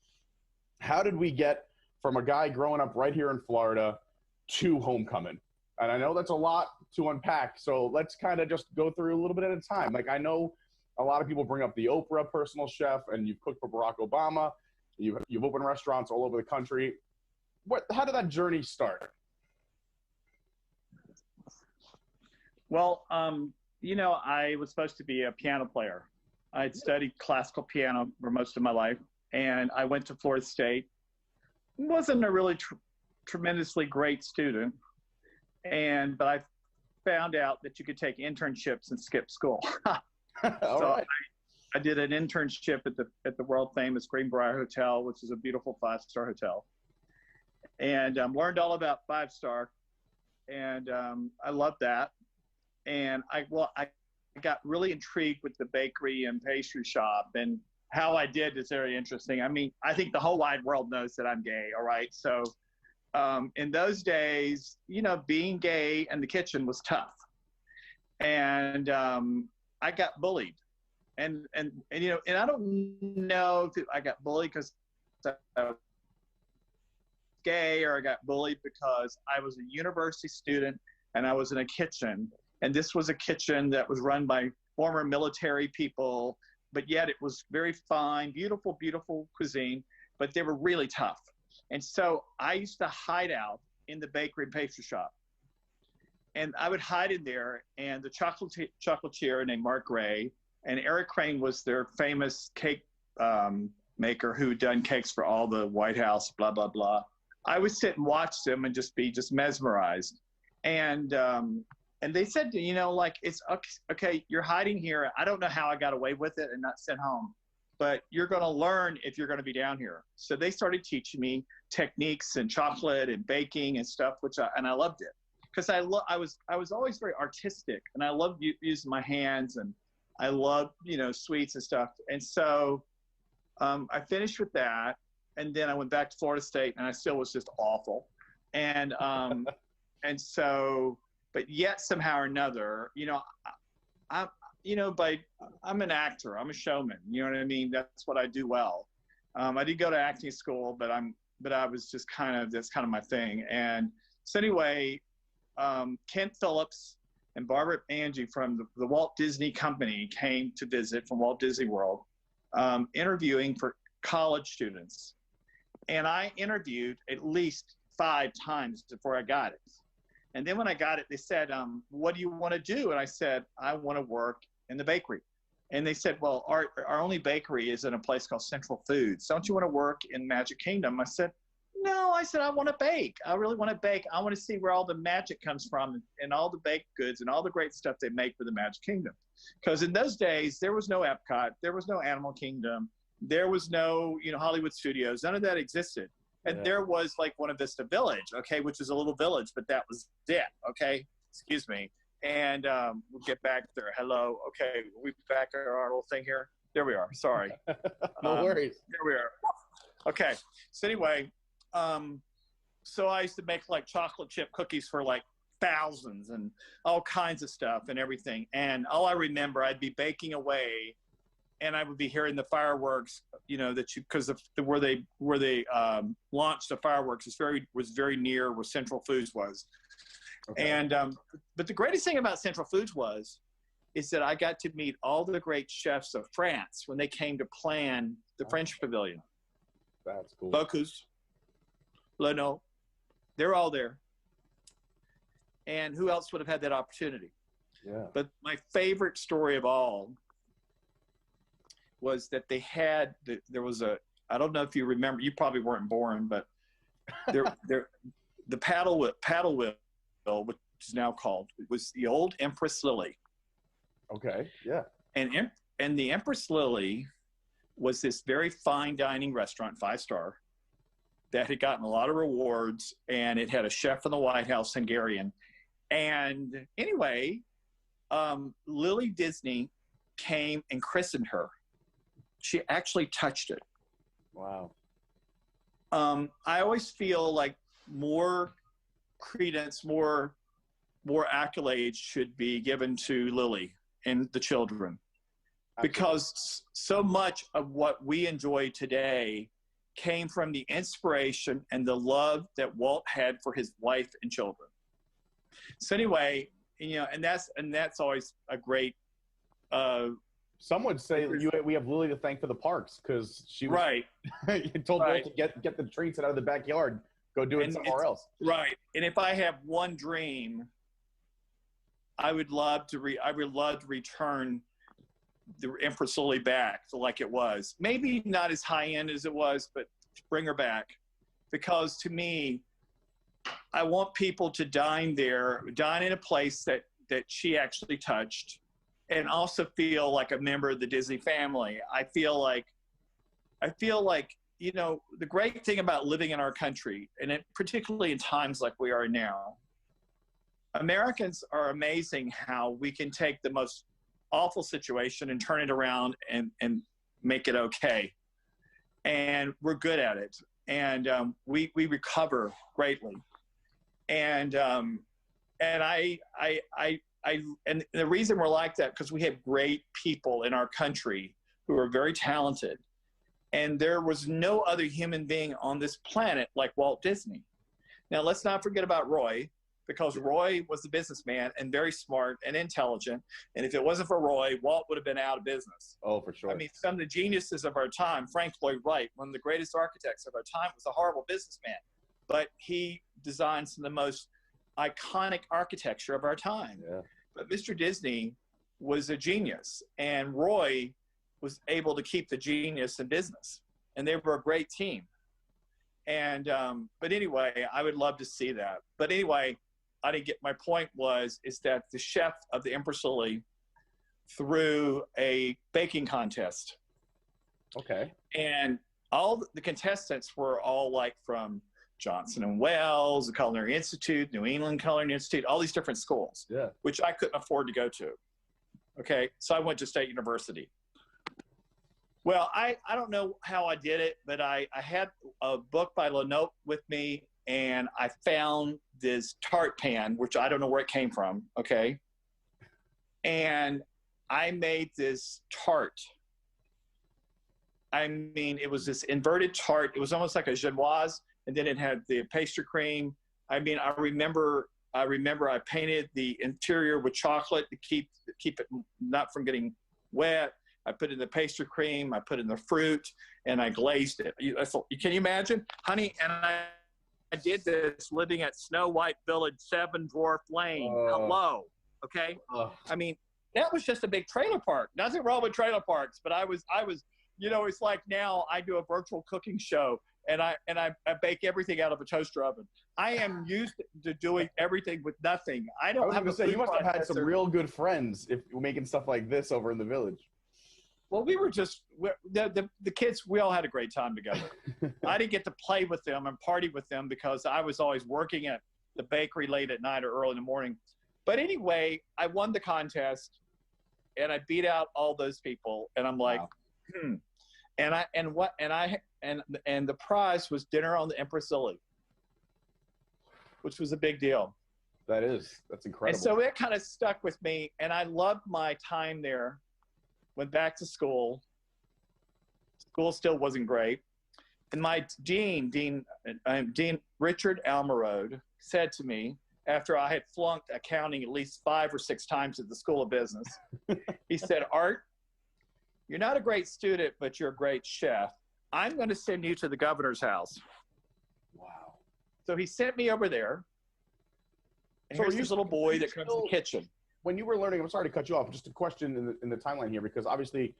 How did we get from a guy growing up right here in Florida to Homecoming? And I know that's a lot to unpack, so let's kind of just go through a little bit at a time. Like, I know a lot of people bring up the Oprah personal chef, and you've cooked for Barack Obama. You've opened restaurants all over the country. How did that journey start? Well, I was supposed to be a piano player. I'd studied classical piano for most of my life, and I went to Florida State. Wasn't a really tremendously great student. But I found out that you could take internships and skip school. Right. I did an internship at the world famous Greenbrier Hotel, which is a beautiful 5-star hotel, and learned all about 5-star, and I loved that. And I got really intrigued with the bakery and pastry shop, and how I did is very interesting. I mean, I think the whole wide world knows that I'm gay. All right, so. In those days, being gay in the kitchen was tough, and I got bullied, and I don't know if I got bullied because I was gay or I got bullied because I was a university student and I was in a kitchen, and this was a kitchen that was run by former military people, but yet it was very fine, beautiful, beautiful cuisine, but they were really tough. And so I used to hide out in the bakery and pastry shop. And I would hide in there, and the chocolatier named Mark Gray, and Eric Crane was their famous cake maker who had done cakes for all the White House, blah, blah, blah. I would sit and watch them and just be mesmerized. And they said, it's okay, you're hiding here. I don't know how I got away with it and not sent home, but you're going to learn if you're going to be down here. So they started teaching me techniques and chocolate and baking and stuff, and I loved it because I was always very artistic, and I loved using my hands, and I loved sweets and stuff. And so I finished with that, and then I went back to Florida State, and I still was just awful. And so, but yet somehow or another, I'm an actor. I'm a showman. You know what I mean? That's what I do well. I did go to acting school, but I was just that's kind of my thing. And so anyway, Kent Phillips and Barbara Angie from the Walt Disney Company came to visit from Walt Disney World, interviewing for college students. And I interviewed at least 5 times before I got it. And then when I got it, they said, what do you want to do? And I said, I want to work in the bakery. And they said, well, our only bakery is in a place called Central Foods. Don't you want to work in Magic Kingdom? I said, no. I said, I want to bake. I really want to bake. I want to see where all the magic comes from and all the baked goods and all the great stuff they make for the Magic Kingdom. Because in those days, there was no Epcot. There was no Animal Kingdom. There was no, Hollywood Studios. None of that existed. And there was like Buena Vista Village, okay, which is a little village, but that was it, okay? Excuse me. And we'll get back there. Hello. Okay, we back at our little thing here. There we are. Sorry. No worries. There we are. Okay. So anyway, so I used to make like chocolate chip cookies for like thousands and all kinds of stuff and everything. And all I remember, I'd be baking away, and I would be hearing the fireworks, because of where they launched the fireworks was very near where Central Foods was. Okay. And but the greatest thing about Central Foods is that I got to meet all the great chefs of France when they came to plan the French Pavilion. That's cool. Bocuse, Leno, they're all there. And who else would have had that opportunity? Yeah. But my favorite story of all was that they had, there was I don't know if you remember, you probably weren't born, but the paddle wheel, which is now called, it was the old Empress Lily. Okay, yeah. And the Empress Lily was this very fine dining restaurant, 5-star, that had gotten a lot of rewards, and it had a chef from the White House, Hungarian. And anyway, Lily Disney came and christened her. She actually touched it. Wow. I always feel like more credence, more accolades should be given to Lily and the children. Absolutely. Because so much of what we enjoy today came from the inspiration and the love that Walt had for his wife and children. So anyway, and that's always a great. Some would say we have Lily to thank for the parks, because she was, right. told Walt to get the treats out of the backyard, go do it somewhere else. Right. And if I have one dream, I would love to return the Empress Lily back to like it was. Maybe not as high end as it was, but bring her back, because to me, I want people to dine in a place that she actually touched, and also feel like a member of the Disney family. I feel like, the great thing about living in our country, and particularly in times like we are now, Americans are amazing how we can take the most awful situation and turn it around and make it okay. And we're good at it. And we recover greatly. And and the reason we're like that, because we have great people in our country who are very talented. And there was no other human being on this planet like Walt Disney. Now, let's not forget about Roy, because Roy was a businessman and very smart and intelligent. And if it wasn't for Roy, Walt would have been out of business. Oh, for sure. I mean, some of the geniuses of our time, Frank Lloyd Wright, one of the greatest architects of our time, was a horrible businessman. But he designed some of the most iconic architecture of our time. Yeah. But Mr. Disney was a genius, and Roy was able to keep the genius in business, and they were a great team. And but anyway, I would love to see that. But anyway, I didn't get my point is that the chef of the Empress Lily threw a baking contest. Okay. And all the contestants were all like from Johnson & Wales, the Culinary Institute, New England Culinary Institute, all these different schools, which I couldn't afford to go to. Okay, so I went to State University. Well, I don't know how I did it, but I had a book by Lenote with me, and I found this tart pan, which I don't know where it came from, okay? And I made this tart. I mean, it was this inverted tart. It was almost like a genoise, and then it had the pastry cream. I mean, I remember I painted the interior with chocolate to keep it not from getting wet. I put in the pastry cream, I put in the fruit, and I glazed it. Can you imagine? Honey, and I did this living at Snow White Village, 7 Dwarf Lane. Hello, okay? I mean, that was just a big trailer park. Nothing wrong with trailer parks, but I was, you know, it's like now I do a virtual cooking show, and I bake everything out of a toaster oven. I am used to doing everything with nothing. I don't have to say, you must have had some real good friends if you're making stuff like this over in the village. Well, we were just the kids. We all had a great time together. I didn't get to play with them and party with them because I was always working at the bakery late at night or early in the morning. But anyway, I won the contest, and I beat out all those people. And I'm like, wow. And the prize was dinner on the Empress Lily, which was a big deal. That's incredible. And so it kind of stuck with me, and I loved my time there. Went back to school. School still wasn't great. And my Dean Richard Almerode said to me, after I had flunked accounting at least 5 or 6 times at the School of Business, he said, Art, you're not a great student, but you're a great chef. I'm going to send you to the governor's house. Wow. So he sent me over there. And here's this little boy that comes in the kitchen. When you were learning, I'm sorry to cut you off, just a question in the timeline here, because obviously,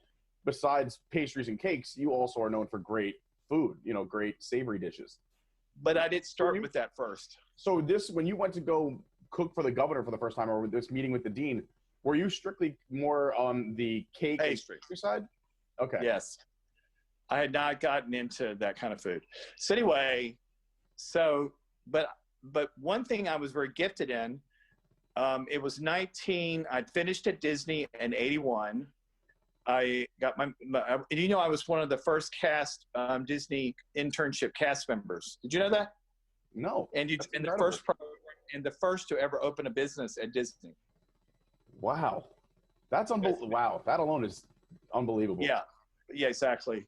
besides pastries and cakes, you also are known for great food, you know, great savory dishes. But I did start with that first. So when you went to go cook for the governor for the first time, or with this meeting with the dean, were you strictly more on the cake pastry side? Okay. Yes. I had not gotten into that kind of food. So anyway, but one thing I was very gifted in, it was I'd finished at Disney in 81. I got you know, I was one of the first Disney internship cast members. Did you know that? No. And the first to ever open a business at Disney. Wow. That's unbelievable. Wow. That alone is unbelievable. Yeah. Yeah, exactly.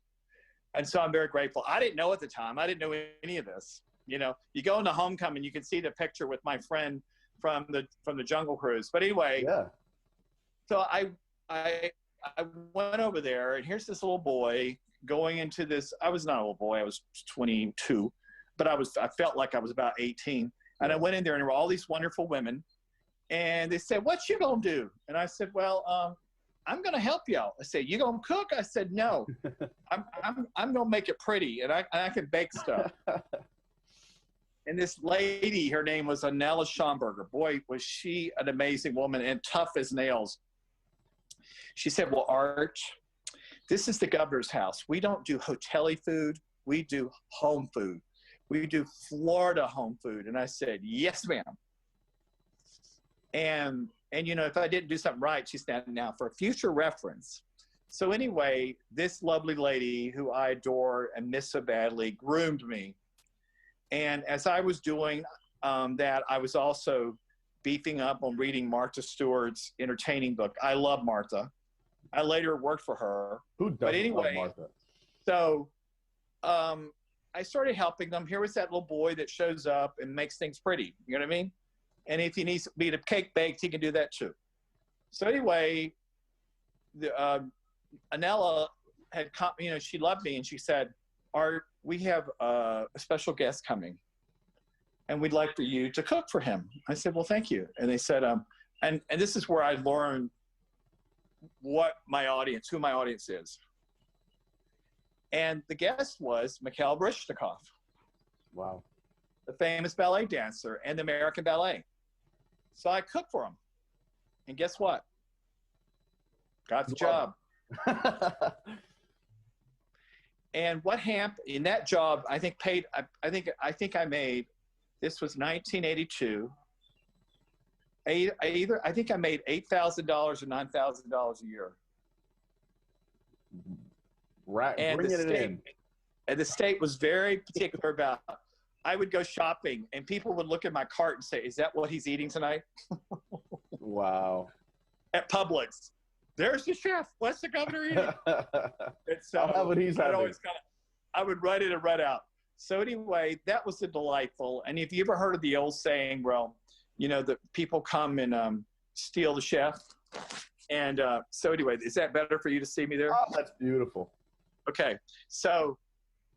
And so I'm very grateful. I didn't know at the time. I didn't know any of this. You know, you go into Homecoming, you can see the picture with my friend from the Jungle Cruise. But anyway, yeah. So I went over there, and here's this little boy going into this. I was not a little boy. I was 22, but I felt like I was about 18. And I went in there, and there were all these wonderful women, and they said, "What you gonna do?" And I said, "Well, I'm gonna help y'all." I said, "You gonna cook?" I said, "No, I'm gonna make it pretty, and I can bake stuff." And this lady, her name was Anella Schomburger. Boy, was she an amazing woman and tough as nails. She said, "Well, Art, this is the governor's house. We don't do hotel-y food. We do home food. We do Florida home food." And I said, "Yes, ma'am." And you know, if I didn't do something right, she said, "Now for future reference." So anyway, this lovely lady who I adore and miss so badly groomed me. And as I was doing that, I was also beefing up on reading Martha Stewart's entertaining book. I love Martha. I later worked for her. Who doesn't but anyway, love Martha? So I started helping them. Here was that little boy that shows up and makes things pretty. You know what I mean? And if he needs to be a cake baked, he can do that too. So anyway, Anella had come, you know, she loved me, and she said, "Art, we have a special guest coming, and we'd like for you to cook for him." I said, "Well, thank you." And they said, and this is where I learned who my audience is. And the guest was Mikhail Baryshnikov. Wow. The famous ballet dancer and the American Ballet. So I cooked for him. And guess what? Got the job. And what happened in that job, I think I made, this was 1982. I think I made $8,000 or $9,000 a year. Right. And the state was very particular about, I would go shopping and people would look at my cart and say, "Is that what he's eating tonight?" Wow. At Publix. "There's the chef. What's the governor eating?" And so I'll have what he's having. I would write it and write out. So anyway, that was delightful. And if you ever heard of the old saying, well, you know, that people come and steal the chef, And so anyway, is that better for you to see me there? Oh, that's beautiful. Okay, so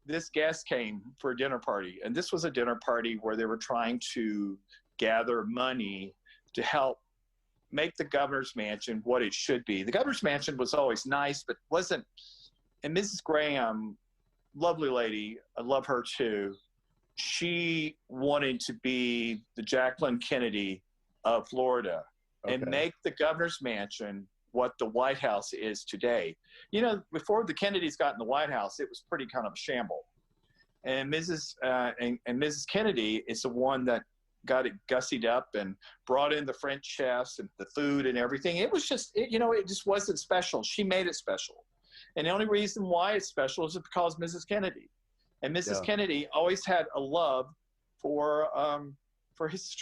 this guest came for a dinner party, and this was a dinner party where they were trying to gather money to help make the governor's mansion what it should be. The governor's mansion was always nice, but wasn't. And Mrs. Graham, lovely lady, I love her too. She wanted to be the Jacqueline Kennedy of Florida and make the governor's mansion what the White House is today. You know, before the Kennedys got in the White House, it was pretty kind of a shamble. And Mrs. Kennedy is the one that got it gussied up and brought in the French chefs and the food and everything. It was just, it just wasn't special. She made it special. And the only reason why it's special is because Mrs. Kennedy. And Mrs. Kennedy always had a love for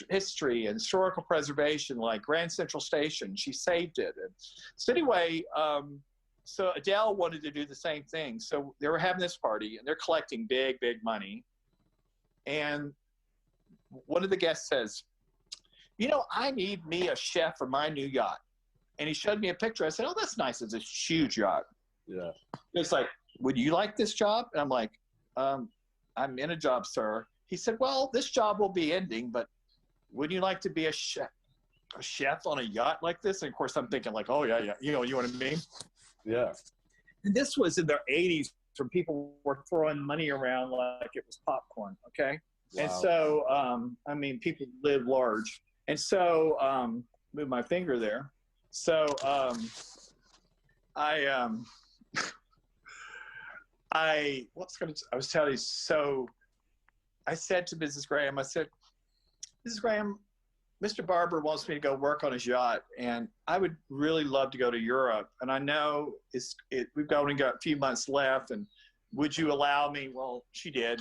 history and historical preservation, like Grand Central Station. She saved it. And so anyway, so Adele wanted to do the same thing. So they were having this party, and they're collecting big, big money. And one of the guests says, I need me a chef for my new yacht. And he showed me a picture. I said, oh, that's nice. It's a huge yacht. Yeah. It's like, would you like this job? And I'm like, I'm in a job, sir. He said, well, this job will be ending, but would you like to be a chef on a yacht like this? And of course, I'm thinking like, oh, yeah. You know what I mean? Yeah. And this was in the 80s when people were throwing money around like it was popcorn, okay? Wow. And so, people live large. And so, move my finger there. So, I was telling you, so I said to Mrs. Graham, Mrs. Graham, Mr. Barber wants me to go work on his yacht, and I would really love to go to Europe. And I know we've only got a few months left, and would you allow me? Well, she did,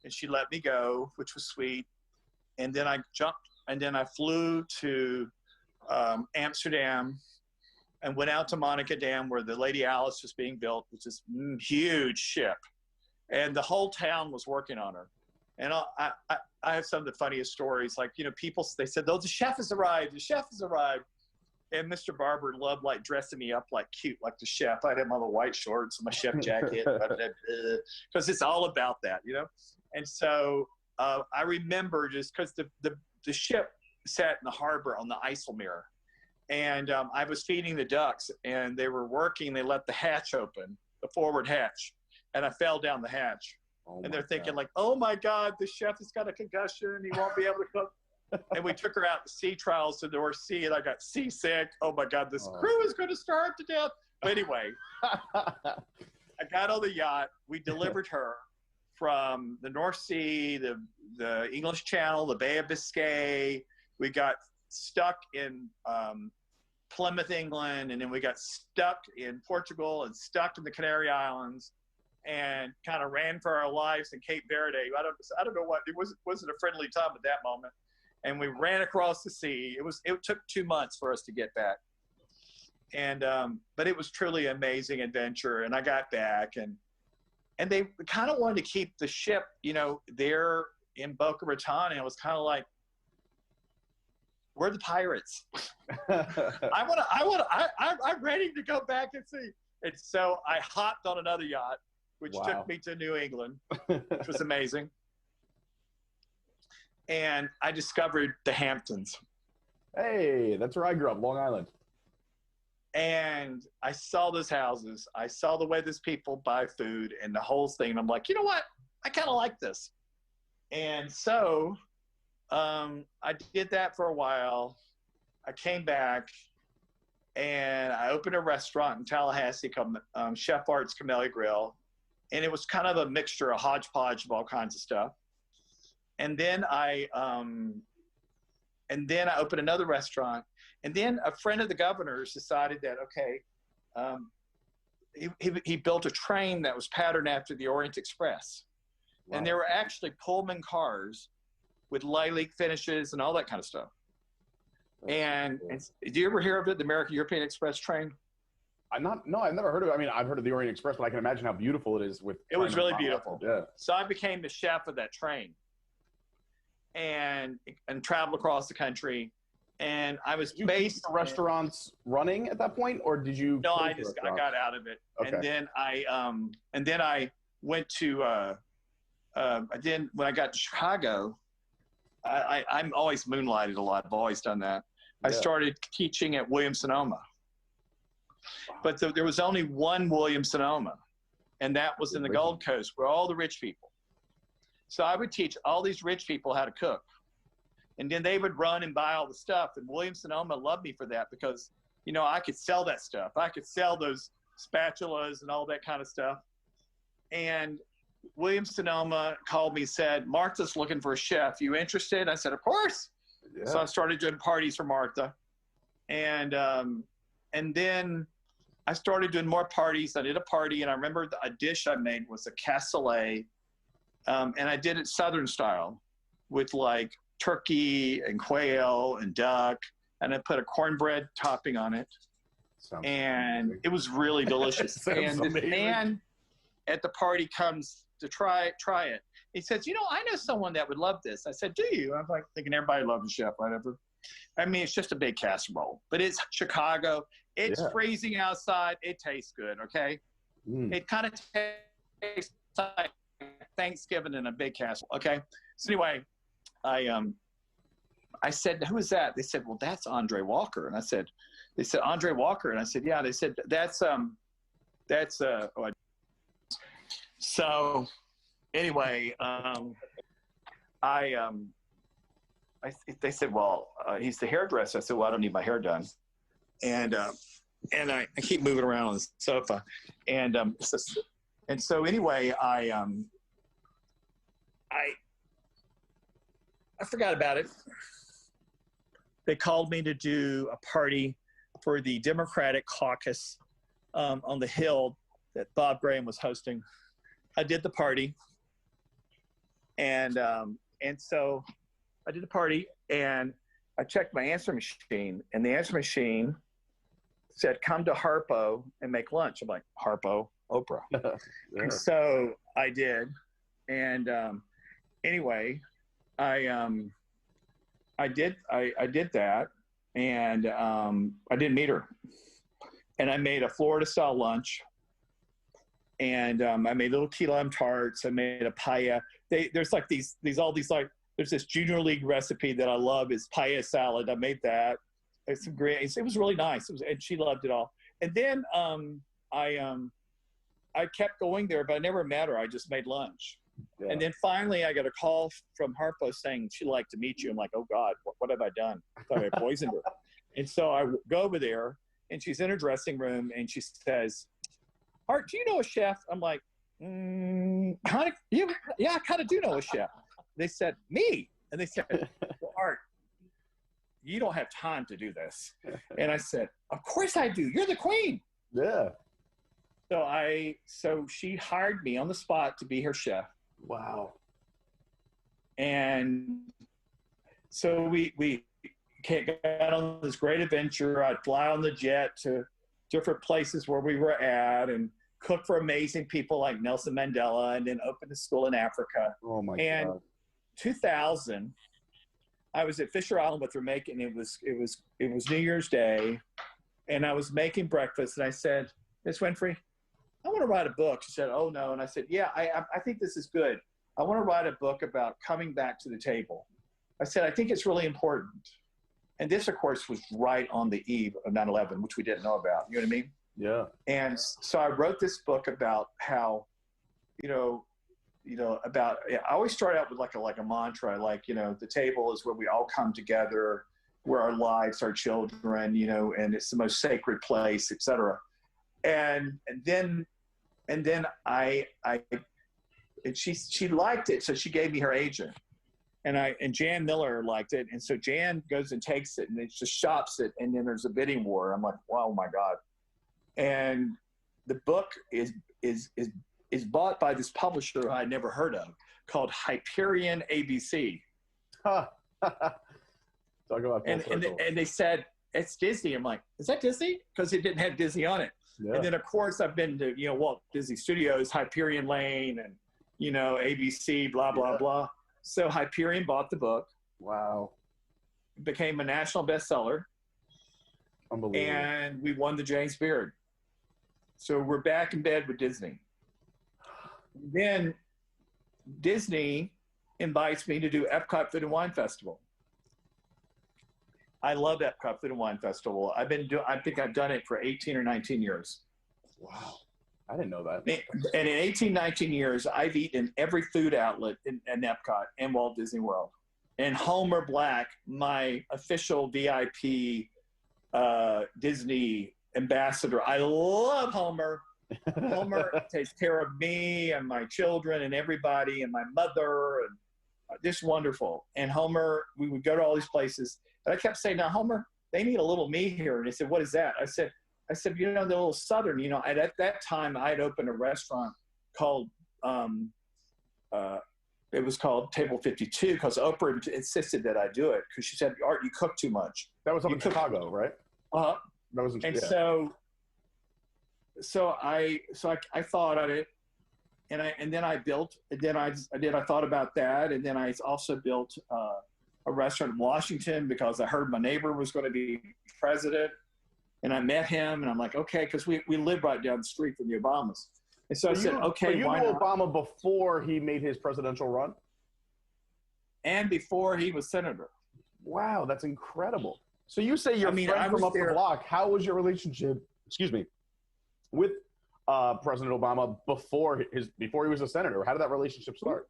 and she let me go, which was sweet. And then I flew to Amsterdam and went out to Monaco Dam where the Lady Alice was being built, which is a huge ship. And the whole town was working on her. And I have some of the funniest stories. Like, people, they said, oh, the chef has arrived. The chef has arrived. And Mr. Barber loved, like, dressing me up, like, cute, like the chef. I'd have my little white shorts and my chef jacket. Because it's all about that, And so I remember just because the ship sat in the harbor on the IJsselmeer. And I was feeding the ducks, and they were working. They let the hatch open, the forward hatch, and I fell down the hatch. And they're thinking like, oh, my God, the chef has got a concussion. He won't be able to cook. And we took her out to sea trials to the North Sea, and I got seasick. Oh, my God, this crew is going to starve to death. But anyway, I got on the yacht. We delivered her from the North Sea, the English Channel, the Bay of Biscay. We got stuck in Plymouth, England, and then we got stuck in Portugal and stuck in the Canary Islands, and kind of ran for our lives in Cape Verde. I don't know what it wasn't a friendly time at that moment, and we ran across the sea. It took 2 months for us to get back, and but it was truly an amazing adventure. And I got back, and they kind of wanted to keep the ship, there in Boca Raton. And it was kind of like, we're the pirates. I'm ready to go back and see. And so I hopped on another yacht, which took me to New England, which was amazing. And I discovered the Hamptons. Hey, that's where I grew up, Long Island. And I saw those houses. I saw the way these people buy food and the whole thing. And I'm like, you know what? I kind of like this. And so I did that for a while. I came back and I opened a restaurant in Tallahassee called Chef Art's Camellia Grill. And it was kind of a mixture, a hodgepodge of all kinds of stuff. And then I opened another restaurant. And then a friend of the governor's decided that, he built a train that was patterned after the Orient Express. Wow. And there were actually Pullman cars with lilac finishes and all that kind of stuff. And do you ever hear of it, the American European Express train? No, I've never heard of it. I mean, I've heard of the Orient Express, but I can imagine how beautiful it is. It was really beautiful. Yeah. So I became the chef of that train and traveled across the country. and I was Did you based keep the restaurants running at that point, or did you? No, close I the got out of it, Okay. and then I went to when I got to Chicago, I'm always moonlighted a lot. I've always done that. I started teaching at Williams-Sonoma, but there was only one Williams-Sonoma, and that was in the Gold Coast, where all the rich people. So I would teach all these rich people how to cook. And then they would run and buy all the stuff. And Williams-Sonoma loved me for that because, I could sell that stuff. I could sell those spatulas and all that kind of stuff. And Williams-Sonoma called me and said, Martha's looking for a chef. You interested? I said, of course. Yeah. So I started doing parties for Martha. And then I started doing more parties. I did a party, and I remember a dish I made was a cassoulet. And I did it Southern style with like turkey and quail and duck, and I put a cornbread topping on it. And it was really delicious. And this man at the party comes to try it. He says, I know someone that would love this. I said, do you? I'm like thinking everybody loves a chef, whatever. I mean, it's just a big casserole, but it's Chicago. It's freezing outside. It tastes good, okay? It kind of tastes like Thanksgiving in a big casserole, okay? So anyway, I said, who is that? They said, well, that's Andre Walker. And they said, Andre Walker. And I said, yeah. They said, so anyway, they said, well, he's the hairdresser. I said, well, I don't need my hair done. And I keep moving around on the sofa. And so anyway, I forgot about it. They called me to do a party for the Democratic caucus on the Hill that Bob Graham was hosting. I did the party, and so I did the party, and I checked my answer machine, and the answer machine said, "Come to Harpo and make lunch." I'm like, Harpo, Oprah. And so I did, and anyway, I did that, and I didn't meet her. And I made a Florida-style lunch, and I made little key lime tarts. I made a paella. There's like there's this junior league recipe that I love is paella salad. I made that. It's some great. It was really nice. And she loved it all. And then I kept going there, but I never met her. I just made lunch. Yeah. And then finally I got a call from Harpo saying she'd like to meet you. I'm like, oh God, what have I done? I thought I poisoned her. And so I go over there, and she's in her dressing room, and she says, Art, do you know a chef? I'm like, kind of, yeah, I kind of do know a chef. They said, me. And they said, well, Art, you don't have time to do this. And I said, of course I do. You're the queen. Yeah. So she hired me on the spot to be her chef. Wow. And so we got on this great adventure. I'd fly on the jet to different places where we were at and cook for amazing people like Nelson Mandela, and then opened a school in Africa. Oh my and God. 2000, I was at Fisher Island with her making, it was New Year's Day, and I was making breakfast, and I said, Miss Winfrey, I want to write a book. She said, oh no. And I said, yeah, I think this is good. I want to write a book about coming back to the table. I said, I think it's really important. And this, of course, was right on the eve of 9/11, which we didn't know about. You know what I mean? Yeah. And so I wrote this book about how, I always start out with like a mantra, like, the table is where we all come together, where our lives, our children, and it's the most sacred place, etc. And then she liked it, so she gave me her agent, and Jan Miller liked it, and so Jan goes and takes it and it just shops it, and then there's a bidding war. I'm like, wow, oh my God. And the book is bought by this publisher who I'd never heard of, called Hyperion ABC. Talk about and they said, it's Disney. I'm like, is that Disney? Because it didn't have Disney on it. Yeah. And then, of course, I've been to, Walt Disney Studios, Hyperion Lane, and, ABC, blah, blah, blah. So Hyperion bought the book. Wow. became a national bestseller. Unbelievable. And we won the James Beard. So we're back in bed with Disney. Then Disney invites me to do Epcot Food and Wine Festival. I love Epcot Food and Wine Festival. I think I've done it for 18 or 19 years. Wow. I didn't know that. And in 18, 19 years, I've eaten in every food outlet in Epcot and Walt Disney World. And Homer Black, my official VIP Disney ambassador. I love Homer. Homer takes care of me and my children and everybody and my mother, and just wonderful. And Homer, we would go to all these places. And I kept saying, now, Homer, they need a little me here. And he said, what is that? I said, you know, the little Southern, you know, at that time I had opened a restaurant called, it was called Table 52 because Oprah insisted that I do it because she said, Art, you cook too much. That was up in Chicago, right? Uh-huh. That was in, and yeah. so I thought of it, and then I built. And then I thought about that, and then I also built a restaurant in Washington because I heard my neighbor was going to be president, and I met him, and I'm like, okay, because we live right down the street from the Obamas, and so I said, okay, you why knew not? Obama before he made his presidential run, and before he was senator. Wow, that's incredible. So you say you're friend from up the block. How was your relationship? Excuse me, with President Obama before he was a senator? How did that relationship start?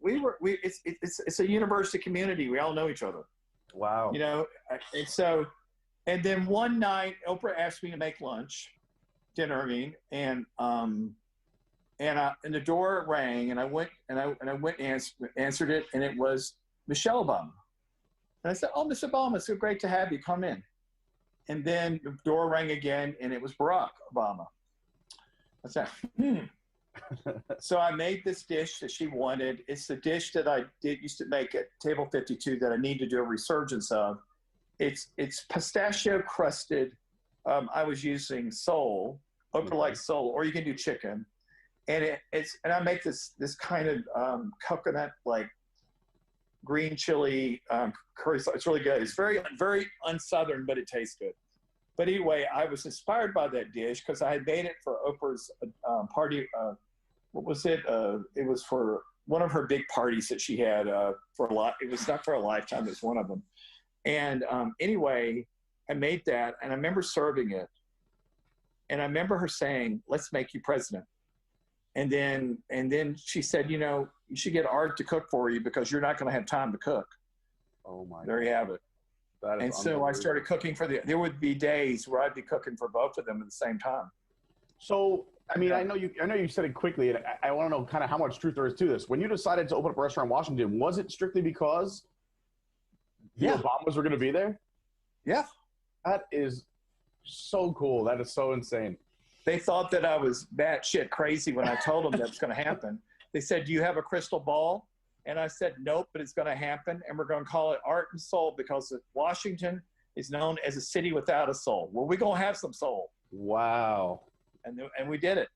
It's a university community. We all know each other. Wow. You know, and then one night Oprah asked me to make dinner. I mean, and the door rang, and I went and answered it, and it was Michelle Obama. And I said, "Oh, Mr. Obama, it's so great to have you. Come in." And then the door rang again, and it was Barack Obama. I said, So I made this dish that she wanted. It's the dish that I used to make at Table 52 that I need to do a resurgence of. It's pistachio crusted. I was using sole, Oprah likes sole, or you can do chicken. And I make this kind of coconut like green chili curry sauce. It's really good. It's very, very unsouthern, but it tastes good. But anyway, I was inspired by that dish because I had made it for Oprah's party. What was it? It was for one of her big parties that she had for a lot. It was not for a lifetime. It was one of them. And anyway, I made that, and I remember serving it. And I remember her saying, "Let's make you president." And then she said, "You know, you should get Art to cook for you because you're not going to have time to cook." Oh my! There you have it. And so I started cooking there would be days where I'd be cooking for both of them at the same time. So, I mean, I know you said it quickly, and I want to know kind of how much truth there is to this. When you decided to open up a restaurant in Washington, was it strictly because the Obamas were going to be there? Yeah. That is so cool. That is so insane. They thought that I was batshit crazy when I told them that was going to happen. They said, "Do you have a crystal ball?" And I said, "Nope, but it's going to happen. And we're going to call it Art and Soul because Washington is known as a city without a soul. Well, we're going to have some soul." Wow. And we did it.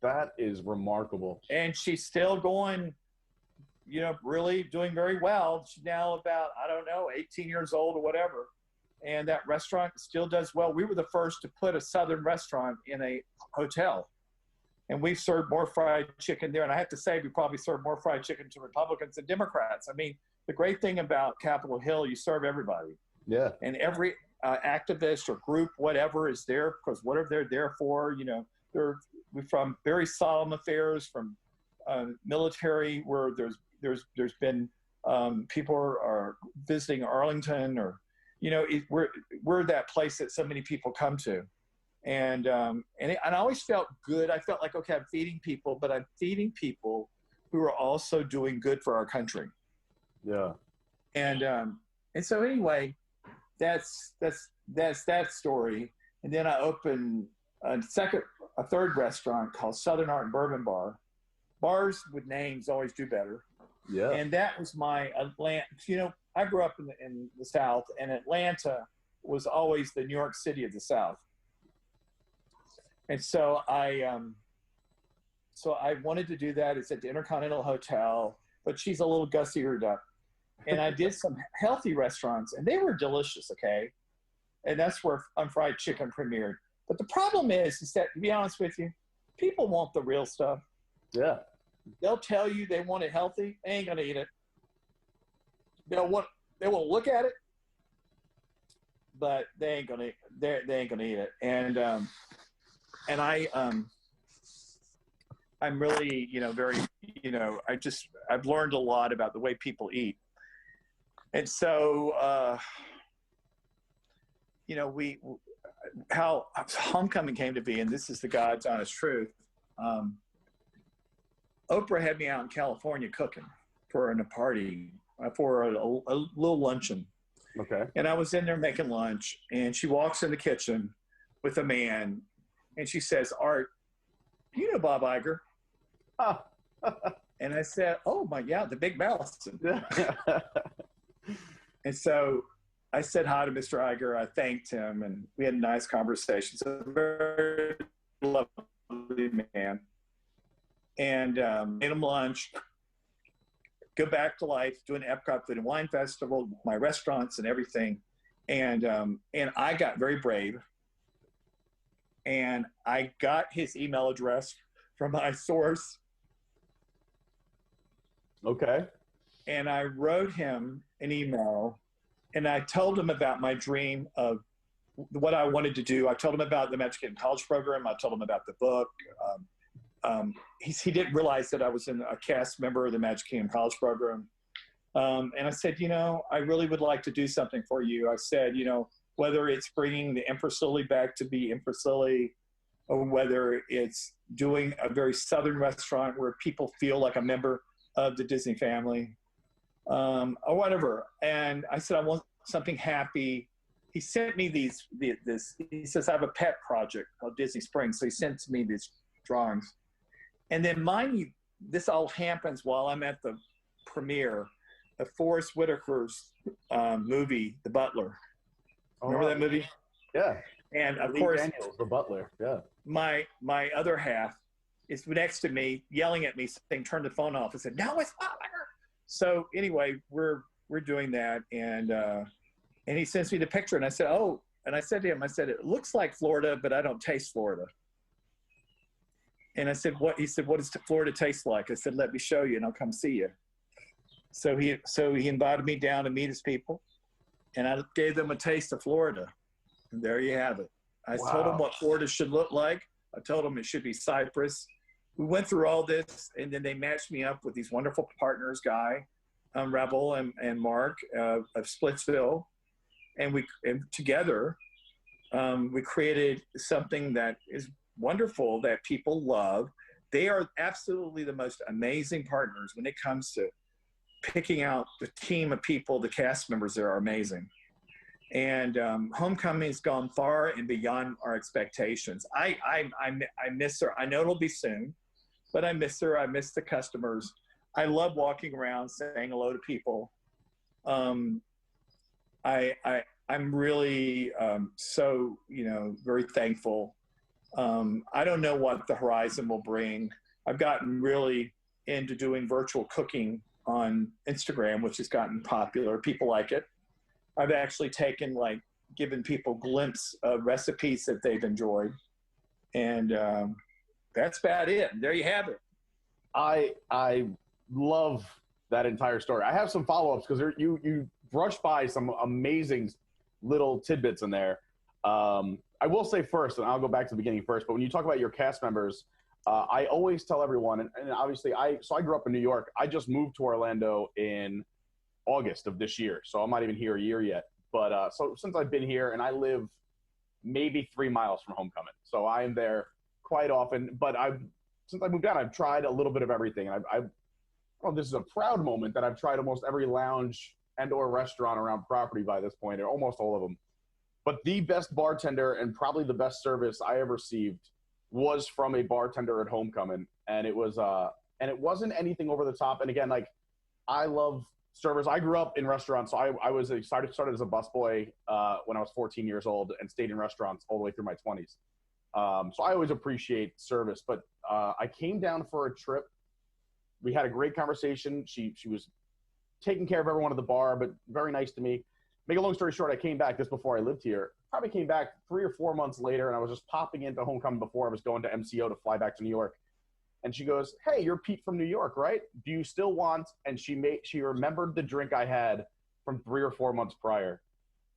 That is remarkable. And she's still going, you know, really doing very well. She's now about, 18 years old or whatever. And that restaurant still does well. We were the first to put a Southern restaurant in a hotel. And we've served more fried chicken there. And I have to say, we probably serve more fried chicken to Republicans than Democrats. I mean, the great thing about Capitol Hill, you serve everybody. Yeah. And every activist or group, whatever, is there because whatever they're there for, you know, they're from very solemn affairs, from military, where there's been people are visiting Arlington, or, you know, we're that place that so many people come to. And I always felt good. I felt like, okay, I'm feeding people, but I'm feeding people who are also doing good for our country. Yeah. And so anyway, that's that story. And then I opened a third restaurant called Southern Art and Bourbon Bar. Bars with names always do better. Yeah. And that was my Atlanta. You know, I grew up in the South, and Atlanta was always the New York City of the South. And so I wanted to do that. It's at the Intercontinental Hotel, but she's a little gussiered up. And I did some healthy restaurants, and they were delicious, okay? And that's where Unfried Chicken premiered. But the problem is that, to be honest with you, people want the real stuff. Yeah. They'll tell you they want it healthy. They ain't going to eat it. They won't look at it, but they ain't going to eat it. And I'm really, very, I've learned a lot about the way people eat. And so, how homecoming came to be, and this is the God's honest truth. Oprah had me out in California cooking for a party, for a little luncheon. Okay. And I was in there making lunch, and she walks in the kitchen with a man, and she says, "Art, you know Bob Iger?" And I said, "Oh my, yeah, the big mouth." And so I said hi to Mr. Iger. I thanked him, and we had a nice conversation. So very lovely man. And made him lunch, go back to life, doing Epcot Food and Wine Festival, my restaurants and everything. And I got very brave. And I got his email address from my source. Okay. And I wrote him an email, and I told him about my dream of what I wanted to do. I told him about the Magic Kingdom College program. I told him about the book. He didn't realize that I was a cast member of the Magic Kingdom College program. And I said, I really would like to do something for you. I said, whether it's bringing the Empress Lily back to be Empress Lily, or whether it's doing a very Southern restaurant where people feel like a member of the Disney family, or whatever. And I said, I want something happy. He sent me he says, I have a pet project called Disney Springs. So he sent me these drawings. And then mind you, this all happens while I'm at the premiere of Forrest Whitaker's movie, The Butler. Remember that movie? Yeah. And of Lee course, Daniels, The Butler. Yeah. My other half is next to me, yelling at me, saying, "Turn the phone off." I said, "No, it's Butler." So anyway, we're doing that, and he sends me the picture, and I said, "Oh," and I said to him, I said, "It looks like Florida, but I don't taste Florida." And I said, "What?" He said, "What does Florida taste like?" I said, "Let me show you, and I'll come see you." So he invited me down to meet his people, and I gave them a taste of Florida, and there you have it. I told them what Florida should look like. I told them it should be Cypress. We went through all this, and then they matched me up with these wonderful partners, Guy, Rebel, and Mark of Splitsville, and together we created something that is wonderful that people love. They are absolutely the most amazing partners when it comes to picking out the team of people. The cast members there are amazing. And Homecoming's gone far and beyond our expectations. I miss her. I know it'll be soon, but I miss her. I miss the customers. I love walking around saying hello to people. I'm really so very thankful. I don't know what the horizon will bring. I've gotten really into doing virtual cooking on Instagram, which has gotten popular. People like it. I've actually given people a glimpse of recipes that they've enjoyed. And that's about it. And there you have it. I love that entire story. I have some follow-ups because you brushed by some amazing little tidbits in there. I will say first, and I'll go back to the beginning first, but when you talk about your cast members, I always tell everyone, and obviously I grew up in New York. I just moved to Orlando in August of this year, so I'm not even here a year yet. But so since I've been here, and I live maybe 3 miles from Homecoming, so I am there quite often. But since I moved out, I've tried a little bit of everything. And this is a proud moment that I've tried almost every lounge and/or restaurant around property by this point, or almost all of them. But the best bartender and probably the best service I ever received was from a bartender at Homecoming, and it wasn't anything over the top. And again, I love servers. I grew up in restaurants, so I started as a busboy when I was 14 years old and stayed in restaurants all the way through my 20s. So I always appreciate service. But I came down for a trip. We had a great conversation. She was taking care of everyone at the bar, but very nice to me. Make a long story short, I came back this before I lived here. Probably came back 3 or 4 months later, and I was just popping into homecoming before I was going to MCO to fly back to New York. And she goes, "Hey, you're Pete from New York, right? Do you still want?" And she remembered the drink I had from 3 or 4 months prior.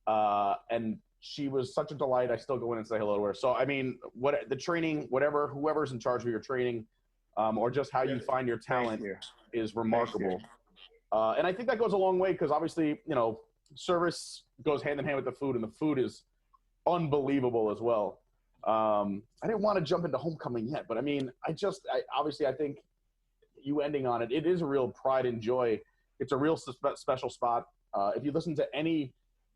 And she was such a delight. I still go in and say hello to her. So, I mean, what the training, whoever's in charge of your training, or just how you find your talent is remarkable. And I think that goes a long way because obviously, you know, service goes hand in hand with the food, and the food is unbelievable as well. I didn't want to jump into homecoming yet, but I mean, I think you ending on it, it is a real pride and joy. It's a real special spot. If you listen to any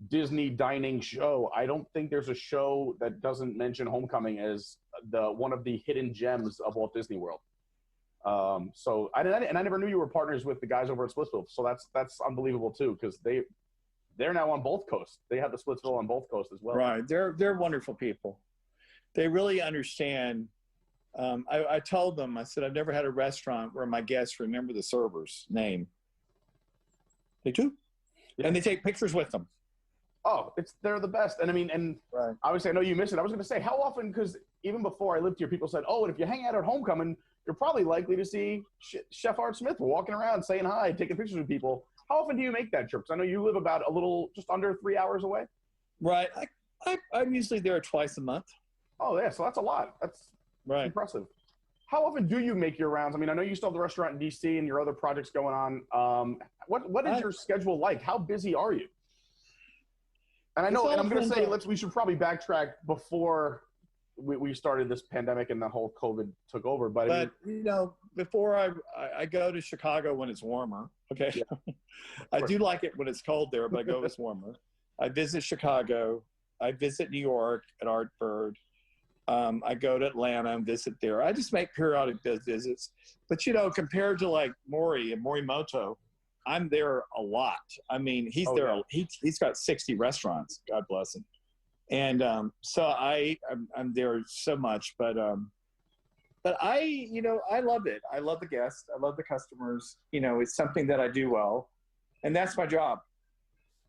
Disney dining show, I don't think there's a show that doesn't mention homecoming as one of the hidden gems of Walt Disney World. So I never knew you were partners with the guys over at Splitsville. So that's unbelievable too, because they're now on both coasts. They have the Splitsville on both coasts as well. Right. They're wonderful people. They really understand. I told them, I said, I've never had a restaurant where my guests remember the server's name. They do. Yeah. And they take pictures with them. Oh, they're the best. And I mean, obviously I know you miss it. I was going to say, how often, because even before I lived here, people said, oh, and if you hang out at homecoming, you're probably likely to see Chef Art Smith walking around saying hi, taking pictures with people. How often do you make that trip? Because I know you live about just under 3 hours away. Right. I'm usually there twice a month. Oh, yeah. So that's a lot. That's impressive. How often do you make your rounds? I mean, I know you still have the restaurant in D.C. and your other projects going on. What is your schedule like? How busy are you? And I know, and I'm going to say, we should probably backtrack before we started this pandemic and the whole COVID took over. But you know, before I go to Chicago when it's warmer. Okay. Yeah. I do like it when it's cold there, but I go when it's warmer. I visit Chicago. I visit New York at Artbird. I go to Atlanta and visit there. I just make periodic visits. But, you know, compared to like Morimoto, I'm there a lot. I mean, he's there. Yeah. He's got 60 restaurants. God bless him. And so I'm there so much. But I love it. I love the guests. I love the customers. You know, it's something that I do well. And that's my job.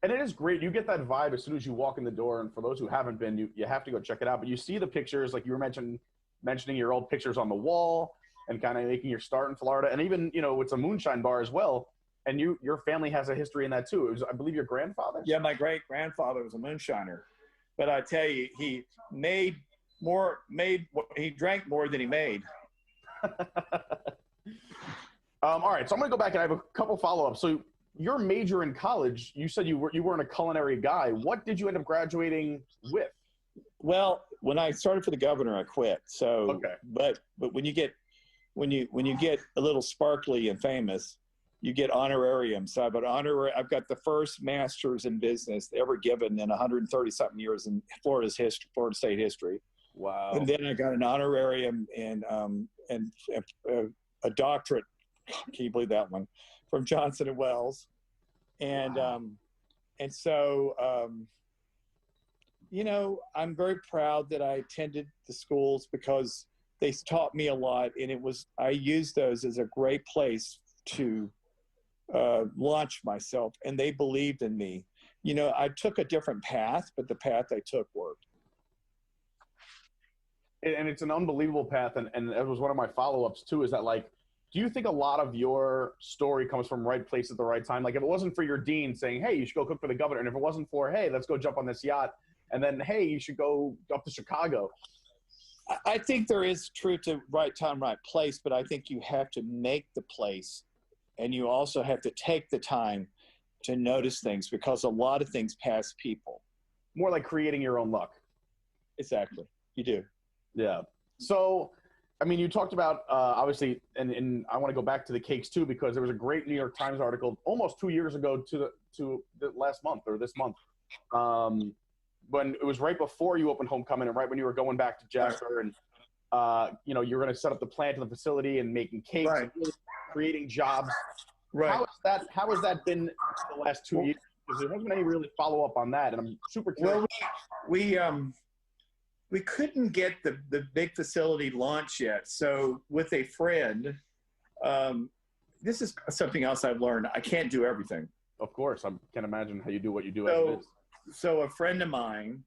And it is great. You get that vibe as soon as you walk in the door. And for those who haven't been, you have to go check it out. But you see the pictures, like you were mentioning your old pictures on the wall and kind of making your start in Florida. And even, you know, it's a moonshine bar as well. And your family has a history in that too. It was, I believe, your grandfather? Yeah, my great-grandfather was a moonshiner. But I tell you, he he drank more than he made. All right, so I'm going to go back and I have a couple follow-ups. So your major in college, you said you weren't a culinary guy. What did you end up graduating with? Well, when I started for the governor, I quit. So, okay. But when you get a little sparkly and famous, you get honorarium. So I've got the first master's in business ever given in 130-something years in Florida State history. Wow. And then I got an honorarium and a doctorate. Can you believe that one? From Johnson & Wells. And wow. You know, I'm very proud that I attended the schools because they taught me a lot, and I used those as a great place to launch myself, and they believed in me. You know, I took a different path, but the path I took worked. And it's an unbelievable path, and it was one of my follow-ups too, is that, like, do you think a lot of your story comes from right place at the right time? Like, if it wasn't for your dean saying, hey, you should go cook for the governor, and if it wasn't for, hey, let's go jump on this yacht, and then, hey, you should go up to Chicago. I think there is truth to right time, right place, but I think you have to make the place, and you also have to take the time to notice things, because a lot of things pass people. More like creating your own luck. Exactly. You do. Yeah. So, I mean, you talked about, obviously, and I want to go back to the cakes too, because there was a great New York Times article almost 2 years ago to the last month or this month, when it was right before you opened Homecoming and right when you were going back to Jasper, and you know, you're going to set up the plant and the facility and making cakes, and really creating jobs. Right. How has that been the last 2 years? Because there hasn't been any really follow up on that, and I'm super curious. Well, we couldn't get the big facility launched yet. So with a friend, this is something else I've learned. I can't do everything. Of course, I can't imagine how you do what you do. As it is. So a friend of mine,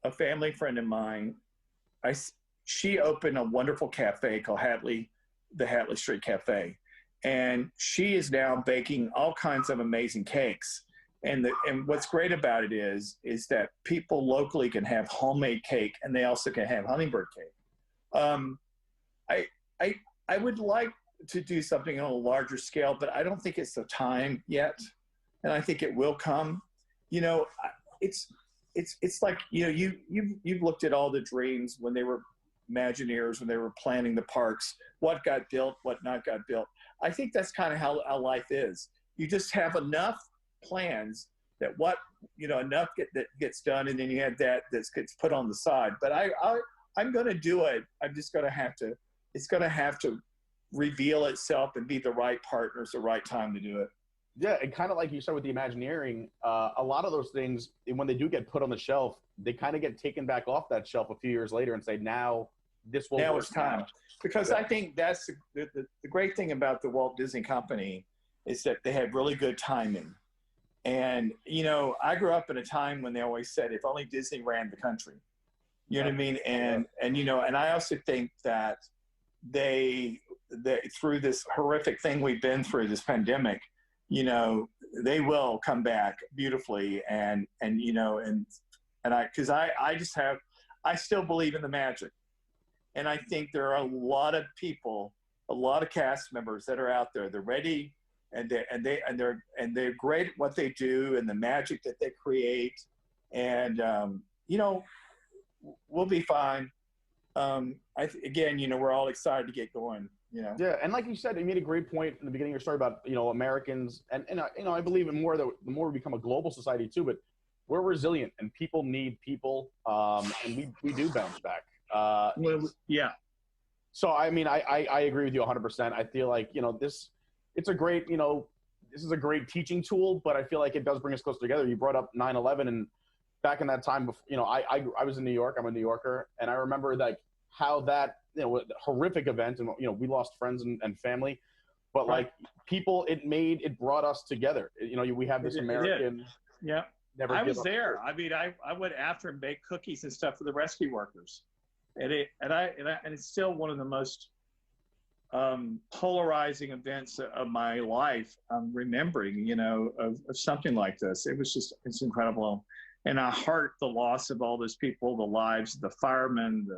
a family friend of mine, she opened a wonderful cafe called the Hatley Street Cafe, and she is now baking all kinds of amazing cakes. And what's great about it is that people locally can have homemade cake, and they also can have hummingbird cake. I would like to do something on a larger scale, but I don't think it's the time yet, and I think it will come. You know, it's like, you know, you've looked at all the dreams when they were Imagineers, when they were planning the parks, what got built, what not got built. I think that's kind of how life is. You just have enough plans that enough that gets done, and then you have that gets put on the side. But I'm going to do it. I'm just going to have to. It's going to have to reveal itself and be the right partners, the right time to do it. Yeah, and kind of like you said with the Imagineering, a lot of those things, when they do get put on the shelf, they kind of get taken back off that shelf a few years later and say, now this will. Now it's time. Because I think that's the great thing about the Walt Disney Company is that they have really good timing. And, you know, I grew up in a time when they always said, if only Disney ran the country. You know what I mean? And you know, and I also think that they through this horrific thing we've been through, this pandemic, you know, they will come back beautifully. And you know, and I still believe in the magic. And I think there are a lot of people, a lot of cast members that are out there. They're ready, and they're great at what they do and the magic that they create. And you know, we'll be fine. Again, you know, we're all excited to get going. You know. Yeah, and like you said, you made a great point in the beginning of your story about, you know, Americans, and you know, I believe in more the more we become a global society too. But we're resilient, and people need people, and we do bounce back. Well, yeah. So I mean, I agree with you 100%. I feel like, you know, it's a great, you know, this is a great teaching tool, but I feel like it does bring us closer together. You brought up 9/11, and back in that time, you know, I was in New York. I'm a New Yorker, and I remember like how that, you know, horrific event, and you know, we lost friends and family, but like people, it brought us together. You know, we have this American. Yeah. I was there. I mean, I went after and baked cookies and stuff for the rescue workers, and it's still one of the most polarizing events of my life. I'm remembering, you know, of something like this. It's incredible. And I heart the loss of all those people, the lives, the firemen,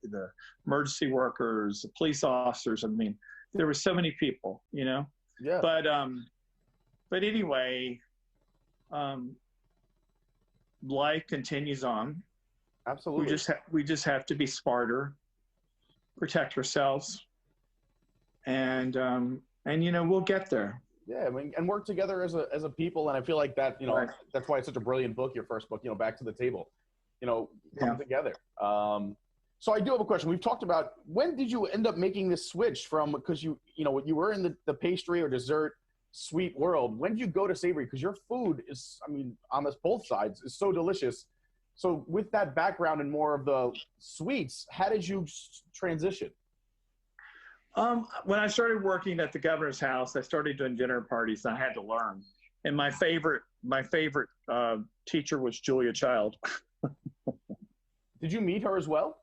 the emergency workers, the police officers. I mean, there were so many people, you know. Yeah. But anyway, life continues on. Absolutely. We just have to be smarter, protect ourselves, and you know, we'll get there. Yeah, I mean, and work together as a people, and I feel like that, you know, right. That's why it's such a brilliant book, your first book, you know, Back to the Table, you know, come together. So I do have a question. We've talked about, when did you end up making this switch from, because you know, you were in the pastry or dessert sweet world. When did you go to savory? Because your food is, I mean, on both sides is so delicious. So with that background and more of the sweets, how did you transition? When I started working at the governor's house, I started doing dinner parties, and I had to learn. And my favorite teacher was Julia Child. Did you meet her as well?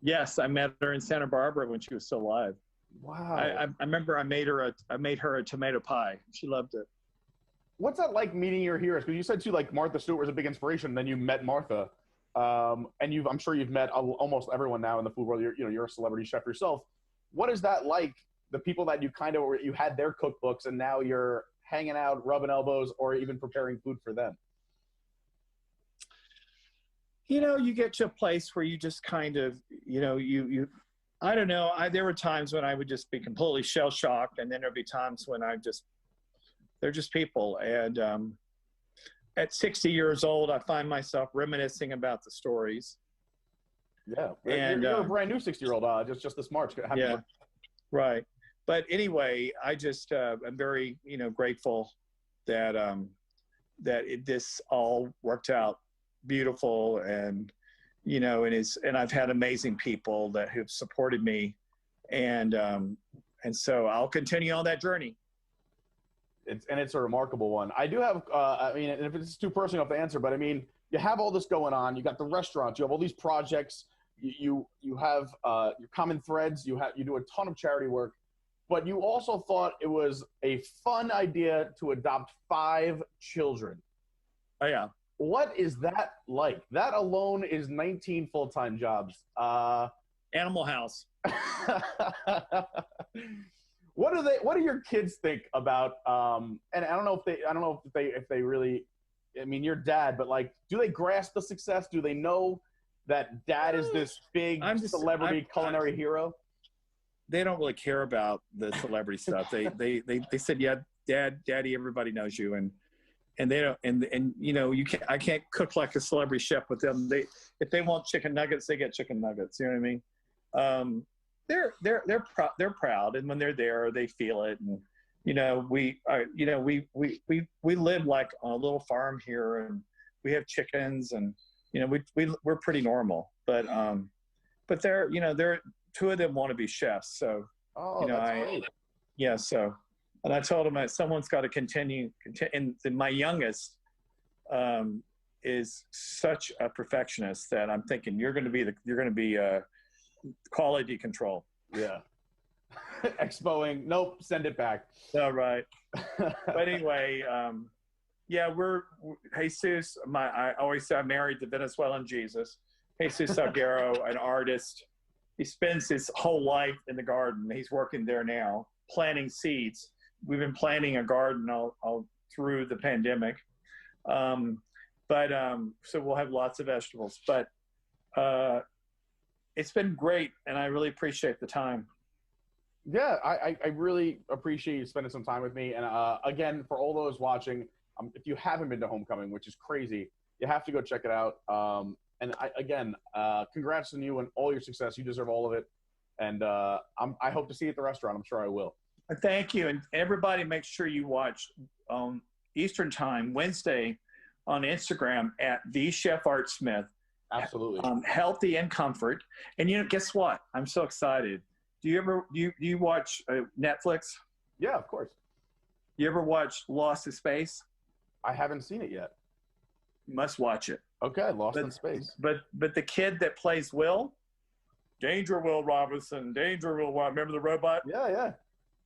Yes, I met her in Santa Barbara when she was still alive. Wow. I remember I made her a tomato pie. She loved it. What's that like, meeting your heroes? Because you said too, like Martha Stewart was a big inspiration. Then you met Martha, and I'm sure you've met almost everyone now in the food world. You're a celebrity chef yourself. What is that like? The people that you had their cookbooks, and now you're hanging out, rubbing elbows, or even preparing food for them. You know, you get to a place where you just kind of, you know, I don't know. There were times when I would just be completely shell shocked, and then there'd be times when they're just people. And at 60 years old, I find myself reminiscing about the stories. Yeah, and you're a brand new 60-year-old. Just this March. Yeah, right. But anyway, I just I'm very, you know, grateful that this all worked out beautiful, and you know, and I've had amazing people that have supported me, and so I'll continue on that journey. It's a remarkable one. I do have, I mean, and if it's too personal to answer, but I mean, you have all this going on. You got the restaurants. You have all these projects. You have your common threads. You do a ton of charity work, but you also thought it was a fun idea to adopt 5 children. Oh yeah. What is that like? That alone is 19 full-time jobs. Animal House. What do your kids think about? And I don't know if they really. I mean, you're dad, but like, do they grasp the success? Do they know that dad is this big celebrity culinary hero? They don't really care about the celebrity stuff. They said, yeah, daddy, everybody knows you, and they don't, and you know, I can't cook like a celebrity chef with them. If they want chicken nuggets, they get chicken nuggets. You know what I mean? They're proud, and when they're there, they feel it. And you know, we live like on a little farm here, and we have chickens, and you know, we're pretty normal. But they're 2 of them want to be chefs, so that's great. Yeah. So, and I told them that someone's got to continue. And my youngest is such a perfectionist that I'm thinking you're going to be quality control. Yeah. Expoing. Nope. Send it back. All right. But anyway, yeah, we're Jesus. I always say I'm married to Venezuelan Jesus. Jesus Salguero, an artist. He spends his whole life in the garden. He's working there now, planting seeds. We've been planting a garden all through the pandemic. So we'll have lots of vegetables. But it's been great, and I really appreciate the time. Yeah, I really appreciate you spending some time with me. And again, for all those watching, if you haven't been to Homecoming, which is crazy, you have to go check it out. And congrats on you and all your success. You deserve all of it. And I hope to see you at the restaurant. I'm sure I will. Thank you. And everybody, make sure you watch Eastern Time, Wednesday, on Instagram at @TheChefArtSmith. Absolutely. Healthy and comfort. And you know, guess what? I'm so excited. Do you watch Netflix? Yeah, of course. You ever watch Lost in Space? I haven't seen it yet. You must watch it. Okay, Lost in Space. But the kid that plays Will, Danger Will Robinson, Danger Will, remember the robot? Yeah.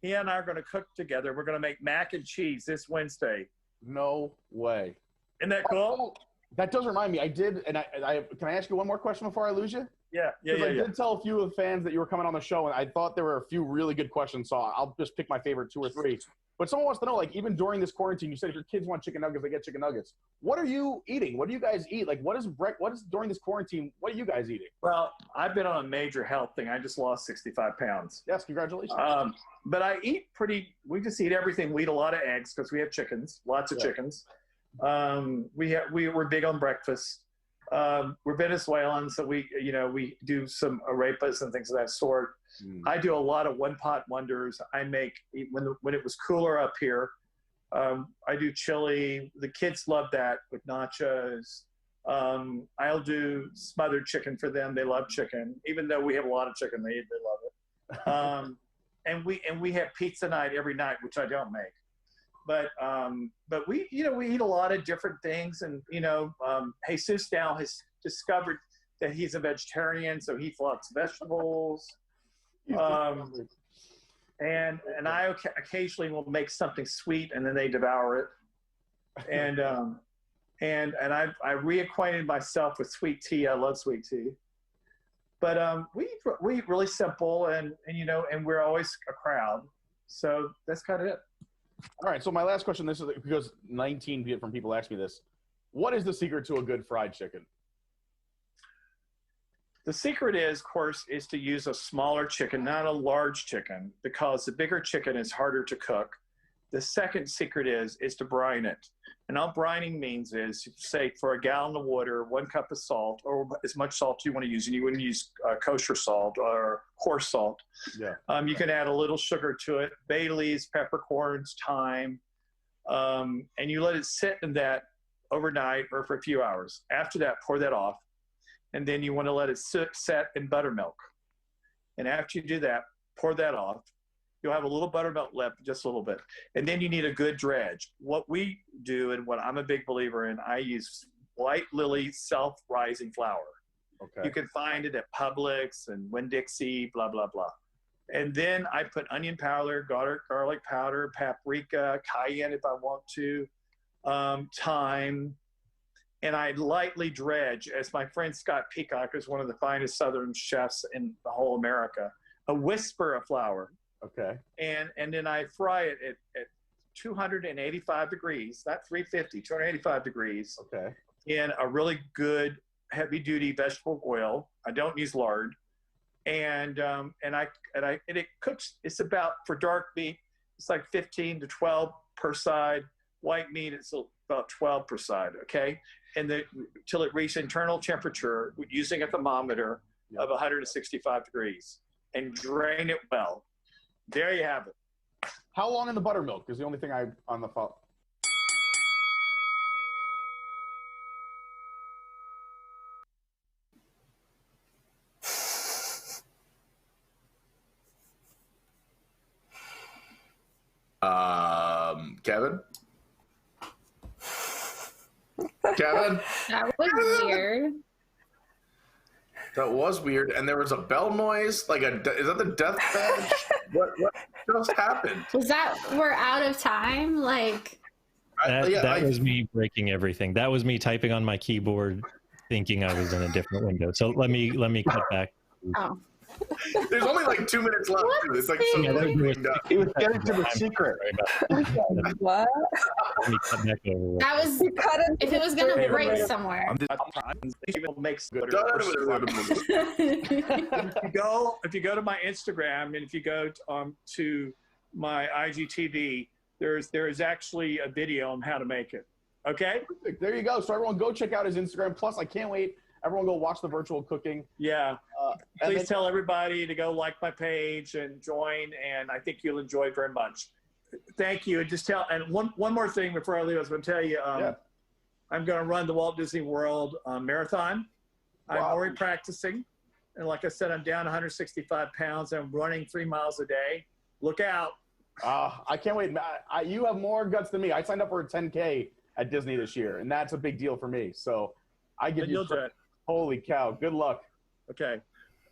He and I are going to cook together. We're going to make mac and cheese this Wednesday. No way. Isn't that cool? That does remind me. I did, and I can I ask you one more question before I lose you? Yeah. I did tell a few of the fans that you were coming on the show, and I thought there were a few really good questions, so I'll just pick my favorite 2 or 3. But someone wants to know, like, even during this quarantine, you said if your kids want chicken nuggets, they get chicken nuggets. What are you eating? What do you guys eat? Like, what is during this quarantine, what are you guys eating? Well, I've been on a major health thing. I just lost 65 pounds. Yes, congratulations. But I eat we just eat everything. We eat a lot of eggs because we have chickens, lots of chickens. We're big on breakfast. We're Venezuelan, so we do some arepas and things of that sort. I do a lot of one-pot wonders. I make, when it was cooler up here, I do chili. The kids love that with nachos. I'll do smothered chicken for them. They love chicken. Even though we have a lot of chicken, they love it. And we have pizza night every night, which I don't make. But we eat a lot of different things. And, Jesus now has discovered that he's a vegetarian, so he eats lots of vegetables. And I occasionally will make something sweet, and then they devour it. And I reacquainted myself with sweet tea. I love sweet tea. But we eat really simple, and we're always a crowd. So that's kind of it. All right. So my last question, this is because 19 different people ask me this. What is the secret to a good fried chicken? The secret is, of course, is to use a smaller chicken, not a large chicken, because the bigger chicken is harder to cook. The second secret is to brine it. And all brining means is, say, for a gallon of water, 1 cup of salt, or as much salt you want to use. And you wouldn't use kosher salt or coarse salt. Yeah. You can add a little sugar to it, bay leaves, peppercorns, thyme, and you let it sit in that overnight or for a few hours. After that, pour that off. And then you want to let it set in buttermilk. And after you do that, pour that off. You'll have a little buttermilk left, just a little bit. And then you need a good dredge. What we do, and what I'm a big believer in, I use white lily self-rising flour. Okay. You can find it at Publix and Winn-Dixie, blah, blah, blah. And then I put onion powder, garlic powder, paprika, cayenne if I want to, thyme, and I lightly dredge, as my friend Scott Peacock is one of the finest Southern chefs in the whole America, a whisper of flour. Okay. And then I fry it at 285 degrees, not 350, 285 degrees. Okay. In a really good heavy-duty vegetable oil. I don't use lard. And it cooks. It's about, for dark meat, it's like 15 to 12 per side. White meat, it's about 12 per side. Okay, and till it reaches internal temperature using a thermometer of 165 degrees, and drain it well. There you have it. How long in the buttermilk is the only thing on the phone. Kevin? Kevin? That was weird. That was weird. And there was a bell noise. Is that the death badge? What just happened? Was that we're out of time? Like that was me breaking everything. That was me typing on my keyboard thinking I was in a different window. So let me cut back. Oh. There's only like 2 minutes left. It's like so he was getting to the secret. What? Let me cut back over. That was if it was gonna break somewhere. If you go to my Instagram and if you go to my IGTV, there is actually a video on how to make it. Okay? There you go. So everyone go check out his Instagram. Plus, I can't wait. Everyone go watch the virtual cooking. Yeah. Please tell everybody to go like my page and join, and I think you'll enjoy it very much. Thank you. And one more thing before I leave, I was going to tell you, I'm going to run the Walt Disney World Marathon. I'm already practicing. And like I said, I'm down 165 pounds. I'm running 3 miles a day. Look out. I can't wait. You have more guts than me. I signed up for a 10K at Disney this year, and that's a big deal for me. So I give you do it. Holy cow. Good luck. Okay.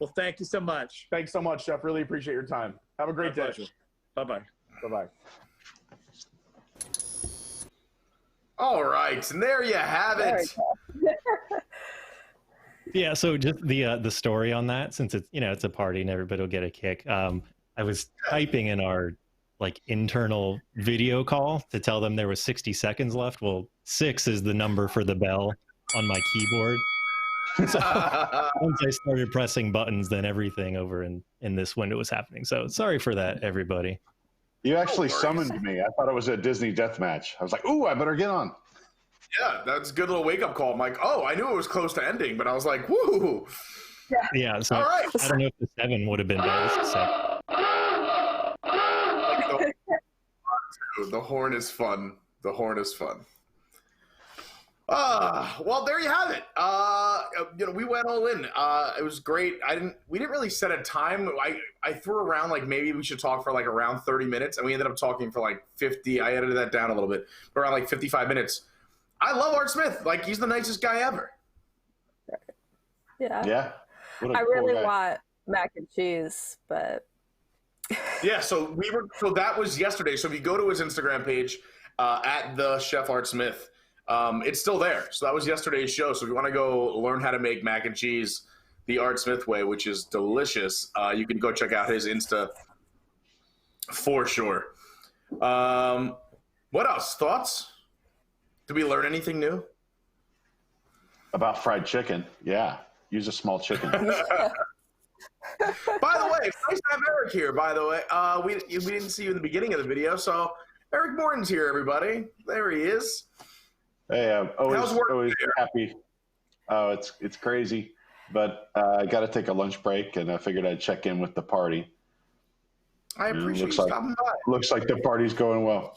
Well, thank you so much. Thanks so much, Chef. Really appreciate your time. Have a great day. Pleasure. Bye-bye. Bye-bye. All right. And there you have it. Yeah, so just the story on that, since it's a party and everybody will get a kick. I was typing in our internal video call to tell them there was 60 seconds left. Well, 6 is the number for the bell on my keyboard. So once I started pressing buttons, then everything over in this window was happening. So sorry for that, everybody. You actually summoned me. I thought it was a Disney death match. I was like, ooh, I better get on. Yeah, that's a good little wake-up call. I'm like, oh, I knew it was close to ending, but I was like, woo. Yeah, so all right. I don't know if the 7 would have been better. The horn is fun. The horn is fun. Well, there you have it. We went all in. It was great. We didn't really set a time. I threw around maybe we should talk for around 30 minutes, and we ended up talking for 50. I edited that down a little bit, but around 55 minutes. I love Art Smith. He's the nicest guy ever. Yeah. Yeah. I really want mac and cheese, but yeah. So that was yesterday. So if you go to his Instagram page at the Chef Art Smith. It's still there. So that was yesterday's show. So if you want to go learn how to make mac and cheese the Art Smith way, which is delicious, you can go check out his Insta for sure. What else? Thoughts? Did we learn anything new? About fried chicken. Yeah. Use a small chicken. By the way, it's nice to have Eric here, by the way. We didn't see you in the beginning of the video. So Eric Morton's here, everybody. There he is. Hey, I'm always happy. Oh, it's crazy, but I got to take a lunch break, and I figured I'd check in with the party. I appreciate you stopping by. Looks like the party's going well.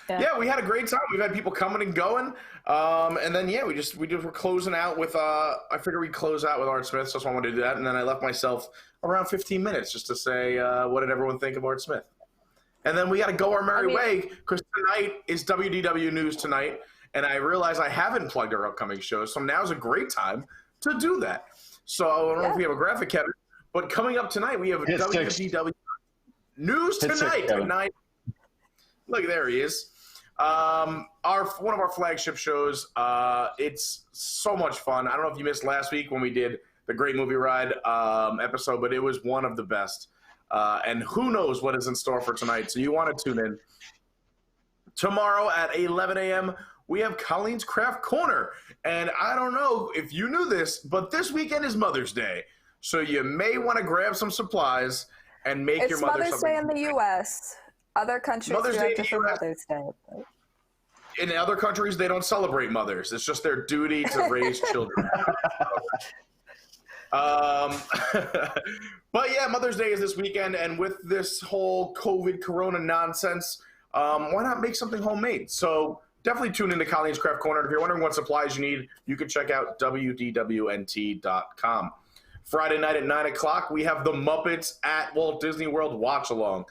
Yeah, we had a great time. We've had people coming and going. And then, yeah, we were closing out with, I figured we'd close out with Art Smith, so I wanted to do that. And then I left myself around 15 minutes just to say, what did everyone think of Art Smith? And then we got to go our merry way because tonight is WDW News Tonight. And I realize I haven't plugged our upcoming shows, so now's a great time to do that. So I don't know if we have a graphic, Kevin, but coming up tonight, we have WDW News Tonight at 9. Look, there he is. One of our flagship shows. It's so much fun. I don't know if you missed last week when we did the Great Movie Ride episode, but it was one of the best. And who knows what is in store for tonight. So you want to tune in. Tomorrow at 11 a.m., we have Colleen's Craft Corner. And I don't know if you knew this, but this weekend is Mother's Day. So you may want to grab some supplies and make your mother something. It's Mother's Day in the U.S. Other countries do have different Mother's Day. In other countries, they don't celebrate mothers. It's just their duty to raise children. But yeah, Mother's Day is this weekend, and with this whole COVID Corona nonsense, why not make something homemade? So definitely tune into Colleen's Craft Corner. If you're wondering what supplies you need, you can check out WDWNT.com. Friday night at 9 o'clock, we have the Muppets at Walt Disney World Watch Along.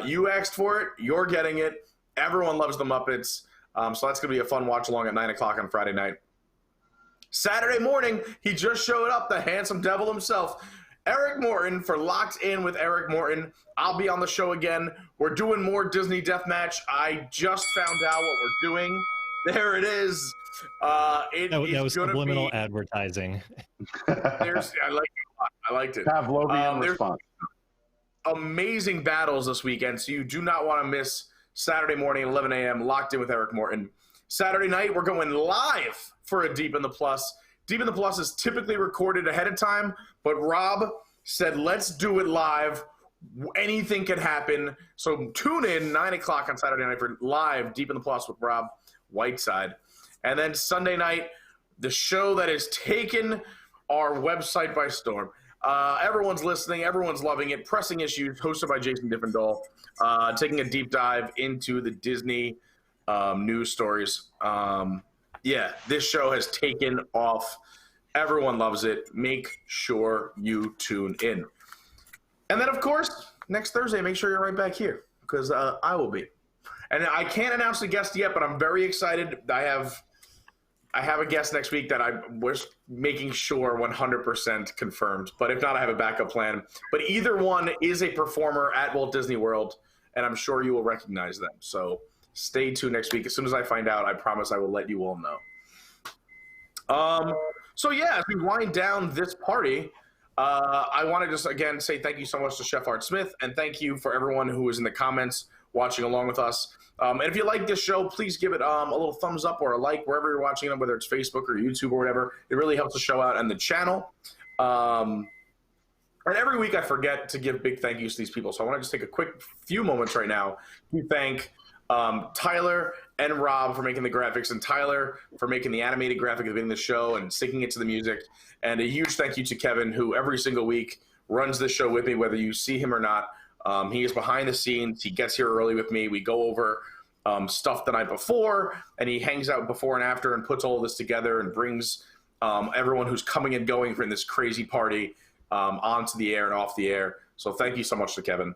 You asked for it, you're getting it. Everyone loves the Muppets. So that's going to be a fun watch along at 9 o'clock on Friday night. Saturday morning, he just showed up, the handsome devil himself. Eric Morton for Locked In with Eric Morton. I'll be on the show again. We're doing more Disney Deathmatch. I just found out what we're doing. There it is. That was subliminal advertising. I liked it. I liked it. Pavlovian response. Amazing battles this weekend, so you do not want to miss Saturday morning at 11 a.m. Locked In with Eric Morton. Saturday night, we're going live for a Deep in the Plus. Deep in the Plus is typically recorded ahead of time, but Rob said, let's do it live. Anything can happen. So tune in 9 o'clock on Saturday night for live Deep in the Plus with Rob Whiteside. And then Sunday night, the show that has taken our website by storm. Everyone's listening. Everyone's loving it. Pressing Issues, hosted by Jason Diffendahl, taking a deep dive into the Disney news stories. Yeah, this show has taken off. Everyone loves it. Make sure you tune in. And then, of course, next Thursday, make sure you're right back here because I will be. And I can't announce the guest yet, but I'm very excited. I have a guest next week that I was making sure 100% confirmed. But if not, I have a backup plan. But either one is a performer at Walt Disney World, and I'm sure you will recognize them. So stay tuned next week. As soon as I find out, I promise I will let you all know. So yeah, as we wind down this party, I want to just again say thank you so much to Chef Art Smith, and thank you for everyone who was in the comments watching along with us. And if you like this show, please give it a little thumbs up or a like wherever you're watching it, whether it's Facebook or YouTube or whatever. It really helps the show out and the channel. And every week I forget to give big thank yous to these people. So I want to just take a quick few moments right now to thank Tyler and Rob for making the graphics, and Tyler for making the animated graphic at the beginning of the show and syncing it to the music. And a huge thank you to Kevin, who every single week runs this show with me, whether you see him or not. He is behind the scenes. He gets here early with me. We go over stuff the night before, and he hangs out before and after and puts all of this together and brings everyone who's coming and going from this crazy party onto the air and off the air. So thank you so much to Kevin.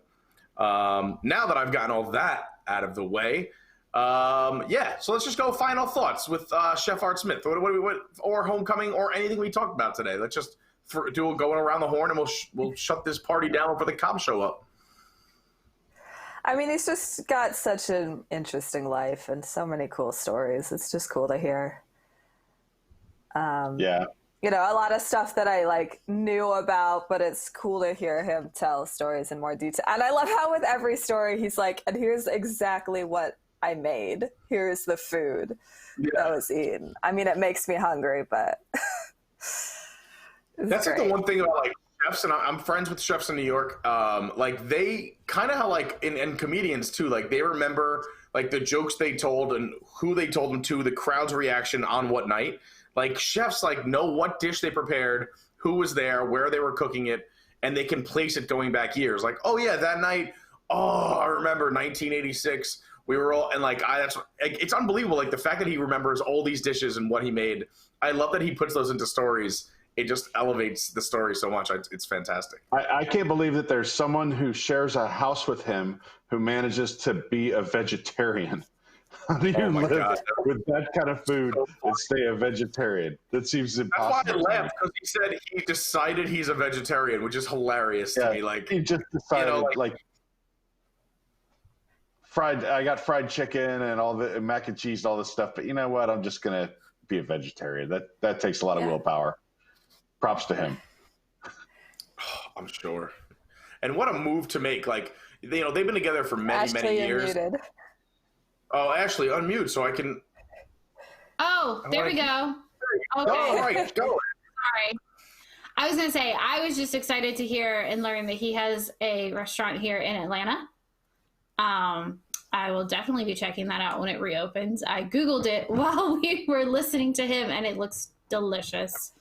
Now that I've gotten all that out of the way, yeah, so let's just go final thoughts with Chef Art Smith. Or Homecoming or anything we talked about today. Let's just do a going around the horn, and we'll shut this party down before the cops show up. I mean, he's just got such an interesting life and so many cool stories. It's just cool to hear. Yeah. You know, a lot of stuff that I knew about, but it's cool to hear him tell stories in more detail. And I love how with every story he's like, and here's exactly what I made. Here's the food that was eaten. I mean, it makes me hungry, but that's great. Like the one thing about chefs, and I'm friends with chefs in New York. They kind of how and comedians too. They remember the jokes they told and who they told them to, the crowd's reaction on what night. Chefs know what dish they prepared, who was there, where they were cooking it, and they can place it going back years. Oh yeah, that night. Oh, I remember 1986 We were all, and like, it's unbelievable. Like the fact that he remembers all these dishes and what he made. I love that he puts those into stories. It just elevates the story so much. It's fantastic. I can't believe that there's someone who shares a house with him who manages to be a vegetarian. How do you live with that kind of food and stay a vegetarian? That seems impossible. That's why I laughed, because he said he decided he's a vegetarian, which is hilarious to me. Like he just decided, I got fried chicken and all the mac and cheese and all this stuff, but you know what? I'm just gonna be a vegetarian. That takes a lot of willpower. Props to him. I'm sure. And what a move to make. Like, they've been together for many years. Unmuted. Oh, Ashley, unmute so I can. Oh, there we go. Okay. All right, go. Sorry. I was going to say, I was just excited to hear and learn that he has a restaurant here in Atlanta. I will definitely be checking that out when it reopens. I Googled it while we were listening to him, and it looks delicious.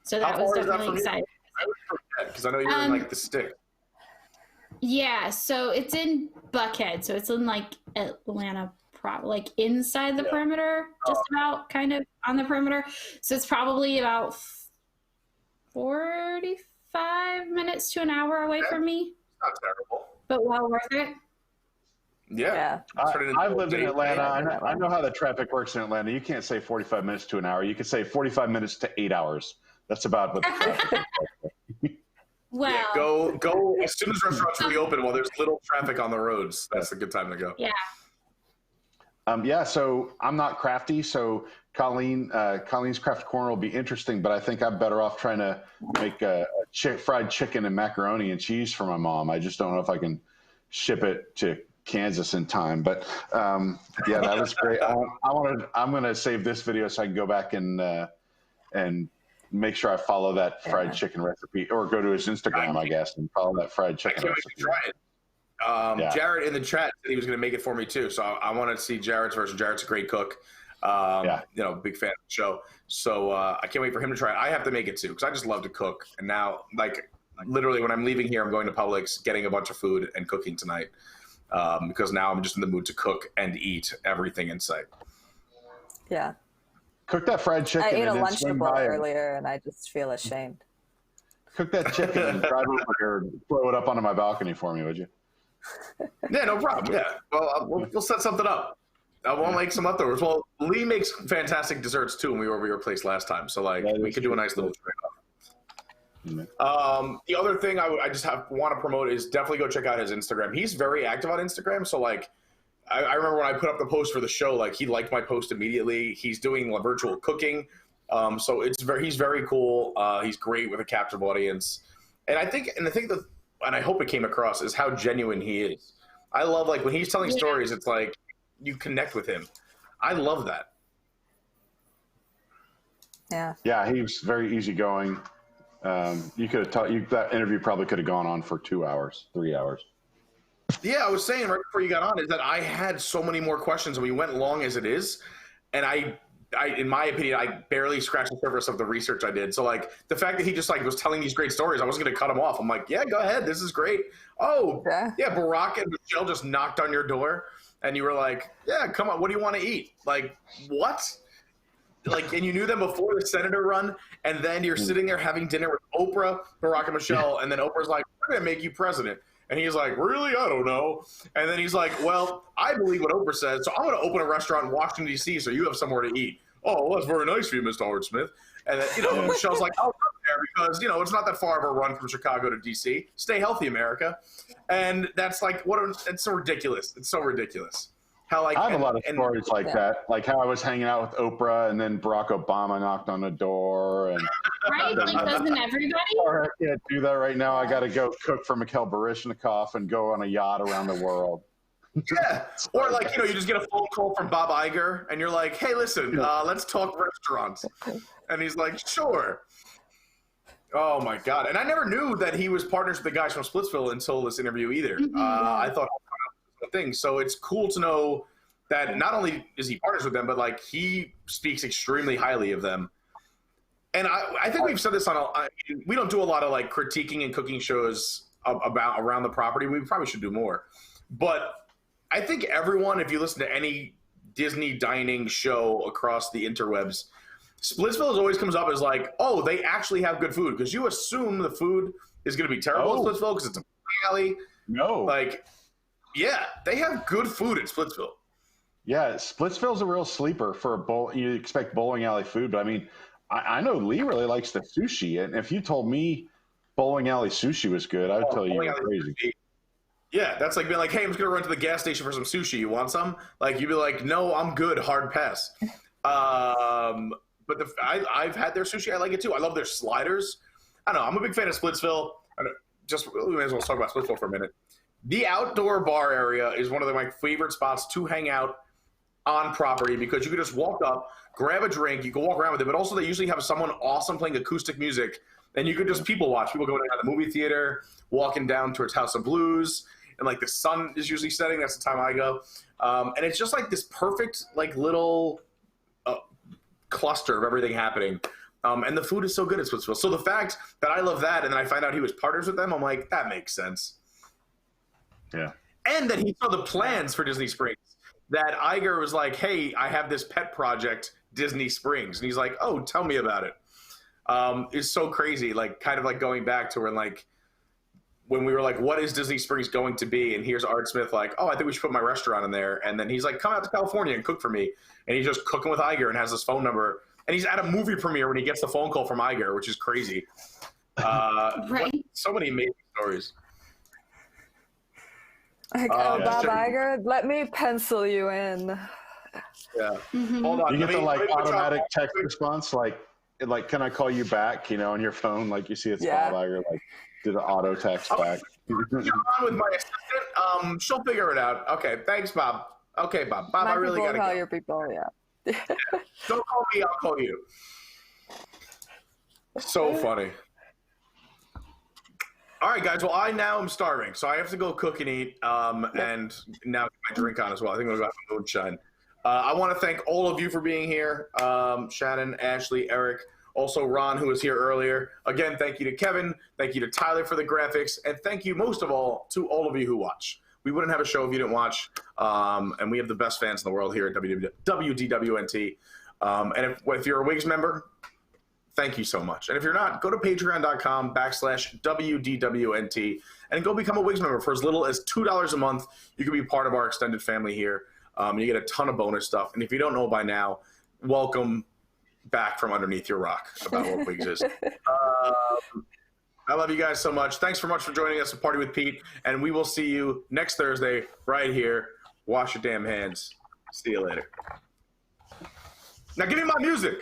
So that was definitely exciting. I would forget, because I know you're in like the stick. Yeah, so it's in Buckhead, so it's in like Atlanta, like inside the perimeter, just about kind of on the perimeter. So it's probably about 45 minutes to an hour away from me. Not terrible, but well worth it. Yeah. I've lived in Atlanta. I know how the traffic works in Atlanta. You can't say 45 minutes to an hour. You could say 45 minutes to 8 hours. That's about what the traffic is. Well, yeah, go as soon as restaurants reopen while there's little traffic on the roads. That's a good time to go. Yeah. So I'm not crafty. So Colleen's Craft Corner will be interesting, but I think I'm better off trying to make fried chicken and macaroni and cheese for my mom. I just don't know if I can ship it to Kansas in time. But yeah, that was great. I'm going to save this video so I can go back and make sure I follow that fried chicken recipe, or go to his Instagram, I guess, and follow that fried chicken recipe. Try it. Jared in the chat said he was going to make it for me too. So I want to see Jared's version. Jared's a great cook. Big fan of the show. So I can't wait for him to try it. I have to make it too, because I just love to cook. And now, like, literally when I'm leaving here, I'm going to Publix, getting a bunch of food and cooking tonight. Because now I'm just in the mood to cook and eat everything in sight. Yeah. Cook that fried chicken. I ate a and Lunchable earlier, and I just feel ashamed. Cook that chicken and drive over here and throw it up onto my balcony for me, would you? Yeah, no problem. Yeah, well, we'll set something up. We'll make some leftovers. Well, Lee makes fantastic desserts too, when we were over your place last time. So we could do a nice little trade-off. The other thing I just want to promote is definitely go check out his Instagram. He's very active on Instagram. So I remember when I put up the post for the show, he liked my post immediately. He's doing virtual cooking. So he's very cool. He's great with a captive audience. And I think that, and I hope it came across, is how genuine he is. I love, when he's telling stories, it's like you connect with him. I love that. Yeah. Yeah, he was very easygoing. You could have that interview probably could have gone on for 2 hours, 3 hours. Yeah, I was saying right before you got on is that I had so many more questions, and we went long as it is. And I in my opinion, I barely scratched the surface of the research I did. So the fact that he just was telling these great stories, I wasn't going to cut him off. I'm like, yeah, go ahead. This is great. Oh, yeah, Barack and Michelle just knocked on your door, and you were like, yeah, come on. What do you want to eat? What? And you knew them before the senator run, and then you're sitting there having dinner with Oprah, Barack, and Michelle, and then Oprah's like, we're going to make you president. And he's like, really? I don't know. And then he's like, well, I believe what Oprah says, so I'm going to open a restaurant in Washington, D.C., so you have somewhere to eat. Oh, well, that's very nice of you, Mr. Howard Smith. And then, Michelle's like, I'll come there because, it's not that far of a run from Chicago to D.C. Stay healthy, America. And that's it's so ridiculous. It's so ridiculous. How I have a lot of stories like that, like how I was hanging out with Oprah and then Barack Obama knocked on the door. And right? Doesn't everybody? I can't do that right now. I got to go cook for Mikhail Baryshnikov and go on a yacht around the world. Yeah. Or you just get a phone call from Bob Iger and you're like, hey, listen, let's talk restaurants. And he's like, sure. Oh my God. And I never knew that he was partners with the guys from Splitsville until this interview either. I thought thing. So it's cool to know that not only is he partners with them, but he speaks extremely highly of them. And I think we've said this we don't do a lot of critiquing and cooking shows around the property. We probably should do more, but I think everyone, if you listen to any Disney dining show across the interwebs, Splitsville always comes up as like, oh, they actually have good food, because you assume the food is going to be terrible in Splitsville because it's a alley. No. Like, yeah, they have good food at Splitsville. Yeah, Splitsville's a real sleeper for a bowl. You expect bowling alley food, but I mean, I know Lee really likes the sushi, and if you told me bowling alley sushi was good, I would tell you you're crazy. Sushi. Yeah, that's like being like, hey, I'm just going to run to the gas station for some sushi. You want some? Like, you'd be like, no, I'm good. Hard pass. But I've had their sushi. I like it too. I love their sliders. I don't know. I'm a big fan of Splitsville. We may as well talk about Splitsville for a minute. The outdoor bar area is one of my favorite spots to hang out on property, because you could just walk up, grab a drink, you can walk around with it, but also they usually have someone awesome playing acoustic music, and you could just people watch. People going to the movie theater, walking down towards House of Blues, and like the sun is usually setting. That's the time I go. And it's just like this perfect like little cluster of everything happening. And the food is so good at Splitsville. So the fact that I love that, and then I find out he was partners with them, I'm like, that makes sense. Yeah. And that he saw the plans for Disney Springs. That Iger was like, hey, I have this pet project, Disney Springs. And he's like, oh, tell me about it. It's so crazy. Like, kind of like going back to when we were like, what is Disney Springs going to be? And here's Art Smith like, oh, I think we should put my restaurant in there. And then he's like, come out to California and cook for me. And he's just cooking with Iger and has his phone number. And he's at a movie premiere when he gets the phone call from Iger, which is crazy. Right. So many amazing stories. Like, Bob Iger, let me pencil you in. Yeah. Mm-hmm. Hold on. You get the like automatic text response, like, can I call you back? You know, on your phone, like you see it's Bob Iger, like do the auto text back. Get on with my assistant. She'll figure it out. Okay, thanks, Bob. Okay, Bob. Bob, I really gotta call your people. Yeah. Don't call me. I'll call you. So funny. All right, guys. Well, I now am starving, so I have to go cook and eat, and now get my drink on as well. I think I'm going to go have some moonshine. I want to thank all of you for being here. Shannon, Ashley, Eric, also Ron, who was here earlier. Again, thank you to Kevin. Thank you to Tyler for the graphics. And thank you, most of all, to all of you who watch. We wouldn't have a show if you didn't watch. And we have the best fans in the world here at WDWNT. And if you're a Wigs member, thank you so much. And if you're not, go to patreon.com/WDWNT and go become a Wigs member for as little as $2 a month. You can be part of our extended family here. You get a ton of bonus stuff. And if you don't know by now, welcome back from underneath your rock about what Wigs is. I love you guys so much. Thanks so much for joining us at Party with Pete. And we will see you next Thursday right here. Wash your damn hands. See you later. Now give me my music.